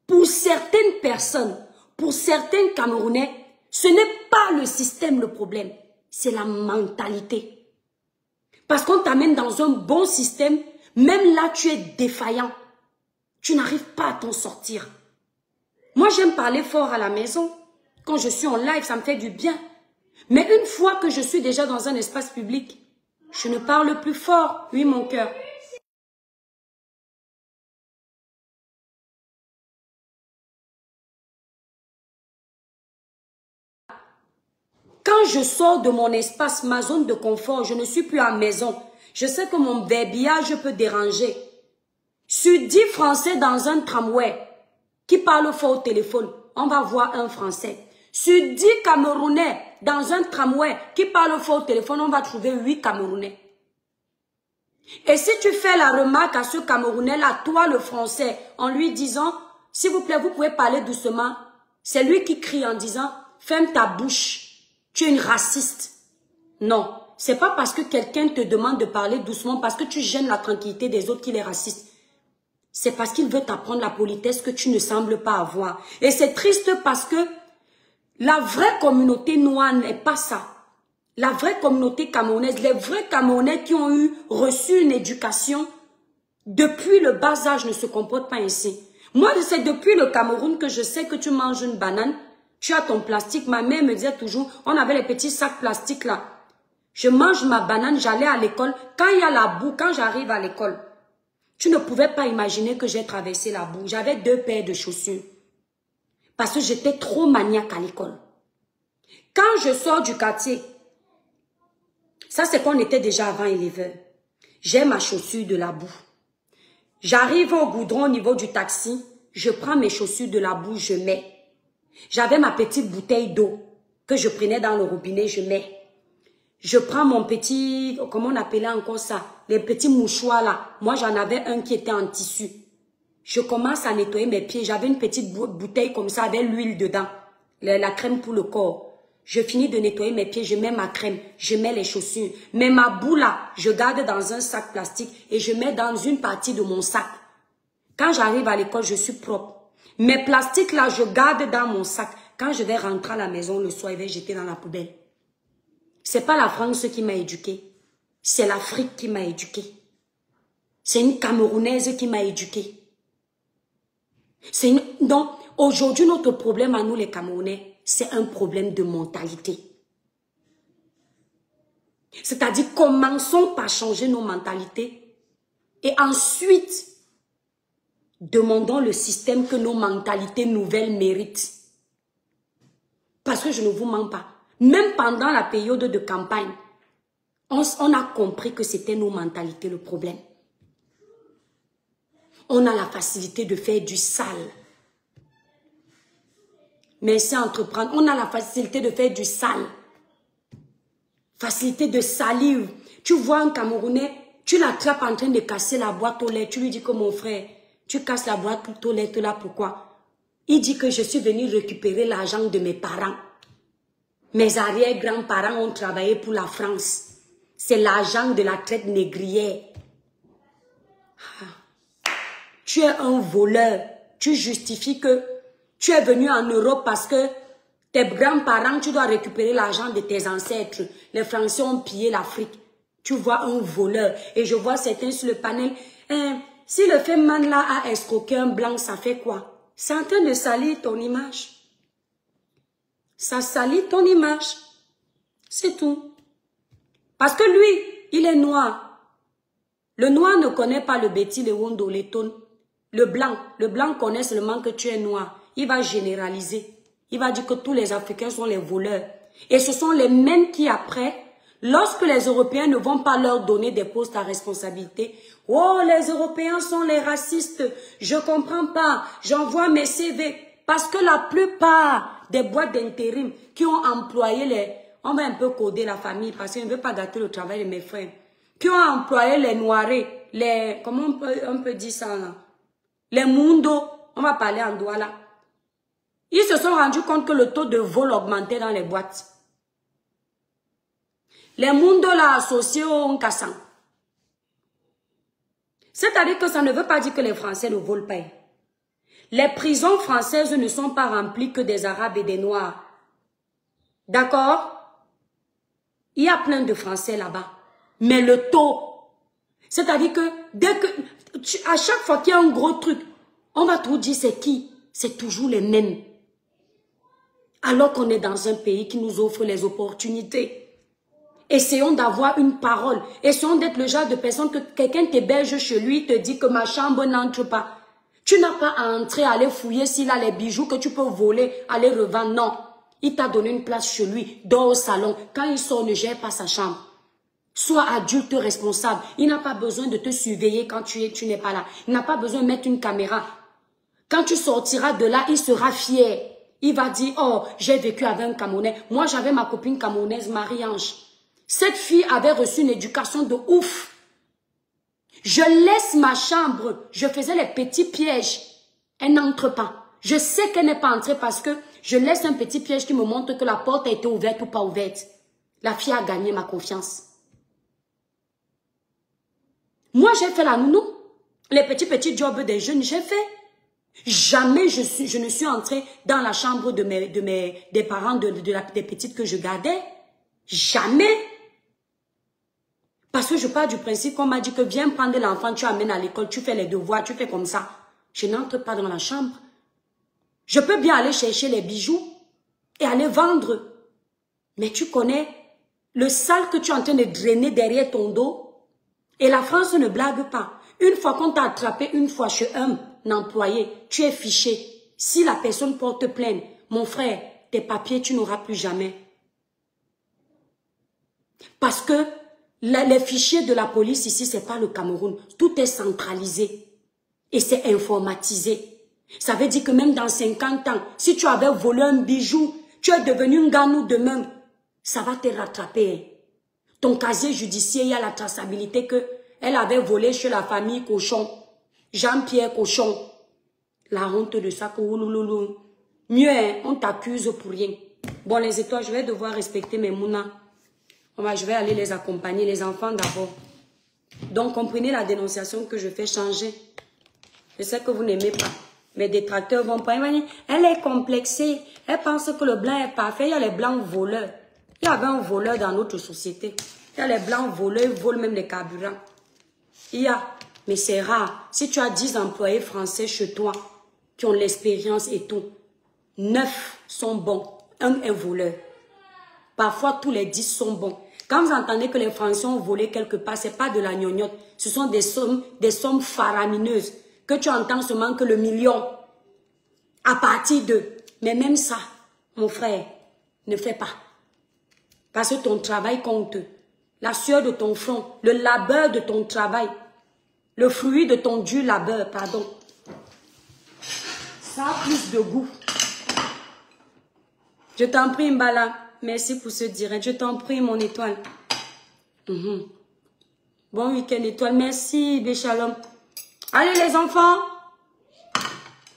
pour certaines personnes, pour certains Camerounais, ce n'est pas le système le problème, c'est la mentalité. Parce qu'on t'amène dans un bon système, même là tu es défaillant. Tu n'arrives pas à t'en sortir. Moi j'aime parler fort à la maison. Quand je suis en live, ça me fait du bien. Mais une fois que je suis déjà dans un espace public, je ne parle plus fort. Oui, mon cœur. Quand je sors de mon espace, ma zone de confort, je ne suis plus à la maison. Je sais que mon bébillage peut déranger. Sur 10 Français dans un tramway qui parlent fort au téléphone, on va voir un Français. Sur 10 Camerounais dans un tramway qui parlent fort au téléphone, on va trouver 8 Camerounais. Et si tu fais la remarque à ce Camerounais-là, toi le Français, en lui disant, s'il vous plaît, vous pouvez parler doucement, c'est lui qui crie en disant, ferme ta bouche, tu es une raciste. Non, c'est pas parce que quelqu'un te demande de parler doucement, parce que tu gênes la tranquillité des autres qu'il est raciste. C'est parce qu'il veut t'apprendre la politesse que tu ne sembles pas avoir. Et c'est triste parce que la vraie communauté noire n'est pas ça. La vraie communauté camerounaise, les vrais Camerounais qui ont reçu une éducation, depuis le bas âge ne se comportent pas ainsi. Moi, c'est depuis le Cameroun que je sais que tu manges une banane, tu as ton plastique. Ma mère me disait toujours, on avait les petits sacs plastiques là. Je mange ma banane, j'allais à l'école. Quand il y a la boue, quand j'arrive à l'école, tu ne pouvais pas imaginer que j'ai traversé la boue. J'avais 2 paires de chaussures. Parce que j'étais trop maniaque à l'école. Quand je sors du quartier, ça c'est qu'on était déjà avant 11h. J'ai ma chaussure de la boue. J'arrive au goudron au niveau du taxi, je prends mes chaussures de la boue, je mets. J'avais ma petite bouteille d'eau que je prenais dans le robinet, je mets. Je prends mon petit, comment on appelait encore ça, les petits mouchoirs là. Moi j'en avais un qui était en tissu. Je commence à nettoyer mes pieds. J'avais une petite bouteille comme ça avec l'huile dedans. La crème pour le corps. Je finis de nettoyer mes pieds, je mets ma crème, je mets les chaussures. Mais ma boue là, je garde dans un sac plastique et je mets dans une partie de mon sac. Quand j'arrive à l'école, je suis propre. Mes plastiques là, je garde dans mon sac. Quand je vais rentrer à la maison le soir, je vais jeter dans la poubelle. C'est pas la France qui m'a éduquée. C'est l'Afrique qui m'a éduquée. C'est une Camerounaise qui m'a éduquée. Donc, aujourd'hui, notre problème à nous les Camerounais, c'est un problème de mentalité. C'est-à-dire, commençons par changer nos mentalités et ensuite, demandons le système que nos mentalités nouvelles méritent. Parce que je ne vous mens pas. Même pendant la période de campagne, on a compris que c'était nos mentalités le problème. On a la facilité de faire du sale. Mais c'est entreprendre. On a la facilité de faire du sale. Facilité de salir. Tu vois un Camerounais, tu l'attrapes en train de casser la boîte aux lettres. Tu lui dis que mon frère, tu casses la boîte aux lettres là, pourquoi? Il dit que je suis venu récupérer l'argent de mes parents. Mes arrière-grands-parents ont travaillé pour la France. C'est l'argent de la traite négrière. Tu es un voleur. Tu justifies que tu es venu en Europe parce que tes grands-parents, tu dois récupérer l'argent de tes ancêtres. Les Français ont pillé l'Afrique. Tu vois un voleur. Et je vois certains sur le panel. Si le Femman là a escroqué un blanc, ça fait quoi? C'est en train de salir ton image. Ça salit ton image. C'est tout. Parce que lui, il est noir. Le noir ne connaît pas le Betty, le Wondo, le Ton. Le blanc connaît seulement que tu es noir. Il va généraliser. Il va dire que tous les Africains sont les voleurs. Et ce sont les mêmes qui après, lorsque les Européens ne vont pas leur donner des postes à responsabilité, oh, les Européens sont les racistes, je comprends pas, j'envoie mes CV. Parce que la plupart des boîtes d'intérim qui ont employé les... On va un peu coder la famille parce que je ne veux pas gâter le travail de mes frères. Qui ont employé les noirs, les... Comment on peut dire ça là? Les mundos, on va parler en douala. Ils se sont rendus compte que le taux de vol augmentait dans les boîtes. Les mundos là associés au Nkassan. C'est-à-dire que ça ne veut pas dire que les Français ne volent pas. Les prisons françaises ne sont pas remplies que des Arabes et des Noirs. D'accord? Il y a plein de Français là-bas. Mais le taux, c'est-à-dire que dès que, à chaque fois qu'il y a un gros truc, on va tout dire c'est qui? C'est toujours les mêmes. Alors qu'on est dans un pays qui nous offre les opportunités. Essayons d'avoir une parole. Essayons d'être le genre de personne que quelqu'un t'héberge chez lui, te dit que ma chambre n'entre pas. Tu n'as pas à entrer, à aller fouiller s'il a les bijoux que tu peux voler, aller revendre. Non. Il t'a donné une place chez lui, dors au salon. Quand il sort, ne gère pas sa chambre. Sois adulte responsable. Il n'a pas besoin de te surveiller quand tu n'es pas là. Il n'a pas besoin de mettre une caméra. Quand tu sortiras de là, il sera fier. Il va dire, oh, j'ai vécu avec un Camerounais. Moi, j'avais ma copine camerounaise, Marie-Ange. Cette fille avait reçu une éducation de ouf. Je laisse ma chambre. Je faisais les petits pièges. Elle n'entre pas. Je sais qu'elle n'est pas entrée parce que je laisse un petit piège qui me montre que la porte a été ouverte ou pas ouverte. La fille a gagné ma confiance. Moi, j'ai fait la nounou. Les petits jobs des jeunes, j'ai fait. Jamais je ne suis entrée dans la chambre des parents des petites que je gardais. Jamais. Parce que je pars du principe qu'on m'a dit que viens prendre l'enfant, tu amènes à l'école, tu fais les devoirs, tu fais comme ça. Je n'entre pas dans la chambre. Je peux bien aller chercher les bijoux et aller vendre. Mais tu connais le sale que tu es en train de drainer derrière ton dos. Et la France ne blague pas. Une fois qu'on t'a attrapé une fois chez un employé, tu es fiché. Si la personne porte plainte, mon frère, tes papiers, tu n'auras plus jamais. Parce que les fichiers de la police ici, c'est pas le Cameroun. Tout est centralisé. Et c'est informatisé. Ça veut dire que même dans 50 ans, si tu avais volé un bijou, tu es devenu un ganou demain, ça va te rattraper. Ton casier judiciaire, il y a la traçabilité que elle avait volé chez la famille Cochon. Jean-Pierre Cochon. La honte de ça que oulouloulou. Mieux, hein, on t'accuse pour rien. Bon, les étoiles, je vais devoir respecter mes mounas. Je vais aller les accompagner, les enfants d'abord. Donc, comprenez la dénonciation que je fais changer. Je sais que vous n'aimez pas. Mes détracteurs vont pas. Elle est complexée. Elle pense que le blanc est parfait. Il y a les blancs voleurs. Il y avait un voleur dans notre société. Il y a les blancs voleurs, ils volent même les carburants. Il y a, mais c'est rare. Si tu as 10 employés français chez toi, qui ont l'expérience et tout, 9 sont bons. Un est voleur. Parfois, tous les 10 sont bons. Quand vous entendez que les Français ont volé quelque part, ce n'est pas de la gnognotte. Ce sont des sommes faramineuses. Que tu entends seulement que le million. À partir de... Mais même ça, mon frère, ne fais pas. Parce que ton travail compte. La sueur de ton front, le labeur de ton travail, le fruit de ton dur labeur, pardon. Ça a plus de goût. Je t'en prie, Mbala. Merci pour ce direct. Je t'en prie, mon étoile. Bon week-end, étoile. Merci, Béchalom. Allez, les enfants.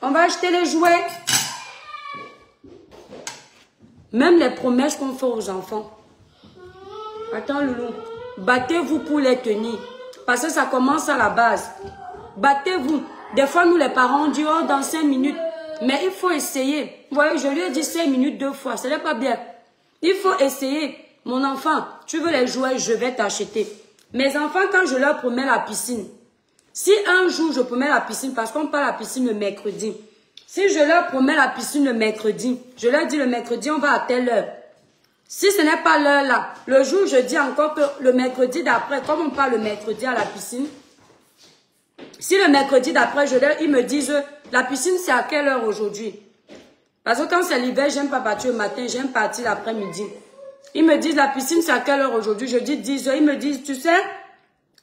On va acheter les jouets. Même les promesses qu'on fait aux enfants. Attends, Loulou. Battez-vous pour les tenir. Parce que ça commence à la base. Battez-vous. Des fois, nous, les parents, on dit, oh, dans 5 minutes. Mais il faut essayer. Vous voyez, je lui ai dit 5 minutes 2 fois. Ce n'est pas bien. Il faut essayer. Mon enfant, tu veux les jouets, je vais t'acheter. Mes enfants, quand je leur promets la piscine, si un jour je promets la piscine, parce qu'on part à la piscine le mercredi, si je leur promets la piscine le mercredi, je leur dis le mercredi, on va à telle heure. Si ce n'est pas l'heure là, le jour je dis encore que le mercredi d'après, comme on part le mercredi à la piscine, si le mercredi d'après, ils me disent, la piscine c'est à quelle heure aujourd'hui? Parce que quand c'est l'hiver, j'aime pas partir le matin, j'aime partir l'après-midi. Ils me disent, la piscine c'est à quelle heure aujourd'hui? Je dis 10 heures. Ils me disent, tu sais,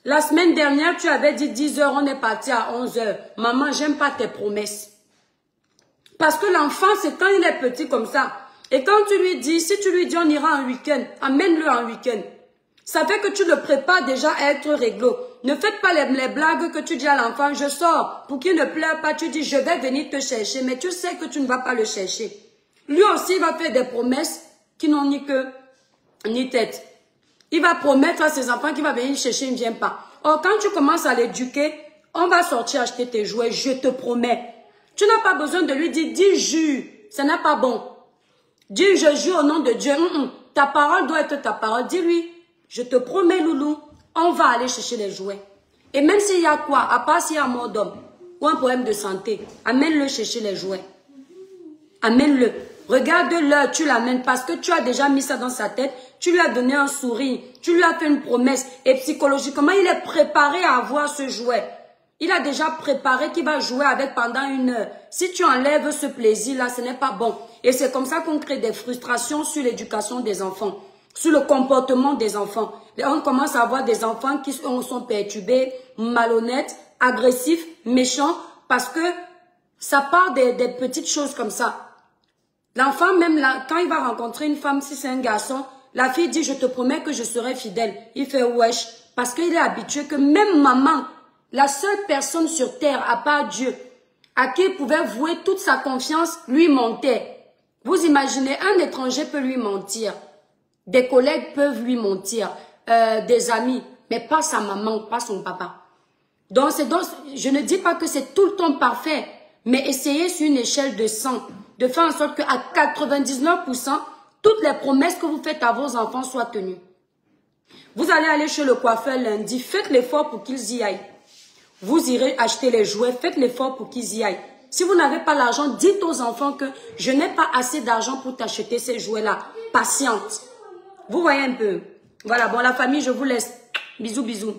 la semaine dernière, tu avais dit 10 heures, on est parti à 11 heures. Maman, j'aime pas tes promesses. Parce que l'enfant, c'est quand il est petit comme ça. Et quand tu lui dis, si tu lui dis on ira en week-end, amène-le en week-end. Ça fait que tu le prépares déjà à être réglo. Ne faites pas les blagues que tu dis à l'enfant, je sors. Pour qu'il ne pleure pas, tu dis, je vais venir te chercher. Mais tu sais que tu ne vas pas le chercher. Lui aussi, il va faire des promesses qui n'ont ni queue, ni tête. Il va promettre à ses enfants qu'il va venir chercher, il ne vient pas. Or, quand tu commences à l'éduquer, on va sortir acheter tes jouets, je te promets. Tu n'as pas besoin de lui dire, dis jure, ça n'est pas bon. Dis, je jure au nom de Dieu. Ta parole doit être ta parole. Dis-lui, je te promets, Loulou, on va aller chercher les jouets. Et même s'il y a quoi, à part s'il y a un mort d'homme ou un problème de santé, amène-le chercher les jouets. Amène-le. Regarde-le, tu l'amènes parce que tu as déjà mis ça dans sa tête. Tu lui as donné un sourire. Tu lui as fait une promesse. Et psychologiquement, il est préparé à avoir ce jouet. Il a déjà préparé qu'il va jouer avec pendant 1 heure. Si tu enlèves ce plaisir-là, ce n'est pas bon. Et c'est comme ça qu'on crée des frustrations sur l'éducation des enfants, sur le comportement des enfants. Et on commence à avoir des enfants qui sont perturbés, malhonnêtes, agressifs, méchants, parce que ça part des petites choses comme ça. L'enfant, même là, quand il va rencontrer une femme, si c'est un garçon, la fille dit, je te promets que je serai fidèle. Il fait wesh, parce qu'il est habitué que même maman, la seule personne sur terre, à part Dieu, à qui il pouvait vouer toute sa confiance, lui mentait. Vous imaginez, un étranger peut lui mentir. Des collègues peuvent lui mentir. Des amis. Mais pas sa maman, pas son papa. Donc, je ne dis pas que c'est tout le temps parfait. Mais essayez sur une échelle de 100. De faire en sorte qu'à 99%, toutes les promesses que vous faites à vos enfants soient tenues. Vous allez aller chez le coiffeur lundi. Faites l'effort pour qu'ils y aillent. Vous irez acheter les jouets, faites l'effort pour qu'ils y aillent. Si vous n'avez pas l'argent, dites aux enfants que je n'ai pas assez d'argent pour t'acheter ces jouets-là. Patiente. Vous voyez un peu. Voilà, bon, la famille, je vous laisse. Bisous, bisous.